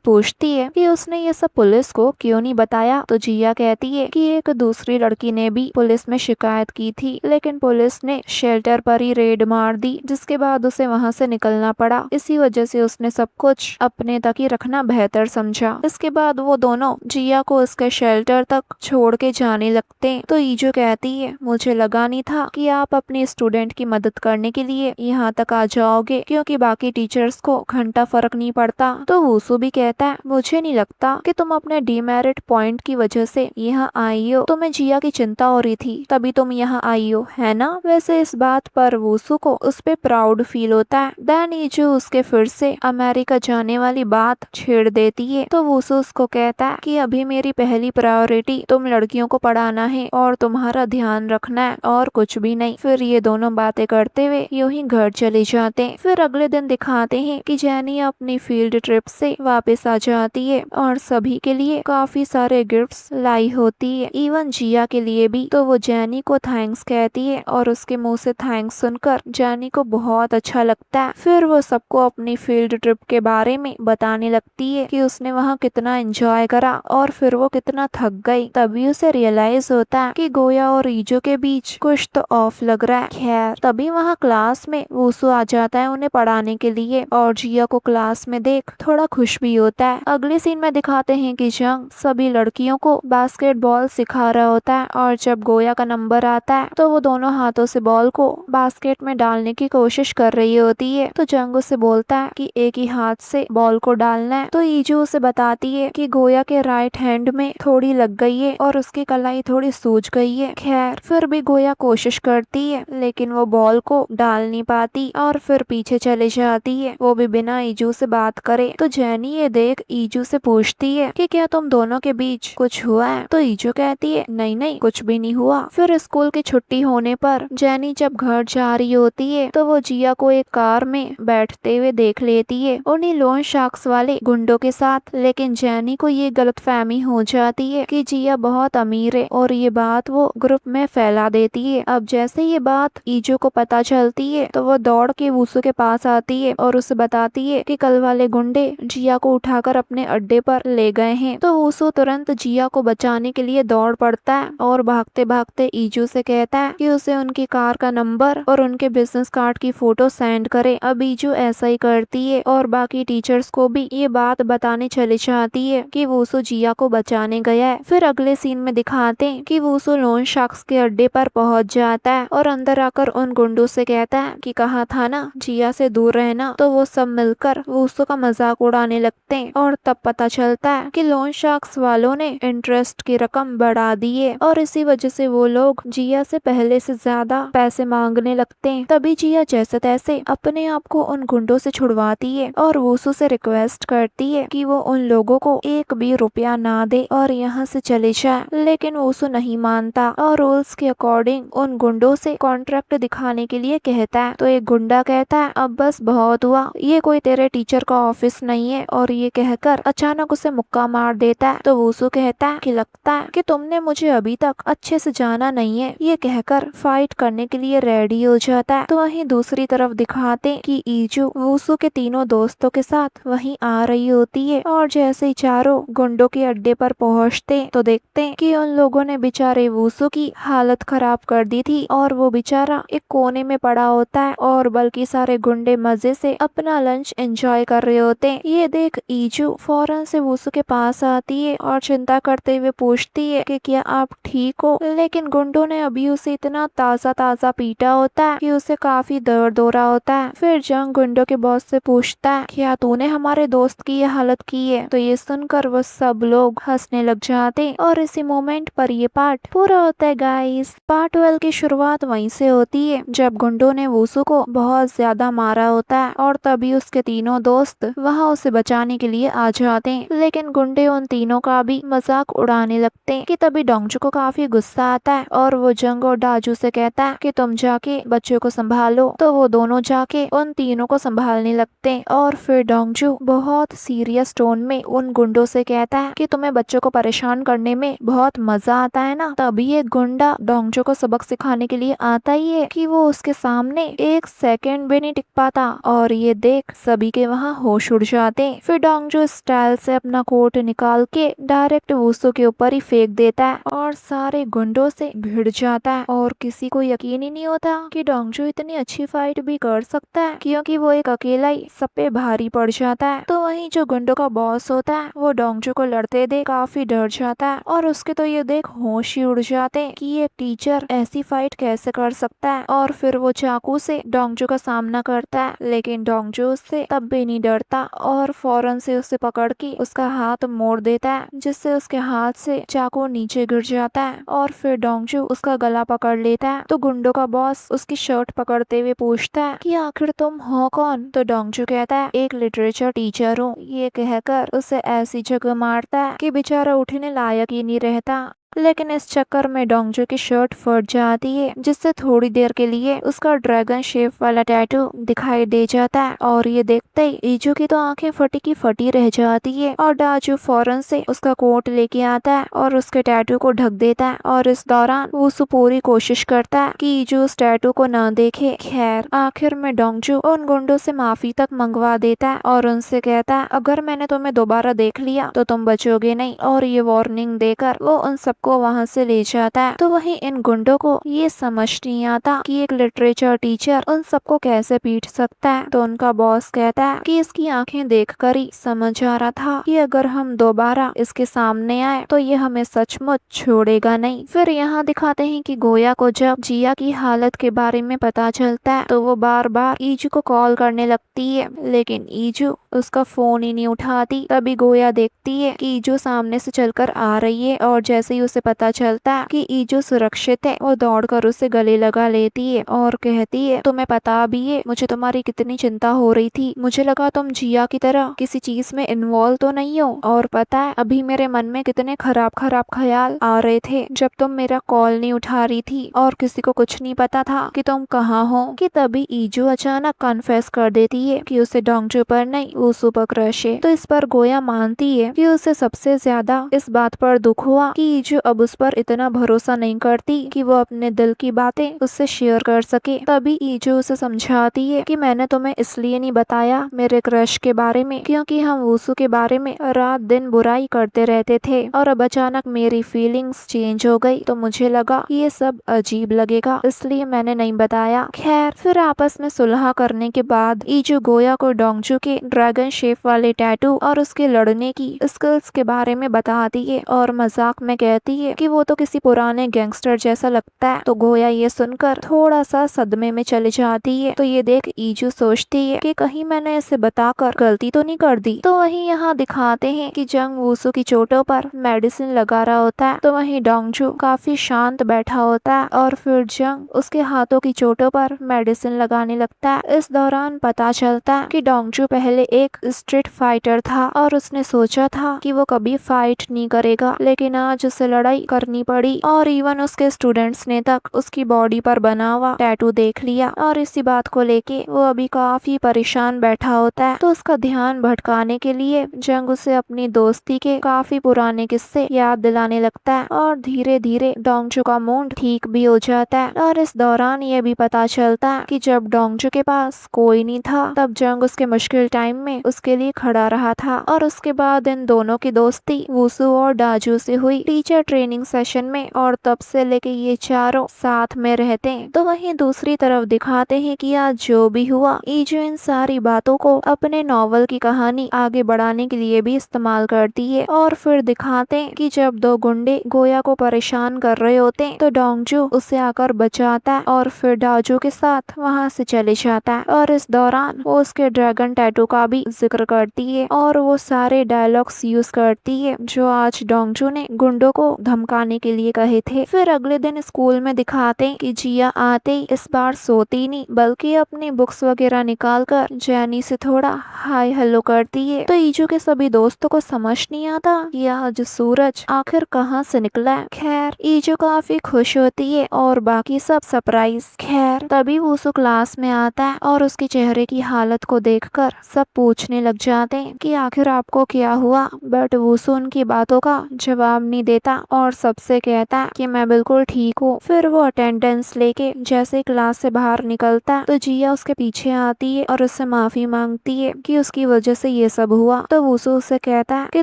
पूछती है कि उसने ये सब पुलिस को क्यों नहीं बताया तो जिया कहती है कि एक दूसरी लड़की ने भी पुलिस में शिकायत की थी, लेकिन पुलिस ने शेल्टर पर ही रेड मार दी, जिसके बाद उसे वहाँ से निकलना पड़ा। इसी वजह से उसने सब कुछ अपने तक ही रखना बेहतर समझा। इसके बाद वो दोनों जिया को उसके शेल्टर तक छोड़ के जाने लगते हैं। तो ईजू कहती है मुझे लगा नहीं था कि आप अपनी स्टूडेंट की मदद करने के लिए यहाँ तक आ जाओगे, क्योंकि बाकी टीचर्स को घंटा फर्क नहीं पड़ता। तो वूसू भी कहता है मुझे नहीं लगता कि तुम अपने डीमेरिट पॉइंट की वजह से यहाँ आई हो, तुम्हें जिया की चिंता हो रही थी तभी तुम यहाँ आई हो, है ना। वैसे इस बात पर वूसू को उस पे प्राउड फील होता है। देन ईजू उसके फिर से अमेरिका जाने वाली बात छेड़ देती है। तो वूसू उसको कहता है कि अभी मेरी पहली प्रायोरिटी तुम लड़कियों को पढ़ाना है और तुम्हारा ध्यान रखना है और कुछ भी नहीं। फिर ये दोनों बातें करते हुए यूं ही घर चले जाते हैं। फिर अगले दिन दिखाते हैं कि जेनी अपनी फील्ड ट्रिप से वापस आ जाती है और सभी के लिए काफी सारे गिफ्ट्स लाई होती है, इवन जिया के लिए भी। तो वो जेनी को थैंक्स कहती है और उसके मुंह से थैंक्स सुनकर जेनी को बहुत अच्छा लगता है। फिर वो सबको अपनी फील्ड ट्रिप के बारे में बताने लगती है कि उसने वहाँ कितना एंजॉय करा और फिर वो कितना थक गई। तभी उसे रियलाइज होता है कि गोया और ईजो के बीच कुछ तो ऑफ लग रहा है। खैर तभी वहाँ क्लास में वूसू आ जाता है उन्हें पढ़ाने के लिए और जिया को क्लास में देख थोड़ा खुश भी होता है। अगले सीन में दिखाते हैं कि जंग सभी लड़कियों को बास्केटबॉल सिखा रहा होता है और जब गोया का नंबर आता है तो वो दोनों हाथों से बॉल को बास्केट में डालने की कोशिश कर रही होती है। तो जंग उससे बोलता है कि एक ही हाथ से बॉल को डालना है। तो ईजू उसे बताती है कि गोया के राइट हैंड में थोड़ी लग गई है और उसकी कलाई थोड़ी सूज गई है। खैर फिर भी गोया कोशिश करती है लेकिन वो बॉल को डाल नहीं पाती और फिर पीछे चले जाती है, वो भी बिना ईजू से बात करे। तो जेनी ये देख ईजू से पूछती है कि क्या तुम दोनों के बीच कुछ हुआ है। तो ईजू कहती है नहीं नहीं कुछ भी नहीं हुआ। फिर स्कूल की छुट्टी होने पर जेनी जब घर जा रही होती है तो वो जिया को एक कार में बैठते हुए देख लेती है उन्हीं लोन शार्क्स वाले गुंडों के साथ। लेकिन जेनी को ये गलतफहमी हो जाती है कि जिया बहुत अमीर है और ये बात वो ग्रुप में फैला देती है। अब जैसे ये बात ईजू को पता चलती है तो वो दौड़ के वूसू के पास आती है और उसे बताती है कि कल वाले गुंडे जिया को उठाकर अपने अड्डे पर ले गए हैं। तो वूसू तुरंत जिया को बचाने के लिए दौड़ पड़ता है और भागते भागते ईजू से कहता है कि उसे उनकी कार का नंबर और उनके बिजनेस कार्ड की फोटो सेंड करे। अब ईजू ऐसा ही करती है और बाकी टीचर्स को भी ये बात बताने चली जाती है कि वूसू जिया को बचाने गया है। फिर अगले सीन में दिखाते हैं कि वूसू लोन शार्क्स के अड्डे पर पहुंच जाता है और अंदर आकर उन गुंडों से कहता है कि कहा था ना जिया से दूर रहना। तो वो सब मिलकर वूसू का मजाक उड़ाने लगते हैं और तब पता चलता है कि लोन शार्क्स वालों ने इंटरेस्ट की रकम बढ़ा दी है और इसी वजह से वो लोग जिया से पहले से ज्यादा पैसे मांगने लगते हैं। तभी जिया जैसे तैसे अपने आप को उन गुंडों से छुड़वाती है और वूसू से रिक्वेस्ट करती है कि वो उन लोगों को एक भी रुपया ना दे और यहाँ से चले जाए। लेकिन वूसू नहीं मानता और रूल्स के अकॉर्डिंग उन गुंडों से कॉन्ट्रैक्ट दिखाने के लिए कहता है। तो एक गुंडा कहता है अब बस बहुत हुआ, ये कोई तेरे टीचर का ऑफिस नहीं है, और ये कहकर अचानक उसे मुक्का मार देता है। तो वूसू कहता है कि लगता है कि तुमने मुझे अभी तक अच्छे से जाना नहीं है, ये कहकर फाइट करने के लिए रेडी हो जाता है। तो वहीं दूसरी तरफ दिखाते कि ईजू वूसू के तीनों दोस्तों के साथ वहीं आ रही होती है और जैसे ही चारों गुंडों के अड्डे पर पहुंचते तो देखते हैं कि उन लोगों ने बेचारे वूसू की हालत खराब कर दी थी और वो बेचारा एक कोने में पड़ा होता है और बल्कि सारे गुंडे मजे से अपना लंच एंजॉय कर रहे होते हैं। ये देख ईजू फौरन से वूसू के पास आती जाती है और चिंता करते हुए पूछती है कि क्या आप ठीक हो, लेकिन गुंडों ने अभी उसे इतना ताज़ा ताज़ा पीटा होता है कि उसे काफी दर्द हो रहा होता है। फिर जंग गुंडों के बॉस से पूछता है, क्या तूने हमारे दोस्त की ये हालत की है? तो ये सुनकर वो सब लोग हंसने लग जाते और इसी मोमेंट पर ये पार्ट पूरा होता है गाइस। पार्ट 12 की शुरुआत वहीं से होती है जब गुंडों ने वूसू को बहुत ज्यादा मारा होता है और तभी उसके तीनों दोस्त वहाँ उसे बचाने के लिए आ जाते हैं, लेकिन गुंडे उन तीनों का भी मजाक उड़ाने लगते हैं कि तभी डोंगजू को काफी गुस्सा आता है और वो जंग और डाजू से कहता है कि तुम जाके बच्चों को संभालो। तो वो दोनों जाके उन तीनों को संभालने लगते हैं और फिर डोंगजू बहुत सीरियस टोन में उन गुंडों से कहता है कि तुम्हें बच्चों को परेशान करने में बहुत मजा आता है ना। तभी एक गुंडा डोंगजू को सबक सिखाने के लिए आता ही है कि वो उसके सामने एक सेकंड भी नहीं टिक पाता और ये देख सभी के वहाँ होश उड़ जाते हैं। फिर डोंगजू स्टाइल से अपना कोट निकाल के डायरेक्ट वूसू के ऊपर ही फेंक देता है और सारे गुंडों से भिड़ जाता है और किसी को यकीन ही नहीं होता कि डोंगजू इतनी अच्छी फाइट भी कर सकता है, क्योंकि वो एक अकेला ही सब पे भारी पड़ जाता है। तो वहीं जो गुंडों का बॉस होता है वो डोंगजू को लड़ते देख काफी डर जाता है और उसके तो ये देख होश ही उड़ जाते हैं कि ये टीचर ऐसी फाइट कैसे कर सकता है। और फिर वो चाकू से डोंगजू का सामना करता है, लेकिन डोंगजू उससे तब भी नहीं डरता और फौरन से उसे पकड़ के उसका हाथ मोड़ देता है, जिससे उसके हाथ से चाकू नीचे गिर जाता है और फिर डोंगजू उसका गला पकड़ लेता है। तो गुंडों का बॉस उसकी शर्ट पकड़ते हुए पूछता है कि आखिर तुम हो कौन? तो डोंगजू कहता है एक लिटरेचर टीचर हूँ। ये कहकर उसे ऐसी जगह मारता है कि बेचारा उठने लायक ही नहीं रहता। लेकिन इस चक्कर में डोंगजू की शर्ट फट जाती है, जिससे थोड़ी देर के लिए उसका ड्रैगन शेप वाला टैटू दिखाई दे जाता है और ये देखते ही ईजू की तो आंखें फटी की फटी रह जाती है और डाजू फौरन से उसका कोट लेके आता है और उसके टैटू को ढक देता है। और इस दौरान वूसू पूरी कोशिश करता है कि ईजू उस टैटू को न देखे। खैर आखिर में डोंगजू उन गुंडों से माफी तक मंगवा देता है और उनसे कहता है अगर मैंने तुम्हें दोबारा देख लिया तो तुम बचोगे नहीं, और ये वार्निंग देकर वो उन सब को वहाँ से ले जाता है। तो वहीं इन गुंडों को ये समझ नहीं आता कि एक लिटरेचर टीचर उन सबको कैसे पीट सकता है। तो उनका बॉस कहता है कि इसकी आंखें देखकर ही समझ आ रहा था कि अगर हम दोबारा इसके सामने आए तो ये हमें सचमुच छोड़ेगा नहीं। फिर यहाँ दिखाते हैं कि गोया को जब जिया की हालत के बारे में पता चलता है तो वो बार बार ईजू को कॉल करने लगती है, लेकिन ईजू उसका फोन ही नहीं उठाती। तभी गोया देखती है कि ईजू सामने से चलकर आ रही है और जैसे ही उसे पता चलता है कि ईजू सुरक्षित है वो दौड़कर उसे गले लगा लेती है और कहती है तुम्हें पता भी है मुझे तुम्हारी कितनी चिंता हो रही थी, मुझे लगा तुम जिया की तरह किसी चीज में इन्वॉल्व तो नहीं हो, और पता है अभी मेरे मन में कितने खराब खराब ख्याल आ रहे थे जब तुम मेरा कॉल नहीं उठा रही थी और किसी को कुछ नहीं पता था कि तुम कहाँ हो। कि तभी ईजू अचानक कन्फेस कर देती है कि उसे डोंगजू पर नहीं वूसू पर क्रश है। तो इस पर गोया मानती है कि उसे सबसे ज्यादा इस बात पर दुख हुआ कि ईजू अब उस पर इतना भरोसा नहीं करती कि वो अपने दिल की बातें उससे शेयर कर सके। तभी ईजू उसे समझाती है कि मैंने तुम्हें इसलिए नहीं बताया मेरे क्रश के बारे में क्योंकि हम वूसू के बारे में रात दिन बुराई करते रहते थे और अब अचानक मेरी फीलिंग्स चेंज हो गई तो मुझे लगा कि ये सब अजीब लगेगा, इसलिए मैंने नहीं बताया। खैर फिर आपस में सुलह करने के बाद ईजू गोया को डोंगजू के ड्रैगन शेप वाले टैटू और उसके लड़ने की स्किल्स के बारे में बताती है और मजाक में कहती है कि वो तो किसी पुराने गैंगस्टर जैसा लगता है। तो गोया ये सुनकर थोड़ा सा सदमे में चली जाती है। तो ये देख ईजू सोचती है कि कहीं मैंने इसे बताकर गलती तो नहीं कर दी। तो वहीं यहाँ दिखाते हैं कि जंग वूसू की चोटों पर मेडिसिन लगा रहा होता है, तो वहीं डोंगजू काफी शांत बैठा होता है और फिर जंग उसके हाथों की चोटों पर मेडिसिन लगाने लगता है। इस दौरान पता चलता है कि डोंगजू पहले एक स्ट्रीट फाइटर था और उसने सोचा था कि वो कभी फाइट नहीं करेगा, लेकिन आज उसे लड़ाई करनी पड़ी और इवन उसके स्टूडेंट्स ने तक उसकी बॉडी पर बना हुआ टैटू देख लिया और इसी बात को लेके वो अभी काफी परेशान बैठा होता है। तो उसका ध्यान भटकाने के लिए जंग उसे अपनी दोस्ती के काफी पुराने किस्से याद दिलाने लगता है और धीरे धीरे डोंगजू का मूड ठीक भी हो जाता है। और इस दौरान ये भी पता चलता है कि जब डोंगजू के पास कोई नहीं था तब जंग उसके मुश्किल टाइम में उसके लिए खड़ा रहा था। और उसके बाद इन दोनों की दोस्ती वुसु और डाजू से हुई टीचर ट्रेनिंग सेशन में, और तब से लेके ये चारों साथ में रहते हैं। तो वहीं दूसरी तरफ दिखाते हैं कि आज जो भी हुआ, ईजू इन सारी बातों को अपने नॉवल की कहानी आगे बढ़ाने के लिए भी इस्तेमाल करती है। और फिर दिखाते हैं कि जब दो गुंडे गोया को परेशान कर रहे होते हैं तो डोंगजू उसे आकर बचाता है और फिर डाजू के साथ वहाँ से चले जाता है। और इस दौरान वो उसके ड्रैगन टैटू का भी जिक्र करती है और वो सारे डायलॉग्स यूज करती है जो आज डोंगजू ने गुंडों को धमकाने के लिए कहे थे। फिर अगले दिन स्कूल में दिखाते हैं कि जिया आते ही इस बार सोती नहीं बल्कि अपनी बुक्स वगैरह निकाल कर जैनी से थोड़ा हाय हेलो करती है। तो ईजू के सभी दोस्तों को समझ नहीं आता कि आज सूरज आखिर कहाँ से निकला है। खैर ईजू काफी खुश होती है और बाकी सब सरप्राइज। खैर तभी वुसु क्लास में आता है और उसके चेहरे की हालत को देखकर सब पूछने लग जाते हैं कि आखिर आपको क्या हुआ। बट वुसु उनकी बातों का जवाब नहीं देता और सबसे कहता है कि मैं बिल्कुल ठीक हूँ। फिर वो अटेंडेंस लेके जैसे क्लास से बाहर निकलता है तो जिया उसके पीछे आती है और उससे माफी मांगती है कि उसकी वजह से ये सब हुआ। तो वुसु उससे कहता है कि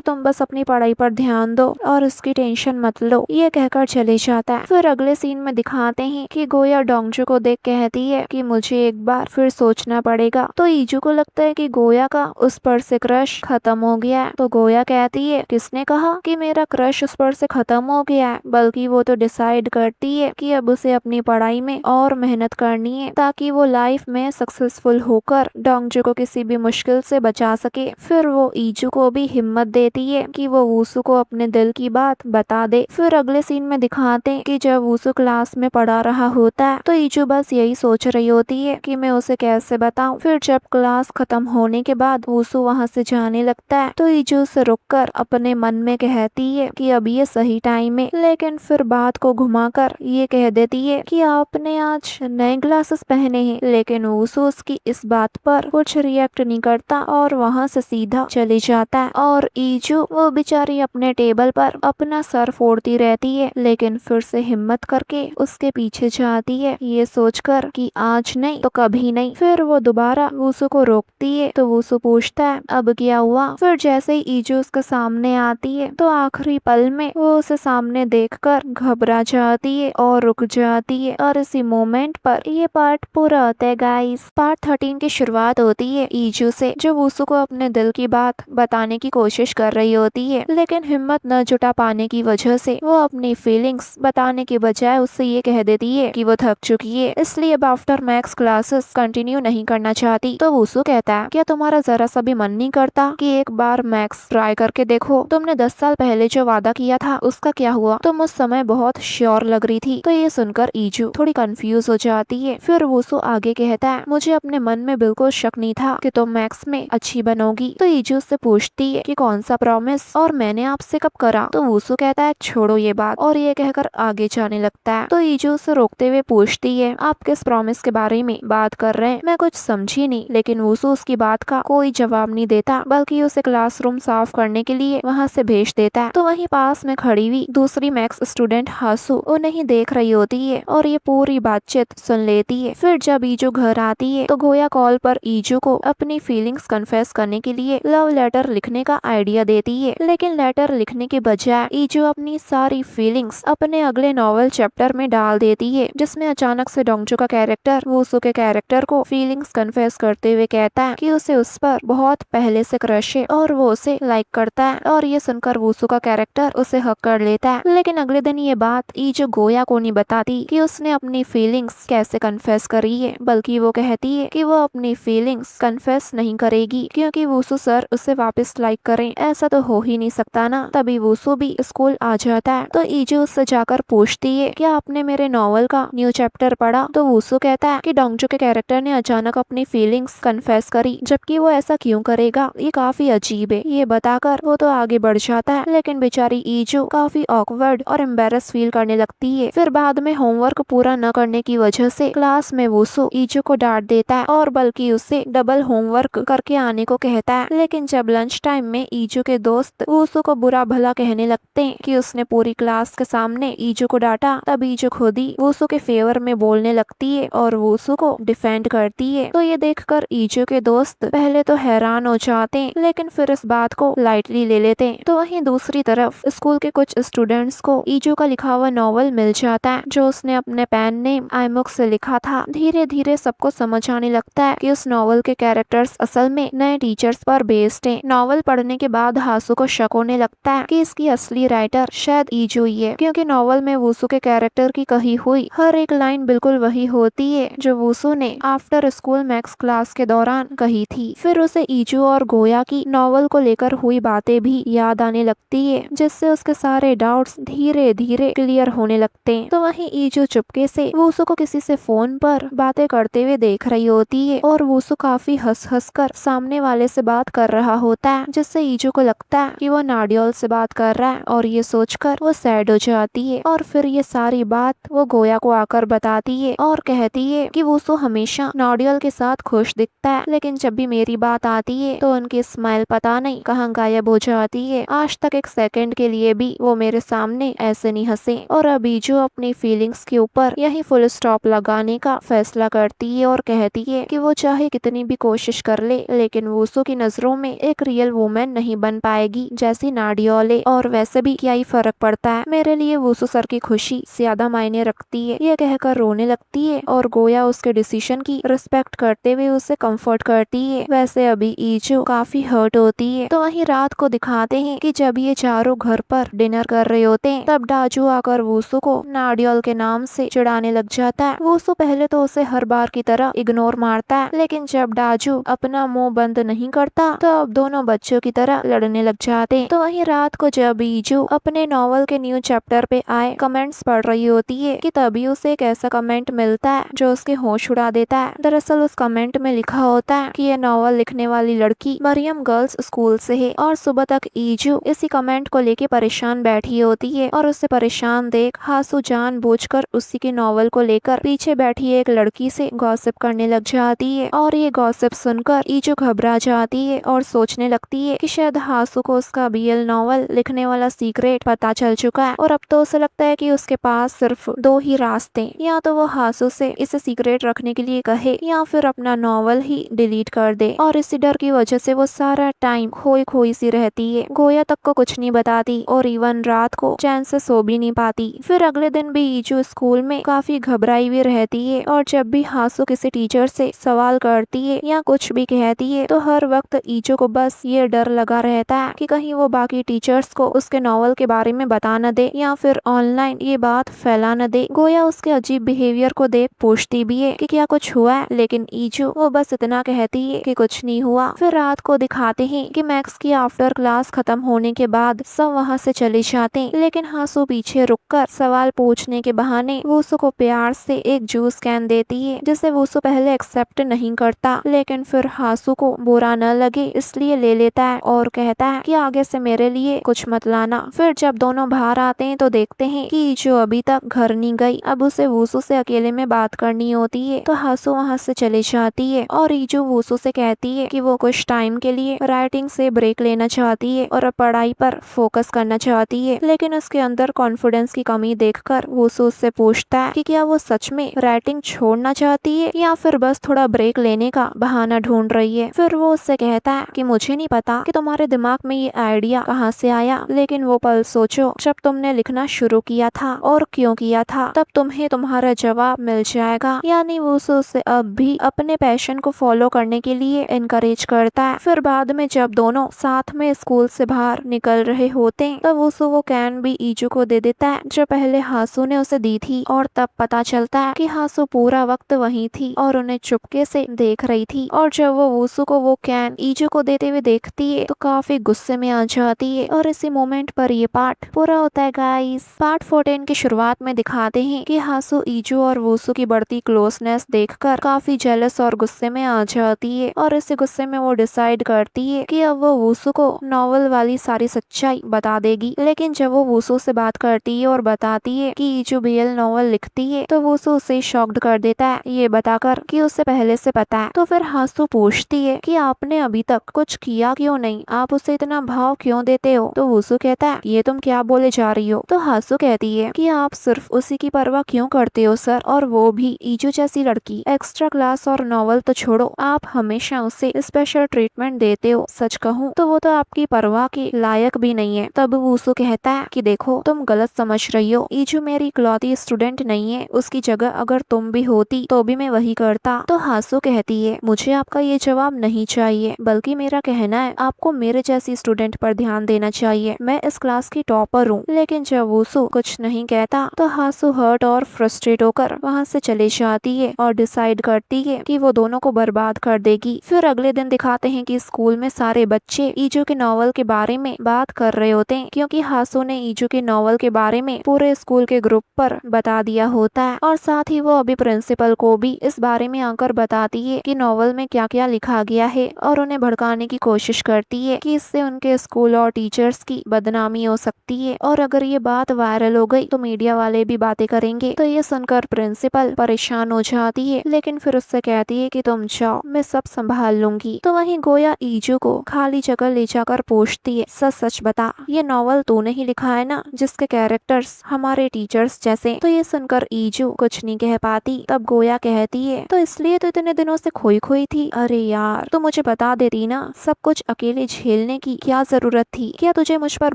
तुम बस अपनी पढ़ाई पर ध्यान दो और इसकी टेंशन मत लो। ये कहकर चले जाता है। फिर अगले सीन में दिखाते हैं कि गोया डोंगजू को देख कहती है कि मुझे एक बार फिर सोचना पड़ेगा। तो ईजू को लगता है कि गोया का उस पर से क्रश खत्म हो गया है। तो गोया कहती है किसने कहा कि मेरा क्रश उस पर से खत्म हो गया है, बल्कि वो तो डिसाइड करती है कि अब उसे अपनी पढ़ाई में और मेहनत करनी है ताकि वो लाइफ में सक्सेसफुल होकर डोंगजू को किसी भी मुश्किल से बचा सके। फिर वो ईजू को भी हिम्मत देती है कि वो वुसु को अपने दिल की बात बता दे। फिर अगले सीन में दिखाते हैं कि जब वुसु क्लास में पढ़ा रहा होता है तो ईजू बस यही सोच रही होती है कि मैं उसे कैसे बताऊं। फिर जब क्लास खत्म होने के बाद वुसु वहां से जाने लगता है तो ईजू उसे रुककर अपने मन में कहती है कि अब ये सही टाइम है, लेकिन फिर बात को घुमाकर ये कह देती है कि आपने आज नए ग्लासेस पहने हैं। लेकिन वुसु उसकी इस बात पर कुछ रिएक्ट नहीं करता और वहां से सीधा चले जाता है। और ईजू वो बेचारी अपने टेबल पर अपना सर फोड़ती रहती है, लेकिन फिर से हिम्मत करके उसके पीछे जाती है ये सोचकर कि आज नहीं तो कभी नहीं। फिर वो दोबारा वुसु को रोकती है तो वुसु पूछता है अब क्या हुआ। फिर जैसे ही ईजू उसके सामने आती है तो आखिरी पल में वो उसे सामने देखकर घबरा जाती है और रुक जाती है। और इसी मोमेंट पर ये पार्ट पूरा होता है गाइस। पार्ट 13 की शुरुआत होती है ईजू से जो वुसु को अपने दिल की बात बताने की कोशिश कर रही होती है, लेकिन हिम्मत न जुटा पाने की वजह से वो अपनी फीलिंग्स बताने के बजाय उससे ये कह देती है कि वो थक चुकी है, इसलिए अब आफ्टर मैथ्स क्लासेस कंटिन्यू नहीं करना चाहती। तो वुसु कहता है क्या तुम्हारा जरा सा भी मन नहीं करता कि एक बार मैथ्स ट्राई करके देखो। तुमने 10 साल पहले जो वादा किया था उसका क्या हुआ, तुम उस समय बहुत श्योर लग रही थी। तो ये सुनकर ईजू थोड़ी कंफ्यूज हो जाती है। फिर वुसु आगे कहता है मुझे अपने मन में बिल्कुल शक नहीं था कि तुम मैथ्स में अच्छी बनोगी। तो ईजू से पूछती है कि कौन सा प्रॉमिस और मैंने आपसे कब करा। तो वुसु कहता है छोड़ो ये बात, और ये कहकर आगे जाने लगता है। तो ईजू से रोकते हुए पूछती है आप किस प्रॉमिस के बारे में बात कर रहे हैं, मैं कुछ समझी नहीं। लेकिन वुसु उसकी बात का कोई जवाब नहीं देता बल्कि उसे क्लासरूम साफ करने के लिए वहाँ से भेज देता है। तो वहीं पास में खड़ी हुई दूसरी मैथ्स स्टूडेंट हासु उन्हें ही देख रही होती है और ये पूरी बातचीत सुन लेती है। फिर जब ईजू घर आती है तो गोया कॉल पर ईजू को अपनी फीलिंग्स कन्फेस करने के लिए लव लेटर लिखने का आइडिया देती है, लेकिन लेटर लिखने के बजाय ईजू अपनी सारी फीलिंग्स अपने अगले नॉवल चैप्टर में डाल देती है, जिसमें अचानक से डोंगजू का कैरेक्टर वुसु के कैरेक्टर को फीलिंग्स कन्फेस करते हुए कहता है कि उसे उस पर बहुत पहले से क्रश है और वो उसे लाइक करता है। और ये सुनकर वुसु का कैरेक्टर उसे हक कर लेता है। लेकिन अगले दिन ये बात ईजू गोया को नहीं बताती कि उसने अपनी फीलिंग्स कैसे कन्फेस करी है, बल्कि वो कहती है कि वो अपनी फीलिंग्स कन्फेस नहीं करेगी क्योंकि वुसु सर उसे वापस लाइक करें, ऐसा तो हो ही नहीं सकता ना। तभी वुसु भी स्कूल आ जाता है तो ईजू उससे जाकर पूछती है क्या आपने मेरे नॉवल का न्यू चैप्टर पढ़ा। तो वुसु कहता है कि डोंगजू के कैरेक्टर ने अचानक अपनी फीलिंग्स कन्फेस करी, जबकि वो ऐसा क्यों करेगा, ये काफी अजीब है। ये बताकर वो तो आगे बढ़ जाता है, लेकिन बेचारी ईजू काफी ऑकवर्ड और एम्बेरस फील करने लगती है। फिर बाद में होमवर्क पूरा न करने की वजह से क्लास में वुसु ईजू को डांट देता है और बल्कि उसे डबल होमवर्क करके आने को कहता है। लेकिन जब लंच टाइम में ईजू के दोस्त वुसु को बुरा भला कहने लगते हैं कि उसने पूरी क्लास के सामने ईजू को डांटा, तब ईजू खुद ही वुसु के फेवर में बोलने लगती है और वुसु को डिफेंड करती है। तो ये देखकर ईजू के दोस्त पहले पहले तो हैरान हो जाते हैं, लेकिन फिर इस बात को लाइटली ले लेते हैं। तो वहीं दूसरी तरफ स्कूल के कुछ स्टूडेंट्स को ईजू का लिखा हुआ नॉवल मिल जाता है, जो उसने अपने पेन नेम आइमुक से लिखा था। धीरे धीरे सबको समझ आने लगता है कि उस नॉवल के कैरेक्टर्स असल में नए टीचर्स पर बेस्ड हैं। नॉवल पढ़ने के बाद हासु को शक होने लगता है कि इसकी असली राइटर शायद ईजू ही है, क्योंकि नॉवल में वुसु के कैरेक्टर की कही हुई हर एक लाइन बिल्कुल वही होती है जो वुसु ने आफ्टर स्कूल मैथ्स क्लास के दौरान कही थी। फिर उसे ईजू और गोया की नॉवल को लेकर हुई बातें भी याद आने लगती है, जिससे उसके सारे डाउट्स धीरे धीरे क्लियर होने लगते हैं। तो वहीं ईजू चुपके से वुसु को किसी से फोन पर बातें करते हुए देख रही होती है और वुसु काफी हंस हंस कर सामने वाले से बात कर रहा होता है, जिससे ईजू को लगता है कि वो नाडियोल से बात कर रहा है और ये सोचकर वो सैड हो जाती है। और फिर ये सारी बात वो गोया को आकर बताती है और कहती है कि वुसु हमेशा नाडियोल के साथ खुश दिखता है, लेकिन जब भी मेरी बात आती है तो उनकी स्माइल पता नहीं कहाँ गायब हो जाती है। आज तक एक सेकंड के लिए भी वो मेरे सामने ऐसे नहीं हंसे। और अब ईजू अपनी फीलिंग्स के ऊपर यही फुल स्टॉप लगाने का फैसला करती है और कहती है कि वो चाहे कितनी भी कोशिश कर ले, लेकिन वुसु की नजरों में एक रियल वुमेन नहीं बन पाएगी जैसी नाडियोल है। और वैसे भी क्या ही फर्क पड़ता है, मेरे लिए वुसु सर की खुशी ज्यादा मायने रखती है। ये कहकर रोने लगती है और गोया उसके डिसीजन की रिस्पेक्ट करते हुए उसे कंफर्ट करती है। वैसे अभी ईजू काफी हर्ट होती है। तो वहीं रात को दिखाते हैं कि जब ये चारों घर पर डिनर कर रहे होते हैं, तब डाजू आकर वुसु को नाडियोल के नाम से चिढ़ाने लग जाता है। वुसु पहले तो उसे हर बार की तरह इग्नोर मारता है, लेकिन जब डाजू अपना मुंह बंद नहीं करता तो अब दोनों बच्चों की तरह लड़ने लग जाते हैं। तो वहीं रात को जब ईजू अपने नॉवल के न्यू चैप्टर पे आए कमेंट्स पढ़ रही होती है कि तभी उसे एक ऐसा कमेंट मिलता है जो उसके होश उड़ा देता है। दरअसल उस कमेंट में लिखा होता है कि ये नॉवल लिखने वाली लड़की मरियम गर्ल्स स्कूल से है और सुबह तक ईजू इसी कमेंट को लेके परेशान बैठी होती है और उससे परेशान देख हासु जानबूझकर उसी के नॉवल को लेकर पीछे बैठी एक लड़की से गॉसिप करने लग जाती है। और ये गॉसिप सुनकर ईजू घबरा जाती है और सोचने लगती है कि शायद हासु को उसका बीएल नॉवल लिखने वाला सीक्रेट पता चल चुका है और अब तो उसे लगता है कि उसके पास सिर्फ दो ही रास्ते, या तो वो हासु से इसे सीक्रेट रखने के लिए कहे या फिर अपना नॉवल ही डिलीट कर दे। और इसी डर की वजह से वो सारा टाइम खोई खोई सी रहती है, गोया तक को कुछ नहीं बताती और इवन रात को चैन से सो भी नहीं पाती। फिर अगले दिन भी ईजू स्कूल में काफी घबराई हुई रहती है और जब भी हासु किसी टीचर से सवाल करती है या कुछ भी कहती है तो हर वक्त ईजू को बस ये डर लगा रहता है कि कहीं वो बाकी टीचर्स को उसके नॉवल के बारे में बता न दे या फिर ऑनलाइन ये बात फैला न दे। गोया उसके अजीब बिहेवियर को देख पूछती भी है कि क्या कुछ हुआ है, लेकिन ईजू वो बस इतना कहती है कि कुछ नहीं हुआ। फिर रात को दिखाते हैं कि मैक्स की आफ्टर क्लास खत्म होने के बाद सब वहाँ से चले जाते हैं, लेकिन हासु पीछे रुककर सवाल पूछने के बहाने वुसु को प्यार से एक जूस कैन देती है, जिसे वुसु पहले एक्सेप्ट नहीं करता, लेकिन फिर हासु को बुरा न लगे इसलिए ले लेता है और कहता है कि आगे से मेरे लिए कुछ मत लाना। फिर जब दोनों बाहर आते हैं तो देखते हैं कि ईजू अभी तक घर नहीं गई। अब उसे वुसु से अकेले में बात करनी होती है, तो हासु वहाँ से चली जाती है और ईजू वुसु से कहती है कि वो कुछ टाइम के लिए राइटिंग से ब्रेक लेना चाहती है और पढ़ाई पर फोकस करना चाहती है, लेकिन उसके अंदर कॉन्फिडेंस की कमी देखकर वुसु उससे पूछता है कि क्या वो सच में राइटिंग छोड़ना चाहती है या फिर बस थोड़ा ब्रेक लेने का बहाना ढूंढ रही है। फिर वो उससे कहता है कि मुझे नहीं पता कि तुम्हारे दिमाग में ये आइडिया कहाँ से आया, लेकिन वो पल सोचो जब तुमने लिखना शुरू किया था और क्यों किया था, तब तुम्हें तुम्हारा जवाब मिल जाएगा। यानी वो उसे अब भी अपने पैशन को फॉलो करने के लिए इनकरेज करता है। फिर बाद में जब दोनों साथ में स्कूल से बाहर निकल रहे होते हैं तब वो कैन भी ईजू को दे देता है जो पहले हासु ने उसे दी थी, और तब पता चलता है कि हासु पूरा वक्त वहीं थी और उन्हें चुपके से देख रही थी। और जब वो वुसु को वो कैन ईजू को देते हुए देखती है तो काफी गुस्से में आ जाती है। और इसी मोमेंट पर ये पार्ट पूरा होता है गाइस। पार्ट 14 की शुरुआत में दिखाते हैं कि हासु ईजू और वुसु की बढ़ती क्लोजनेस देखकर काफी जेलस और गुस्से में आ जाती है और इसी गुस्से में वो डिसाइड करती है कि अब वो वुसु को नॉवल वाली सारी सच्चाई बता देगी। लेकिन जब वो वुसु से बात करती है और बताती है कि ईजू बीएल नॉवल लिखती है तो वुसु उसे शॉक्ड कर देता है ये बताकर कि उसे पहले से पता है। तो फिर हासु पूछती है कि आपने अभी तक कुछ किया क्यों नहीं, आप उसे इतना भाव क्यों देते हो। तो वुसु कहता है ये तुम क्या बोले जा रही हो। तो हासु कहती है कि आप सिर्फ उसी की परवाह क्यों करते हो सर, और वो भी ईजू जैसी लड़की। एक्स्ट्रा क्लास और नॉवल तो छोड़ो, आप हमेशा उसे स्पेशल ट्रीटमेंट देते हो। सच कहूँ तो वो तो आपकी परवाह के लायक भी नहीं है। तब वूसू कहता है कि देखो तुम गलत समझ रही हो, ईजू मेरी इकलौती स्टूडेंट नहीं है। उसकी जगह अगर तुम भी होती तो भी मैं वही करता। तो हासू कहती है मुझे आपका ये जवाब नहीं चाहिए, बल्कि मेरा कहना है आपको मेरे जैसी स्टूडेंट पर ध्यान देना चाहिए। मैं इस क्लास की टॉपर हूँ। लेकिन जब वूसू कुछ नहीं कहता तो हासू हर्ट और फ्रस्ट्रेट होकर वहाँ से चले जाती है और डिसाइड करती है कि वो दोनों को बर्बाद कर देगी। फिर अगले दिन दिखाते हैं कि स्कूल में सारे बच्चे ईजू के नॉवल के बारे में बात कर रहे होते हैं, क्योंकि हासू ने ईजू के नॉवल के बारे में पूरे स्कूल के ग्रुप पर बता दिया होता है। और साथ ही वो अभी प्रिंसिपल को भी इस बारे में आकर बताती है कि नॉवल में क्या क्या लिखा गया है, और उन्हें भड़काने की कोशिश करती है कि इससे उनके स्कूल और टीचर्स की बदनामी हो सकती है, और अगर ये बात वायरल हो गई तो मीडिया वाले भी बातें करेंगे। तो ये सुनकर प्रिंसिपल परेशान हो जाती है, लेकिन फिर उससे कहती है कि तुम जाओ, मैं सब संभाल लूंगी। तो वहीं गोया ईजू को खाली जगह ले जाकर पूछती है, सच सच बता, ये नॉवल तूने ही लिखा है ना, जिसके कैरेक्टर्स हमारे टीचर्स जैसे। तो ये सुनकर ईजू कुछ नहीं कह पाती। तब गोया कहती है तो इसलिए तो इतने दिनों से खोई खोई थी। अरे यार तो मुझे बता देती ना, सब कुछ अकेले झेलने की क्या जरूरत थी, क्या तुझे मुझ पर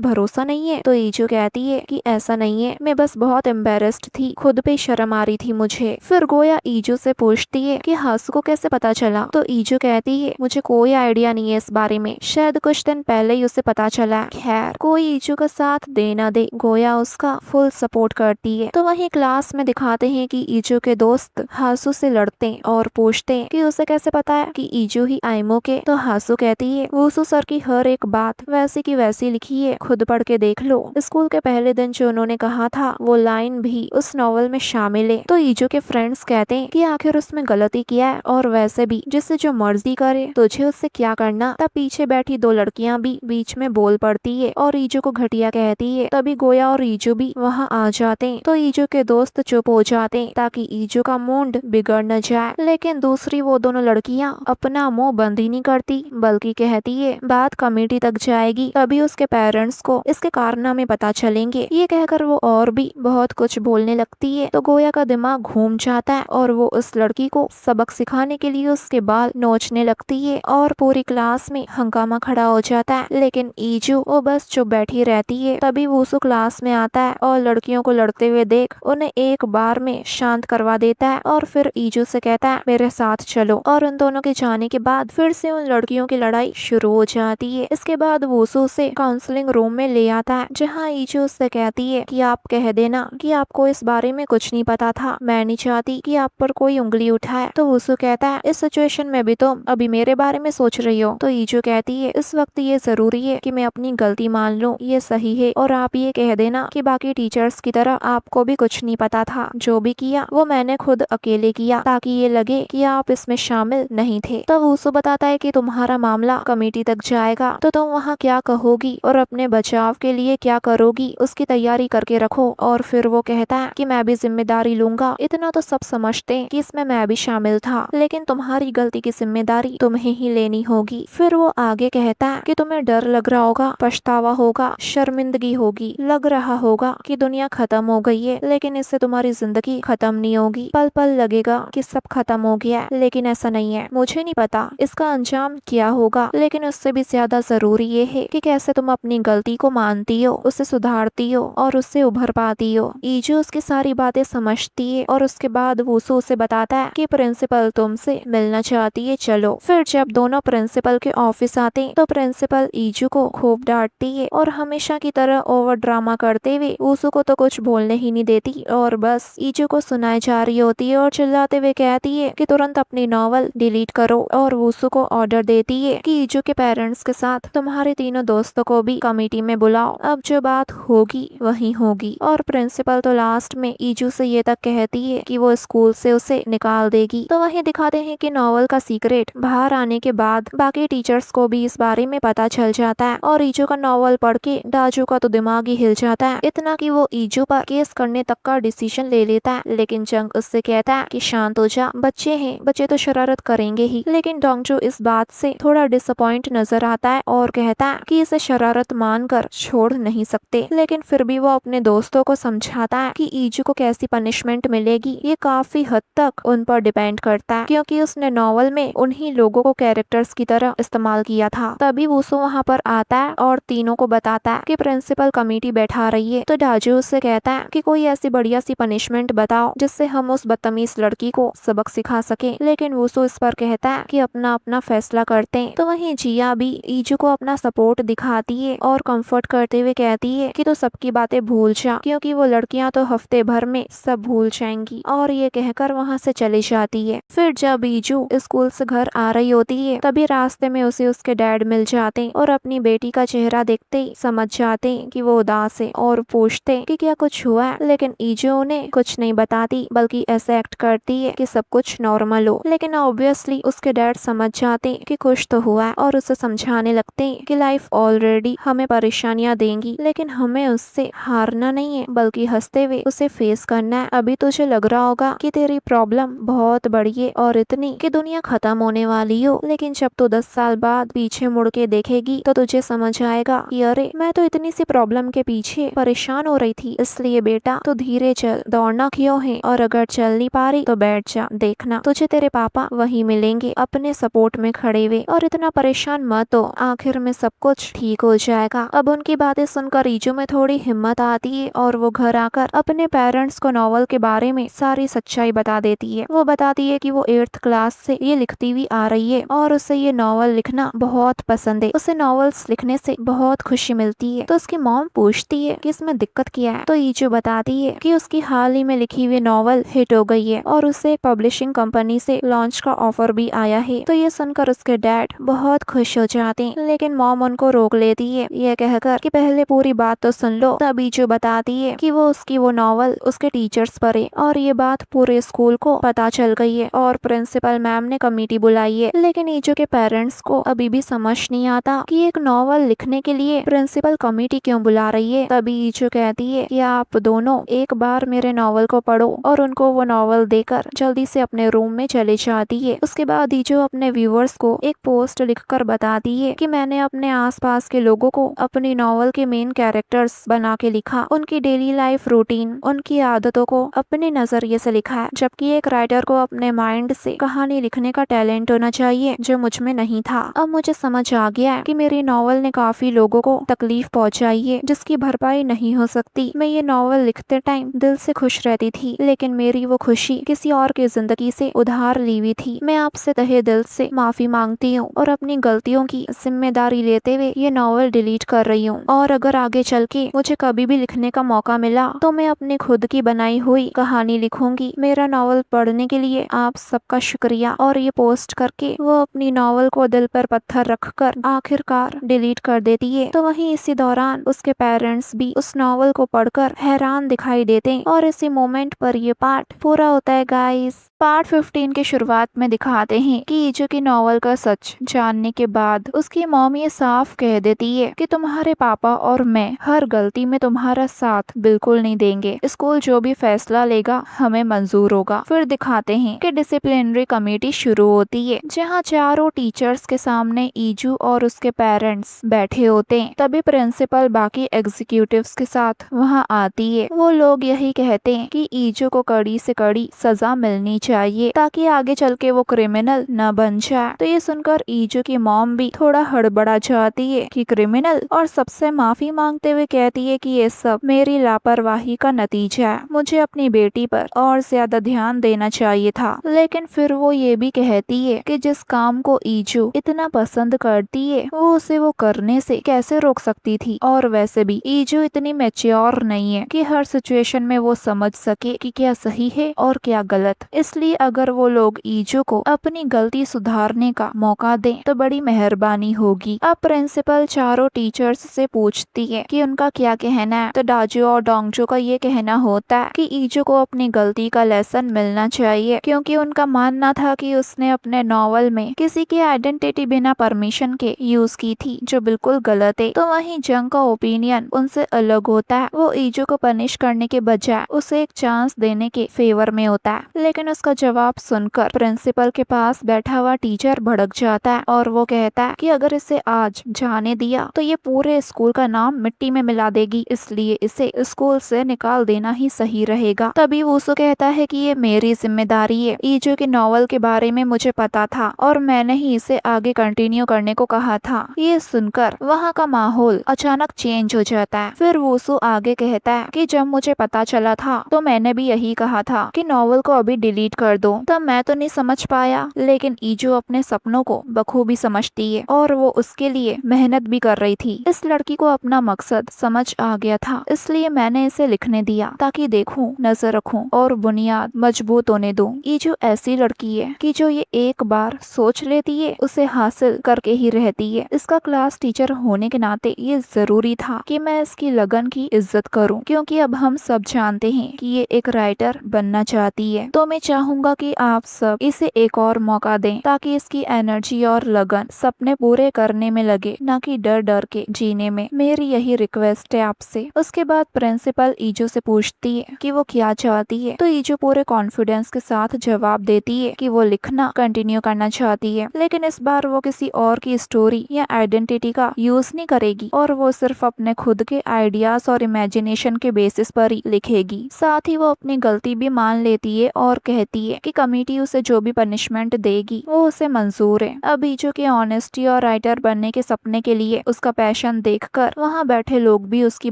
भरोसा नहीं है। तो ईजू कहती है कि ऐसा नहीं है, मैं बस बहुत एम्बेरेस्ड थी, खुद पे शर्म आ रही थी मुझे। फिर गोया ईजू से पूछती है कि हासू को कैसे पता चला। तो ईजू कहती है मुझे कोई आइडिया नहीं है इस बारे में, शायद कुछ दिन पहले ही उसे पता चला। खैर कोई ईजू का साथ दे ना दे, गोया उसका फुल सपोर्ट करती है। तो वहीं क्लास में दिखाते हैं कि ईजू के दोस्त हासू से लड़ते हैं और पूछते हैं कि उसे कैसे पता है कि ईजू ही आइमो के। तो हासू कहती है वूसू सर की हर एक बात वैसी की वैसी लिखी है, खुद पढ़ के देख लो। स्कूल के पहले दिन जो उन्होंने कहा था वो लाइन भी उस नॉवल में शामिल है। तो ईजू के फ्रेंड्स कहते हैं कि आखिर उसमें गलती किया है, और वैसे भी जिससे जो मर्जी करे तुझे उससे क्या करना। तब पीछे बैठी दो लड़कियां भी बीच में बोल पड़ती है और ईजू को घटिया कहती है। तभी गोया और ईजू भी वहाँ आ जाते हैं। तो ईजू के दोस्त चुप हो जाते हैं ताकि ईजू का मूड बिगड़ न जाए, लेकिन दूसरी वो दोनों लड़कियां अपना मुंह बंद ही नहीं करती, बल्कि कहती है बात कमेटी तक जाएगी, तभी उसके पेरेंट्स को इसके कारनामे पता चलेंगे। ये कहकर वो और भी बहुत कुछ बोलने लगती है। तो गोया का दिमाग घूम जाता है और वो उस लड़की को सबक सिखाने के लिए उसके बाल नोचने लगती है, और पूरी क्लास में हंगामा खड़ा हो जाता है। लेकिन ईजू वो बस चुप बैठी रहती है। तभी वूसू क्लास में आता है और लड़कियों को लड़ते हुए देख उन्हें एक बार में शांत करवा देता है, और फिर ईजू से कहता है मेरे साथ चलो। और उन दोनों के जाने के बाद फिर से उन लड़कियों की लड़ाई शुरू हो जाती है। इसके बाद वूसू उसे काउंसलिंग रूम में ले आता है, जहाँ ईजू उससे कहती है कि आप कह देना कि आपको इस बारे में कुछ नहीं पता था, मैं नहीं चाहती कि आप पर कोई उंगली उठाए। तो वूसू कहता है इस सिचुएशन में भी तुम अभी मेरे बारे में सोच रही हो। तो ईजू कहती है इस वक्त ये जरूरी है कि मैं अपनी गलती मान लूं, ये सही है, और आप ये कह देना कि बाकी टीचर्स की तरह आपको भी कुछ नहीं पता था, जो भी किया वो मैंने खुद अकेले किया, ताकि ये लगे कि आप इसमें शामिल नहीं थे। तब वूसू बताता है कि तुम्हारा मामला कमेटी तक जाएगा तो तुम वहाँ क्या कहोगी और अपने बचाव के लिए क्या करोगी, उसकी तैयारी करके रखो। और फिर वो कहता है कि मैं भी जिम्मेदारी लूंगा, इतना तो सब समझते हैं कि इसमें मैं भी शामिल था, लेकिन तुम्हारी गलती की जिम्मेदारी तुम्हें ही लेनी होगी। फिर वो आगे कहता है कि तुम्हें डर लग रहा होगा, पछतावा होगा, शर्मिंदगी होगी, लग रहा होगा कि दुनिया खत्म हो गई है, लेकिन इससे तुम्हारी जिंदगी खत्म नहीं होगी। पल पल लगेगा कि सब खत्म हो गया है, लेकिन ऐसा नहीं है। मुझे नहीं पता इसका अंजाम क्या होगा, लेकिन उससे भी ज्यादा जरूरी ये है कि कैसे तुम अपनी गलती को मानती हो, उसे सुधारती हो और उससे उभर पाती हो। ईजू उसकी सारी बातें समझती है, और उसके बाद वूसू उसे बताता है कि प्रिंसिपल तुमसे मिलना चाहती है, चलो। फिर जब दोनों प्रिंसिपल के ऑफिस आते हैं तो प्रिंसिपल ईजू को खूब डांटती है, और हमेशा की तरह ओवर ड्रामा करते हुए वूसू को तो कुछ बोलने ही नहीं देती, और बस ईजू को सुनाई जा रही होती है और चिल्लाते हुए कहती है कि तुरंत अपनी नॉवल डिलीट करो, और वूसू को ऑर्डर देती है कि ईजू के पेरेंट्स के साथ तुम्हारे तीनों दोस्तों को भी कमेटी में बुलाओ, अब जो बात होगी वही होगी। और प्रिंसिपल तो लास्ट में ईजू से ये तक कहती है कि वो स्कूल से उसे निकाल देगी। तो वहीं दिखाते हैं कि नॉवल का सीक्रेट बाहर आने के बाद बाकी टीचर्स को भी इस बारे में पता चल जाता है, और ईजू का नॉवल पढ़ के डाजू का तो दिमाग ही हिल जाता है, इतना कि वो ईजू पर केस करने तक का डिसीजन ले लेता है। लेकिन जंग उससे कहता है कि शांत हो जा, बच्चे हैं, बच्चे तो शरारत करेंगे ही। लेकिन डोंगजू इस बात से थोड़ा डिसअपॉइंट नजर आता है और कहता है कि इसे शरारत मानकर छोड़ नहीं सकते, लेकिन फिर भी वो अपने दोस्तों को समझाता है कि ईजू को कैसी पनिशमेंट मिलेगी ये काफी हद तक उन पर डिपेंड करता है, क्योंकि उसने नॉवल में उन्हीं ही लोगों को कैरेक्टर्स की तरह इस्तेमाल किया था। तभी वूसो वहाँ पर आता है और तीनों को बताता है कि प्रिंसिपल कमेटी बैठा रही है। तो डाजू उससे कहता है कि कोई ऐसी बढ़िया सी पनिशमेंट बताओ जिससे हम उस बदतमीज लड़की को सबक सिखा सके, लेकिन वूसो इस पर कहता है कि अपना अपना फैसला करते हैं। तो वहीं जिया भी ईजू को अपना सपोर्ट दिखाती है और कंफर्ट करते हुए कहती है कि तो सबकी बातें भूल जा, क्योंकि वो लड़कियां तो हफ्ते भर में सब भूल जाएंगी, और ये कहकर वहाँ से चली जाती है। फिर जब ईजू स्कूल से घर आ रही होती है तभी रास्ते में उसे उसके डैड मिल जाते हैं और अपनी बेटी का चेहरा देखते ही समझ जाते हैं कि वो उदास है और पूछते हैं कि क्या कुछ हुआ है, लेकिन ईजू उन्हें कुछ नहीं बताती बल्कि ऐसे एक्ट करती है कि सब कुछ नॉर्मल हो। लेकिन ऑब्वियसली उसके डैड समझ जाते हैं कि कुछ तो हुआ है और उसे समझाने लगते हैं कि लाइफ ऑलरेडी हमें परेशानियां देंगी, लेकिन हमें उससे हारना नहीं है बल्कि हंसते हुए उसे फेस करना है। अभी तुझे लग रहा होगा कि तेरी प्रॉब्लम बहुत बड़ी है और इतनी कि दुनिया खत्म होने वाली हो, लेकिन जब तू 10 साल बाद पीछे मुड़ के देखेगी तो तुझे समझ आएगा कि अरे मैं तो इतनी सी प्रॉब्लम के पीछे परेशान हो रही थी। इसलिए बेटा तो धीरे चल, दौड़ना क्यों है, और अगर चल नहीं पा रही तो बैठ जा, देखना तुझे तेरे पापा वही मिलेंगे अपने सपोर्ट में खड़े हुए, और इतना परेशान मत हो, आखिर में सब कुछ ठीक हो जाएगा। अब उनकी बातें सुनकर ईजू में थोड़ी हिम्मत आती है और वो घर आकर अपने पेरेंट्स को नॉवल के बारे में सारी सच्चाई बता देती है। वो बताती है कि वो 8th क्लास से ये लिखती हुई आ रही है और उसे ये नॉवल लिखना बहुत पसंद है, उसे नॉवेल्स लिखने से बहुत खुशी मिलती है। तो उसकी मॉम पूछती है कि इसमें दिक्कत क्या है, तो ईजू बताती है कि उसकी हाल ही में लिखी हुई नॉवल हिट हो गई है और उसे पब्लिशिंग कंपनी से लॉन्च का ऑफर भी आया है। तो ये सुनकर उसके डैड बहुत खुश हो जाते हैं, लेकिन मॉम उनको रोक लेती है ये कहकर कि पहले पूरी बात तो सुन लो। तब ईजू बताती है कि वो उसकी वो नॉवल उसके टीचर्स पर है और ये बात पूरे स्कूल को पता चल गई है और प्रिंसिपल मैम ने कमेटी बुलाई है। लेकिन ईजू के पेरेंट्स को अभी भी समझ नहीं आता कि एक नॉवल लिखने के लिए प्रिंसिपल कमेटी क्यों बुला रही है। तभी ईजू कहती है कि आप दोनों एक बार मेरे नॉवल को पढ़ो, और उनको वो नॉवल देकर जल्दी से अपने रूम में चले जाती है। उसके बाद ईजू अपने व्यूअर्स को एक पोस्ट लिखकर बताती है कि मैंने अपने आसपास के लोगों को अपनी नॉवल के मेन कैरेक्टर्स बना के लिखा, उनकी डेली लाइफ रूटीन, उनकी आदतों को अपने नजरिए से लिखा है, जबकि एक राइटर को अपने माइंड से कहानी लिखने का टैलेंट होना चाहिए जो मुझ में नहीं था। अब मुझे समझ आ गया है कि मेरी नॉवल ने काफी लोगों को तकलीफ पहुंचाई है जिसकी भरपाई नहीं हो सकती। मैं ये नॉवल लिखते टाइम दिल से खुश रहती थी, लेकिन मेरी वो खुशी किसी और की जिंदगी से उधार ली हुई थी। मैं आपसे तहे दिल से माफी मांगती हूँ और अपनी गलतियों की जिम्मेदारी लेते हुए ये नॉवल डिलीट कर रही हूँ, और अगर आगे चल के मुझे कभी भी लिखने का मौका मिला तो मैं अपनी खुद की बनाई हुई कहानी लिखूंगी। मेरा नॉवल पढ़ने के लिए आप सबका शुक्रिया। और ये पोस्ट करके वो अपनी नॉवल को दिल पर पत्थर रखकर आखिरकार डिलीट कर देती है। तो वहीं इसी दौरान उसके पेरेंट्स भी उस नॉवल को पढ़कर हैरान दिखाई देते हैं, और इसी मोमेंट पर ये पार्ट पूरा होता है गाइस। पार्ट 15 के शुरुआत में दिखाते हैं कि ईजू की नॉवल का सच जानने के बाद उसकी मॉम ये साफ कह देती है कि तुम्हारे पापा और मैं हर गलती में तुम्हारा साथ बिल्कुल नहीं देंगे, स्कूल जो भी फैसला लेगा हमें मंजूर होगा। फिर दिखाते हैं कि डिसिप्लिनरी कमेटी शुरू होती है जहाँ चारों टीचर्स के सामने ईजू और उसके पेरेंट्स बैठे होते हैं। तभी प्रिंसिपल बाकी एग्जीक्यूटिव्स के साथ वहाँ आती है। वो लोग यही कहते हैं कि ईजू को कड़ी से कड़ी सजा मिलनी चाहिए ताकि आगे चल के वो क्रिमिनल न बन जाए। तो ये सुनकर ईजू की मॉम भी थोड़ा हड़बड़ा जाती है कि क्रिमिनल, और सबसे माफी मांगते हुए कहती है कि ये सब मेरी लापरवाही का नतीजा है, मुझे अपनी बेटी पर और ज्यादा ध्यान देना चाहिए था। लेकिन फिर वो ये भी कहती है कि जिस काम को ईजू इतना पसंद करती है वो उसे वो करने से कैसे रोक सकती थी, और वैसे भी ईजू इतनी मैच्योर नहीं है कि हर सिचुएशन में वो समझ सके कि क्या सही है और क्या गलत। इसलिए अगर वो लोग ईजू को अपनी गलती सुधारने का मौका दें तो बड़ी मेहरबानी होगी। अब प्रिंसिपल चारों टीचर्स से पूछती है कि उनका क्या कहना है। तो डाजू और डोंगजू का ये कहना होता है कि ईजू को अपनी गलती का लेसन मिलना चाहिए, क्योंकि उनका मानना था कि उसने अपने नॉवल में किसी की आइडेंटिटी बिना परमिशन के यूज की थी, जो बिल्कुल गलत है। तो वहीं जंग का ओपिनियन उनसे अलग होता है। वो ईजू को पनिश करने के बजाय उसे एक चांस देने के फेवर में होता है, लेकिन उसका जवाब सुनकर प्रिंसिपल के पास बैठा हुआ टीचर भड़क जाता है और वो कहता है कि अगर इसे आज जाने दिया तो ये पूरे स्कूल का नाम मिट्टी में मिला देगी, इसलिए इसे स्कूल से निकाल देना ही सही रहेगा। तभी वूसो कहता है कि ये मेरी जिम्मेदारी है, ईजू के नॉवल के बारे में मुझे पता पता था और मैंने ही इसे आगे कंटिन्यू करने को कहा था। ये सुनकर वहाँ का माहौल अचानक चेंज हो जाता है। फिर वूसू आगे कहता है कि जब मुझे पता चला था तो मैंने भी यही कहा था कि नॉवल को अभी डिलीट कर दो। तब मैं तो नहीं समझ पाया, लेकिन ईजो अपने सपनों को बखूबी समझती है और वो उसके लिए मेहनत भी कर रही थी। इस लड़की को अपना मकसद समझ आ गया था, इसलिए मैंने इसे लिखने दिया ताकि देखूं, नजर रखूं और बुनियाद मजबूत होने दूं। ईजो ऐसी लड़की है कि जो ये एक बार सोच लेती है उसे हासिल करके ही रहती है। इसका क्लास टीचर होने के नाते ये जरूरी था कि मैं इसकी लगन की इज्जत करूं, क्योंकि अब हम सब जानते हैं कि ये एक राइटर बनना चाहती है। तो मैं चाहूंगा कि आप सब इसे एक और मौका दें ताकि इसकी एनर्जी और लगन सपने पूरे करने में लगे, ना कि डर डर के जीने में। मेरी यही रिक्वेस्ट है आपसे। उसके बाद प्रिंसिपल ईजो से पूछती है कि वो क्या चाहती है, तो ईजो पूरे कॉन्फिडेंस के साथ जवाब देती है कि वो लिखना कंटिन्यू करना चाहती है, लेकिन इस बार वो किसी और की स्टोरी या आइडेंटिटी का यूज नहीं करेगी और वो सिर्फ अपने खुद के आइडियाज और इमेजिनेशन के बेसिस पर ही लिखेगी। साथ ही वो अपनी गलती भी मान लेती है और कहती है कि कमेटी उसे जो भी पनिशमेंट देगी वो उसे मंजूर है। अब ईजो के ऑनेस्टी और राइटर बनने के सपने के लिए उसका पैशन देखकर वहाँ बैठे लोग भी उसकी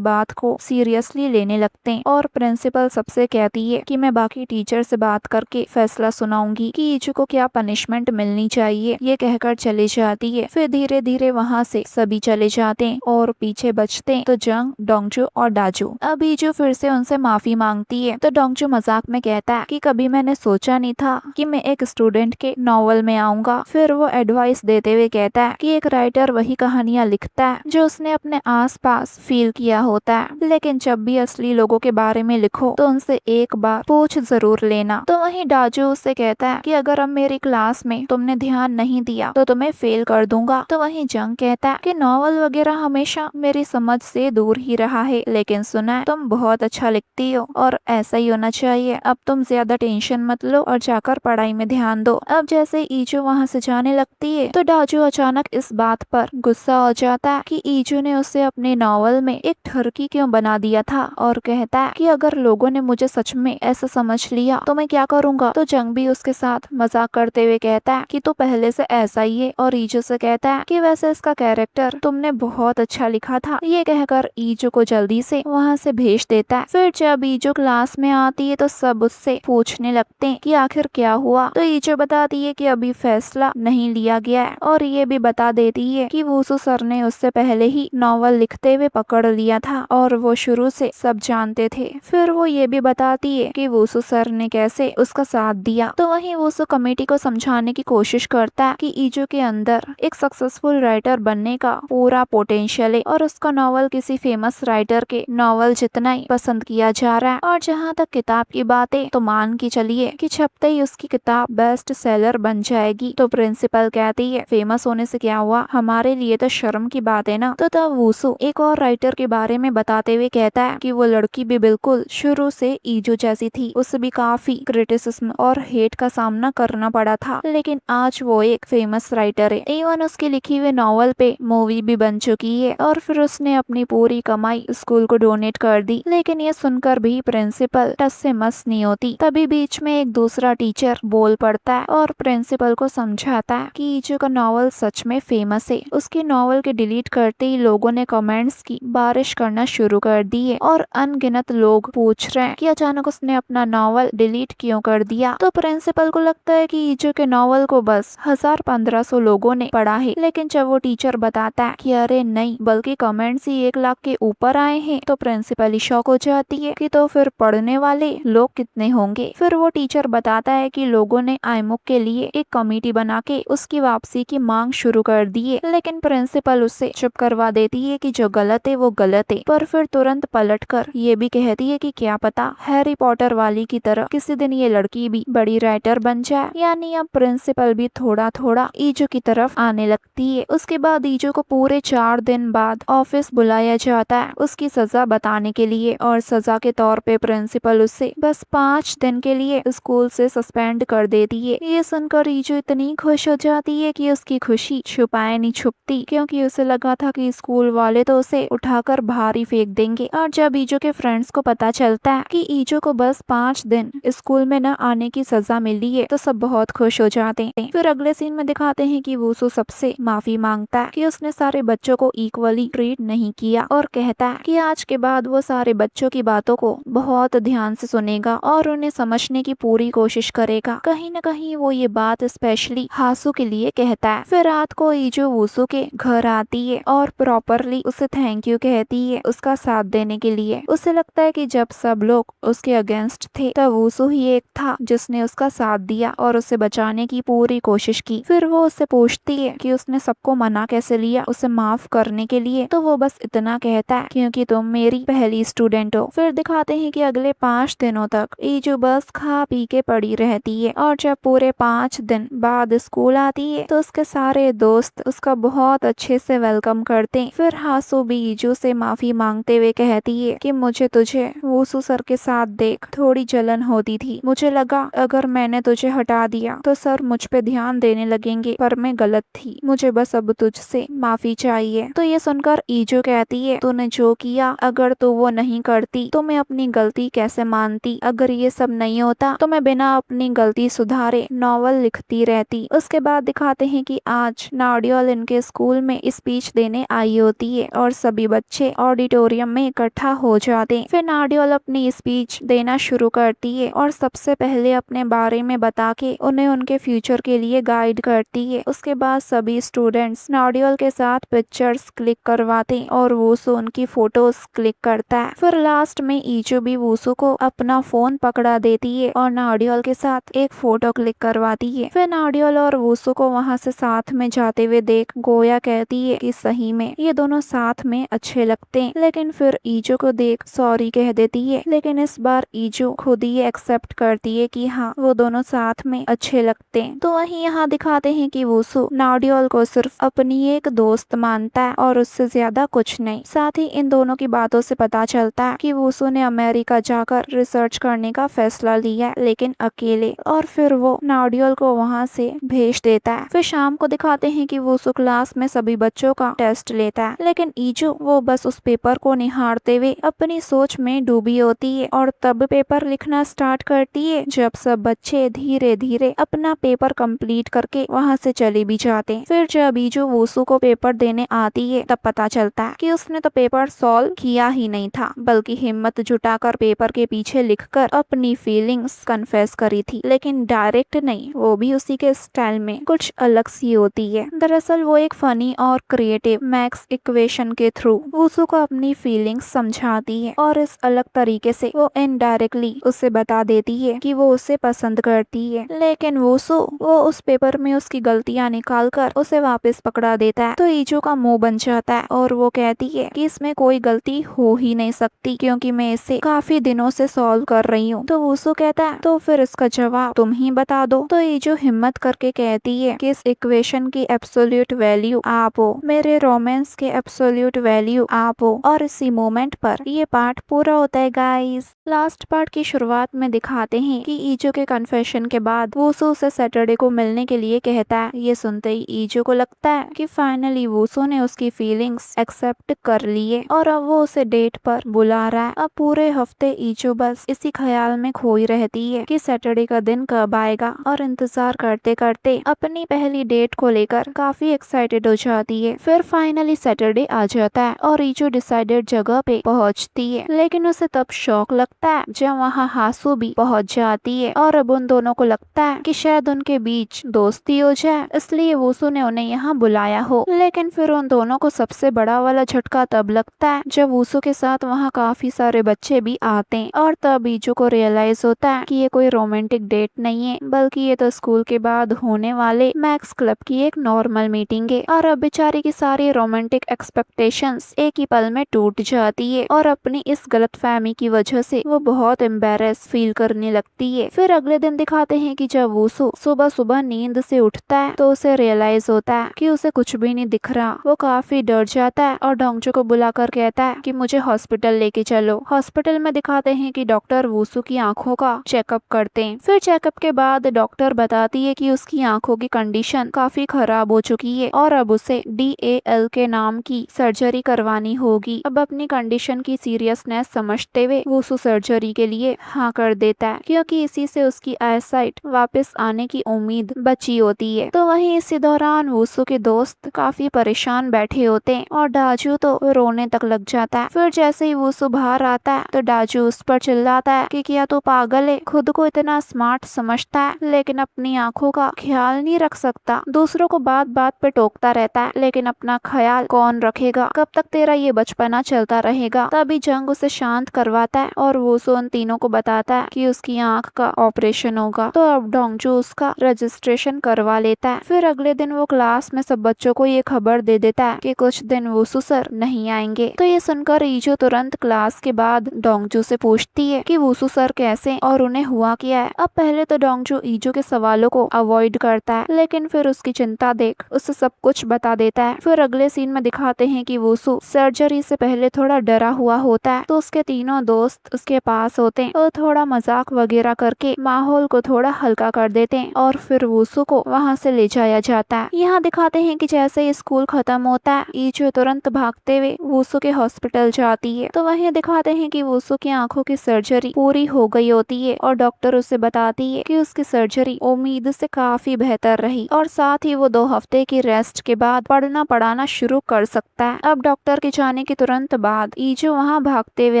बात को सीरियसली लेने लगते हैं और प्रिंसिपल सबसे कहती है कि मैं बाकी टीचर से बात करके फैसला सुनाऊंगी कि ईजो को क्या पनिशमेंट मिलनी चाहिए। ये कहकर चली जाती है। फिर धीरे धीरे वहाँ से सभी चले जाते हैं और पीछे बचते हैं तो जंग, डोंगजू और डाजू। अब ईजो फिर से उनसे माफी मांगती है तो डोंगजू मजाक में कहता है कि कभी मैंने सोचा नहीं था कि मैं एक स्टूडेंट के नॉवल में आऊंगा। फिर वो एडवाइस देते हुए कहता है कि एक राइटर वही कहानियां लिखता है जो उसने अपने आसपास फील किया होता है, लेकिन जब भी असली लोगों के बारे में लिखो तो उनसे एक बार पूछ जरूर लेना। तो वहीं डाजू उससे कहता है कि अगर अब मेरी क्लास में तुमने ध्यान नहीं दिया तो तुम्हें फेल कर दूंगा। तो वहीं जंग कहता है कि नॉवल वगैरह हमेशा मेरी समझ से दूर ही रहा है, लेकिन सुना है तुम बहुत अच्छा लिखती हो और ऐसा ही होना चाहिए। अब तुम ज्यादा टेंशन मत लो और जाकर पढ़ाई में ध्यान दो। अब जैसे ईजो वहाँ से जाने लगती है तो डाजू अचानक इस बात पर गुस्सा हो जाता है कि ईजो ने उसे अपने नॉवल में एक ठरकी क्यों बना दिया था और कहता है कि अगर लोगों ने मुझे सच में ऐसा समझ लिया तो मैं क्या करूंगा। तो जंग भी उसके साथ मजाक करते हुए कहता है कि तू पहले से ऐसा ही है और ईजो से कहता है कि वैसे इसका कैरेक्टर तुमने बहुत अच्छा लिखा था। ये कहकर ईजो को जल्दी से वहाँ से भेज देता है। फिर जब ईजो क्लास में आती है तो सब उससे पूछने लगते हैं कि आखिर क्या हुआ। तो ईजो बताती है कि अभी फैसला नहीं लिया गया है और ये भी बता देती है कि वूसू सर ने उससे पहले ही नॉवल लिखते हुए पकड़ लिया था और वो शुरू से सब जानते थे। फिर वो ये भी बताती है कि वूसू सर ने कैसे उसका साथ दिया। तो वहीं वूसू कमेटी को समझाने की कोशिश करता है कि ईजो के अंदर एक सक्सेसफुल राइटर बनने का पूरा पोटेंशियल है और उसका नॉवल किसी फेमस राइटर के नॉवल जितना ही पसंद किया जा रहा है। और जहाँ तक किताब की बात है तो मान के चलिए कि छपते ही उसकी किताब बेस्ट सेलर बन जाएगी। तो प्रिंसिपल कहती है फेमस होने से क्या हुआ, हमारे लिए तो शर्म की बात है ना। तो तब वूसू एक और राइटर के बारे में बताते हुए कहता है कि वो लड़की भी बिल्कुल शुरू से ईजो जैसी थी, उसे भी काफी क्रिटिसिज्म और हेट का सामना करना पड़ा था, लेकिन आज वो एक फेमस राइटर है। इवन उसकी लिखी हुई नॉवल पे मूवी भी बन चुकी है और फिर उसने अपनी पूरी कमाई स्कूल को डोनेट कर दी। लेकिन ये सुनकर भी प्रिंसिपल टस से मस नहीं होती। तभी बीच में एक दूसरा टीचर बोल पड़ता है और प्रिंसिपल को समझाता है कि ईजो का नॉवल सच में फेमस है। उसकी नॉवल के डिलीट करते ही लोगों ने कमेंट्स की बारिश करना शुरू कर दी है और अनगिनत लोग पूछ रहे हैं कि अचानक उसने अपना नॉवल डिलीट क्यों कर दिया। तो प्रिंसिपल को लगता है कि ईजो के नॉवल को बस 1000-1500 लोगों ने पढ़ा है, लेकिन जब वो टीचर बताता है कि अरे नहीं बल्कि कमेंट्स ही 1 लाख के ऊपर आए हैं तो प्रिंसिपल ही शॉक हो जाती है कि तो फिर पढ़ने वाले लोग कितने होंगे। फिर वो टीचर बताता है कि लोगों ने आईमुक के लिए एक कमेटी बना के उसकी वापसी की मांग शुरू कर दी है, लेकिन प्रिंसिपल उससे चुप करवा देती है कि जो गलत है वो गलत है। पर फिर तुरंत पलटकर ये भी कहती है कि क्या पता हैरी पॉटर वाली की तरह किसी दिन ये लड़की भी बड़ी राइटर बन जाए। यानी अब प्रिंसिपल भी थोड़ा थोड़ा ईजो की तरफ आने लगती है। उसके बाद ईजो को पूरे 4 दिन बाद ऑफिस बुलाया जाता है उसकी सजा बताने के लिए और सजा के तौर पे प्रिंसिपल उसे बस 5 दिन के लिए स्कूल से सस्पेंड कर देती है। ये सुनकर ईजो इतनी खुश हो जाती है कि उसकी खुशी छुपाए नहीं छुपती, क्योंकि उसे लगा था कि स्कूल वाले तो उसे उठाकर बाहर ही फेंक देंगे। और जब ईजो के फ्रेंड्स को पता चलता है कि ईजो को बस 5 दिन स्कूल में न आने की सजा मिली है तो सब बहुत खुश खुश हो जाते हैं। फिर अगले सीन में दिखाते हैं कि वूसू सबसे माफी मांगता है कि उसने सारे बच्चों को इक्वली ट्रीट नहीं किया और कहता है कि आज के बाद वो सारे बच्चों की बातों को बहुत ध्यान से सुनेगा और उन्हें समझने की पूरी कोशिश करेगा। कहीं न कहीं वो ये बात स्पेशली हासू के लिए कहता है। फिर रात को ईजू वूसू के घर आती है और प्रॉपरली उसे थैंक यू कहती है उसका साथ देने के लिए। उसे लगता है कि जब सब लोग उसके अगेंस्ट थे तब वूसू ही एक था जिसने उसका साथ दिया और उसे बचाने की पूरी कोशिश की। फिर वो उससे पूछती है कि उसने सबको मना कैसे लिया उसे माफ करने के लिए, तो वो बस इतना कहता है क्योंकि तुम मेरी पहली स्टूडेंट हो। फिर दिखाते हैं कि अगले 5 दिनों तक ईजू बस खा पी के पड़ी रहती है और जब पूरे 5 दिन बाद स्कूल आती है तो उसके सारे दोस्त उसका बहुत अच्छे से वेलकम करते हैं। फिर हासू भी ईजू से माफी मांगते हुए कहती है कि मुझे तुझे वूसू सर के साथ देख थोड़ी जलन होती थी, मुझे लगा अगर मैंने तुझे हटा दिया तो सर मुझ पे ध्यान देने लगेंगे, पर मैं गलत थी, मुझे बस अब तुझसे माफी चाहिए। तो ये सुनकर ईजू कहती है तूने जो किया अगर तू वो नहीं करती तो मैं अपनी गलती कैसे मानती, अगर ये सब नहीं होता तो मैं बिना अपनी गलती सुधारे नॉवल लिखती रहती। उसके बाद दिखाते हैं कि आज नाडियोल इनके स्कूल में स्पीच देने आई होती है और सभी बच्चे ऑडिटोरियम में इकट्ठा हो जाते हैं। फिर नाडियोल अपनी स्पीच देना शुरू करती है और सबसे पहले अपने बारे में बता के उन्हें उनके फ्यूचर के लिए गाइड करती है। उसके बाद सभी स्टूडेंट्स नाडियोल के साथ पिक्चर्स क्लिक करवाते और वूसू उनकी फोटोज क्लिक करता है। फिर लास्ट में ईजू भी वूसू को अपना फोन पकड़ा देती है और नाडियोल के साथ एक फोटो क्लिक करवाती है। फिर नाडियोल और वूसू को वहाँ से साथ में जाते हुए देख गोया कहती है कि सही में ये दोनों साथ में अच्छे लगते हैं, लेकिन फिर ईजू को देख सॉरी कह देती है। लेकिन इस बार ईजू खुद ही एक्सेप्ट करती है कि हाँ वो दोनों साथ में अच्छे लगते हैं। तो वहीं यहाँ दिखाते हैं कि वूसू नाडियोल को सिर्फ अपनी एक दोस्त मानता है और उससे ज्यादा कुछ नहीं। साथ ही इन दोनों की बातों से पता चलता है कि वूसू ने अमेरिका जाकर रिसर्च करने का फैसला लिया, लेकिन अकेले, और फिर वो नाडियोल को वहाँ से भेज देता है। फिर शाम को दिखाते हैं कि वूसू क्लास में सभी बच्चों का टेस्ट लेता है, लेकिन ईजू वो बस उस पेपर को निहारते हुए अपनी सोच में डूबी होती है और तब पेपर लिखना स्टार्ट करती है जब सब बच्चे धीरे धीरे अपना पेपर कंप्लीट करके वहाँ से चले भी जाते हैं। फिर जब ईजू वूसू को पेपर देने आती है तब पता चलता है कि उसने तो पेपर सॉल्व किया ही नहीं था, बल्कि हिम्मत जुटाकर पेपर के पीछे लिखकर अपनी फीलिंग्स कन्फेस करी थी, लेकिन डायरेक्ट नहीं, वो भी उसी के स्टाइल में कुछ अलग सी होती है। दरअसल वो एक फनी और क्रिएटिव मैथ्स इक्वेशन के थ्रू वूसू को अपनी फीलिंग्स समझाती है और इस अलग तरीके से वो इनडायरेक्टली उसे बता देती है कि वो उसे पसंद करती है। लेकिन वूसू वो उस पेपर में उसकी गलतियां निकालकर उसे वापस पकड़ा देता है। तो ईजू का मुंह बन जाता है और वो कहती है कि इसमें कोई गलती हो ही नहीं सकती क्योंकि मैं इसे काफी दिनों से सॉल्व कर रही हूँ। तो वूसू कहता है तो फिर इसका जवाब तुम ही बता दो। तो ईजू हिम्मत करके कहती है कि इस इक्वेशन की एब्सोल्यूट वैल्यू आप हो, मेरे रोमांस के एब्सोल्यूट वैल्यू आप हो, और इसी मोमेंट पर ये पार्ट पूरा होता है गाइस। लास्ट पार्ट की शुरुआत में दिखाते हैं कि ईजू के कन्फेशन के बाद वूसू उसे सैटरडे को मिलने के लिए कहता है। ये सुनते ही ईजू को लगता है कि फाइनली वूसू ने उसकी फीलिंग्स एक्सेप्ट कर लिए और अब वो उसे डेट पर बुला रहा है। अब पूरे हफ्ते ईजू बस इसी ख्याल में खोई रहती है कि सैटरडे का दिन कब आएगा और इंतजार करते करते अपनी पहली डेट को लेकर काफी एक्साइटेड हो जाती है। फिर फाइनली सैटरडे आ जाता है और ईजू डिसाइडेड जगह पे पहुंचती है, लेकिन उसे तब शौक लगता है जब वहाँ हासू भी पहुंच जाती है और अब उन दोनों को लगता है कि शायद उनके बीच दोस्ती हो जाए, इसलिए वूसू ने उन्हें यहाँ बुलाया हो। लेकिन फिर उन दोनों को सबसे बड़ा वाला झटका तब लगता है जब वूसू के साथ वहाँ काफी सारे बच्चे भी आते हैं और तब ईजू को रियलाइज होता है कि ये कोई रोमांटिक डेट नहीं है, बल्कि ये तो स्कूल के बाद होने वाले मैक्स क्लब की एक नॉर्मल मीटिंग है। और अब बेचारी की सारी रोमांटिक एक्सपेक्टेशंस एक ही पल में टूट जाती है और अपनी इस गलतफहमी की वजह से वो बहुत एम्बेरस फील करने लगती है। फिर अगले दिन दिखाते हैं कि जब वूसू सुबह सुबह नींद से उठता है तो उसे रियलाइज होता है कि उसे कुछ भी नहीं दिख रहा। वो काफी डर जाता है और डोंगजो को बुलाकर कहता है कि मुझे हॉस्पिटल लेके चलो। हॉस्पिटल में दिखाते हैं कि डॉक्टर वूसू की आंखों का चेकअप करते हैं। फिर चेकअप के बाद डॉक्टर बताती है कि उसकी आंखों की कंडीशन काफी खराब हो चुकी है और अब उसे DAL के नाम की सर्जरी करवानी होगी। अब अपनी कंडीशन की सीरियसनेस समझते हुए वूसू सर्जरी के लिए हाँ कर देता है क्योंकि इसी से उसकी आईसाइट वापस आने की उम्मीद बची होती है। तो वहीं इसी दौरान वूसू के दोस्त काफी परेशान बैठे होते हैं और डाजू तो रोने तक लग जाता है। फिर जैसे ही वूसू बाहर आता है तो डाजू उस पर चिल्लाता है कि क्या तू पागल है, खुद को इतना स्मार्ट समझता है लेकिन अपनी आंखों का ख्याल नहीं रख सकता, दूसरों को बात बात पे टोकता रहता है लेकिन अपना ख्याल कौन रखेगा, कब तक तेरा ये बचपना चलता रहेगा। तभी जंग उसे शांत करवाता है और वूसू उन तीनों को बताता है कि उसकी आंख का ऑपरेशन होगा। तो अब डोंगजू उसका रजिस्ट्रेशन करवा लेता है। फिर अगले दिन वो क्लास में सब बच्चों को ये खबर दे देता है कि कुछ दिन वूसू सर नहीं आएंगे। तो ये सुनकर ईजू तुरंत क्लास के बाद डोंगजू से पूछती है कि वूसू सर कैसे और उन्हें हुआ क्या है। अब पहले तो डोंगजू ईजू के सवालों को अवॉइड करता है लेकिन फिर उसकी चिंता देख उसे सब कुछ बता देता है। फिर अगले सीन में दिखाते हैं कि वूसू सर्जरी से पहले थोड़ा डरा हुआ होता है। तो उसके तीनों दोस्त उसके पास होते हैं और थोड़ा मजाक वगैरह करके माहौल को थोड़ा हल्का कर देते हैं और फिर वूसू को वहाँ से ले जाया जाता है। यहाँ दिखाते हैं कि जैसे ही स्कूल खत्म होता है ईजू तुरंत भागते हुए वूसू के हॉस्पिटल जाती है। तो वहीं दिखाते हैं कि वूसू की आंखों की सर्जरी पूरी हो गई होती है और डॉक्टर उसे बताती है कि उसकी सर्जरी उम्मीद से काफी बेहतर रही और साथ ही वो 2 हफ्ते की रेस्ट के बाद पढ़ना पढ़ाना शुरू कर सकता है। अब डॉक्टर के जाने के तुरंत बाद ईजू वहाँ भागते हुए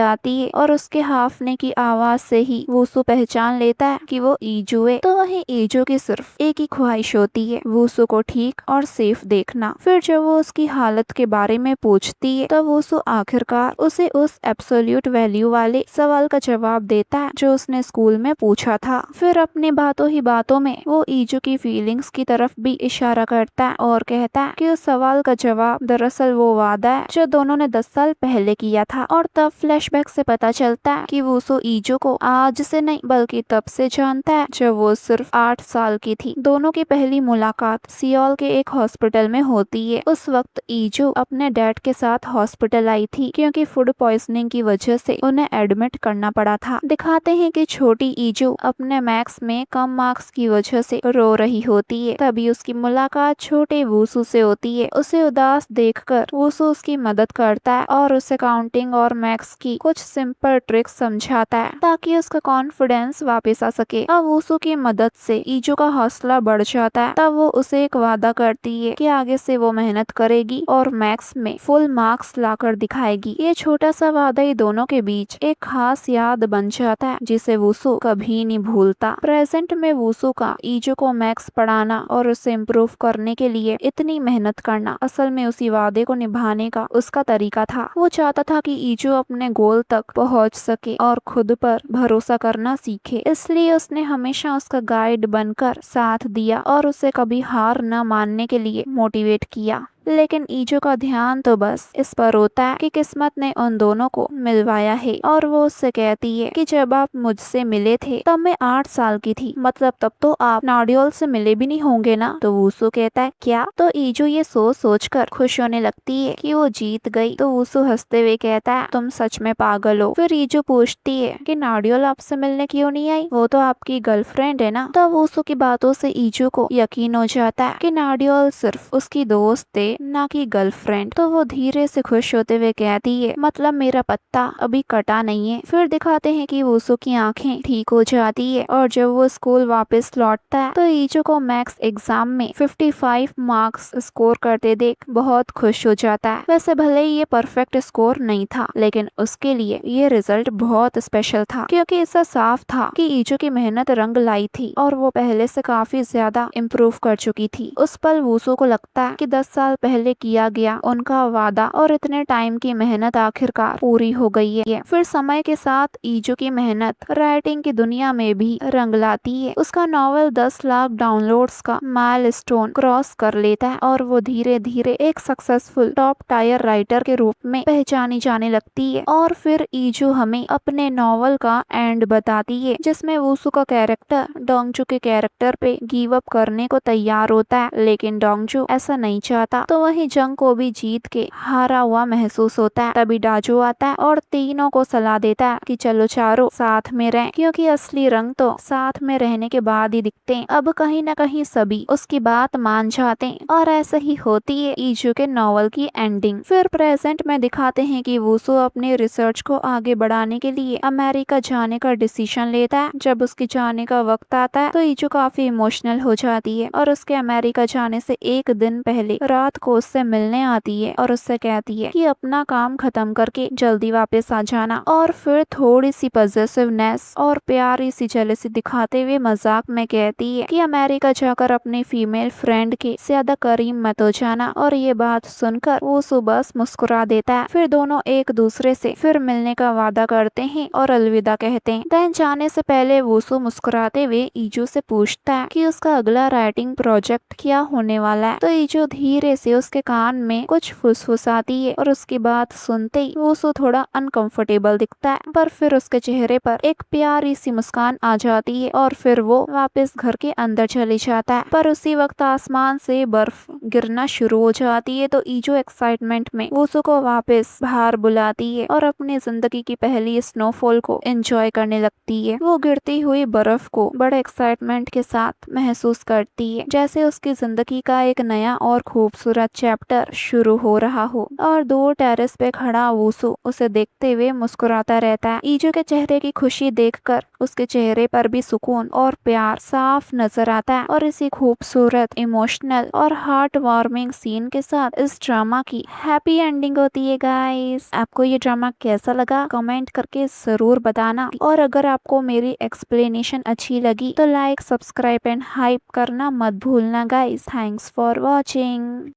आती है और उसके हाफने की आवाज से ही वूसू पहचान लेता है कि वो ईजू है। तो वहीं ईजू की सिर्फ एक ही ख्वाहिश होती है, वूसू को ठीक और सेफ देखना। फिर जब वो उसकी हालत के बारे में पूछती है तो वूसू आखिरकार उसे उस एब्सोल्यूट वैल्यू वाले सवाल का जवाब देता है जो उसने स्कूल में पूछा था। फिर अपनी बातों ही बातों में वो ईजू की फीलिंग्स की तरफ भी इशारा करता है और कहता है कि उस सवाल का जवाब दरअसल वो वादा है जो दोनों ने 10 साल पहले किया था। और तब फ्लैशबैक से पता चलता है कि वूसू ईजू को आज से नहीं बल्कि तब से जानता है जब वो सिर्फ 8 साल की थी। दोनों की पहली मुलाकात सियोल के एक हॉस्पिटल में होती है। उस वक्त ईजू अपने डैड के साथ हॉस्पिटल आई थी क्योंकि फूड पॉइजनिंग की वजह से उन्हें एडमिट करना पड़ा था। दिखाते हैं कि छोटी ईजू अपने मैथ्स में कम मार्क्स की वजह से रो रही होती है। तभी उसकी मुलाकात छोटे वूसू से होती है। उसे उदास देखकर वूसू उसकी मदद करता है और उसे काउंटिंग और मैथ्स की कुछ सिंपल ट्रिक्स समझाता है ताकि उसका कॉन्फिडेंस वापस आ सके। अब वूसू की मदद से ईजू का हौसला बढ़ जाता है। तब वो उसे एक वादा करती है कि आगे से वो मेहनत करेगी और मैथ्स में फुल मार्क्स लाकर दिखाएगी। ये छोटा सा वादा ही दोनों के बीच एक खास याद बन जाता है जिसे वूसू कभी नहीं भूलता। प्रेजेंट में वूसू का ईजू को मैथ्स पढ़ाना और उसे इम्प्रूव करने के लिए इतनी मेहनत करना असल में उसी वादे को निभाने का उसका तरीका था। वो चाहता था कि ईजू अपने गोल तक पहुंच सके और खुद पर भरोसा करना सीखे, इसलिए उसने हमेशा उसका गाइड बनकर साथ दिया और उसे कभी हार न मानने के लिए मोटिवेट किया। लेकिन ईजू का ध्यान तो बस इस पर होता है कि किस्मत ने उन दोनों को मिलवाया है और वो उससे कहती है कि जब आप मुझसे मिले थे तब मैं 8 साल की थी, मतलब तब तो आप नाडियोल से मिले भी नहीं होंगे ना। तो वूसू कहता है क्या? तो ईजू ये सोच कर खुश होने लगती है कि वो जीत गई। तो वूसू हंसते हुए कहता है तुम सच में पागल हो। फिर ईजू पूछती है कि नाडियोल आपसे मिलने क्यों नहीं आई, वो तो आपकी गर्लफ्रेंड है ना। तो वूसू की बातों से ईजू को यकीन हो जाता है कि नाडियोल सिर्फ उसकी दोस्त थे ना कि गर्लफ्रेंड। तो वो धीरे से खुश होते हुए कहती है मतलब मेरा पत्ता अभी कटा नहीं है। फिर दिखाते हैं कि वूसू की आंखें ठीक हो जाती है और जब वो स्कूल वापस लौटता है तो ईजू को मैथ्स एग्जाम में 55 मार्क्स स्कोर करते देख बहुत खुश हो जाता है। वैसे भले ही ये परफेक्ट स्कोर नहीं था लेकिन उसके लिए ये रिजल्ट बहुत स्पेशल था क्योंकि इससे साफ था कि ईजू की मेहनत रंग लाई थी और वो पहले से काफी ज्यादा इम्प्रूव कर चुकी थी। उस पल वूसू को लगता है कि 10 साल पहले किया गया उनका वादा और इतने टाइम की मेहनत आखिरकार पूरी हो गई है। फिर समय के साथ ईजू की मेहनत राइटिंग की दुनिया में भी रंग लाती है। उसका नॉवेल 10 लाख डाउनलोड्स का माइलस्टोन क्रॉस कर लेता है और वो धीरे धीरे एक सक्सेसफुल टॉप टायर राइटर के रूप में पहचानी जाने लगती है। और फिर ईजू हमें अपने नॉवल का एंड बताती है जिसमें वूसू का कैरेक्टर डोंगजू के कैरेक्टर पे गिव अप करने को तैयार होता है लेकिन डोंगजू ऐसा नहीं चाहता। तो तो वहीं जंग को भी जीत के हारा हुआ महसूस होता है। तभी डाजो आता है और तीनों को सलाह देता है कि चलो चारों साथ में रहें, क्योंकि असली रंग तो साथ में रहने के बाद ही दिखते हैं। अब कहीं न कहीं सभी उसकी बात मान जाते हैं और ऐसे ही होती है ईजू के नॉवल की एंडिंग। फिर प्रेजेंट में दिखाते हैं कि वुसु अपने रिसर्च को आगे बढ़ाने के लिए अमेरिका जाने का डिसीजन लेता है। जब उसके जाने का वक्त आता है तो ईजू काफी इमोशनल हो जाती है और उसके अमेरिका जाने से एक दिन पहले रात को उससे मिलने आती है और उससे कहती है कि अपना काम खत्म करके जल्दी वापस आ जाना। और फिर थोड़ी सी पॉजिटिवनेस और प्यारी सी जेलसी दिखाते हुए मजाक में कहती है कि अमेरिका जाकर अपने फीमेल फ्रेंड के ज्यादा करीब मत हो जाना। और ये बात सुनकर वो सुबह मुस्कुरा देता है। फिर दोनों एक दूसरे से फिर मिलने का वादा करते हैं और अलविदा कहते हैं। देन जाने से पहले वुसु मुस्कुराते हुए ईजू से पूछता है कि उसका अगला राइटिंग प्रोजेक्ट क्या होने वाला है। तो ईजू धीरे से उसके कान में कुछ फुसफुसाती है और उसकी बात सुनते ही वुसु थोड़ा अनकंफर्टेबल दिखता है, पर फिर उसके चेहरे पर एक प्यारी सी मुस्कान आ जाती है और फिर वो वापस घर के अंदर चले जाता है। पर उसी वक्त आसमान से बर्फ गिरना शुरू हो जाती है। तो ईजू एक्साइटमेंट में वुसु को वापस बाहर बुलाती है और अपनी जिंदगी की पहली स्नोफॉल को एंजॉय करने लगती है। वो गिरती हुई बर्फ को बड़े एक्साइटमेंट के साथ महसूस करती है, जैसे उसकी जिंदगी का एक नया और खूबसूरत चैप्टर शुरू हो रहा हो। और दूर टेरेस पे खड़ा वुसु उसे देखते हुए मुस्कुराता रहता है। ईजू के चेहरे की खुशी देखकर उसके चेहरे पर भी सुकून और प्यार साफ नजर आता है। और इसी खूबसूरत इमोशनल और हार्ट वार्मिंग सीन के साथ इस ड्रामा की हैप्पी एंडिंग होती है। गाइस, आपको ये ड्रामा कैसा लगा कमेंट करके जरूर बताना। और अगर आपको मेरी एक्सप्लेनेशन अच्छी लगी तो लाइक, सब्सक्राइब एंड हाइप करना मत भूलना गाइस। Thanks for watching.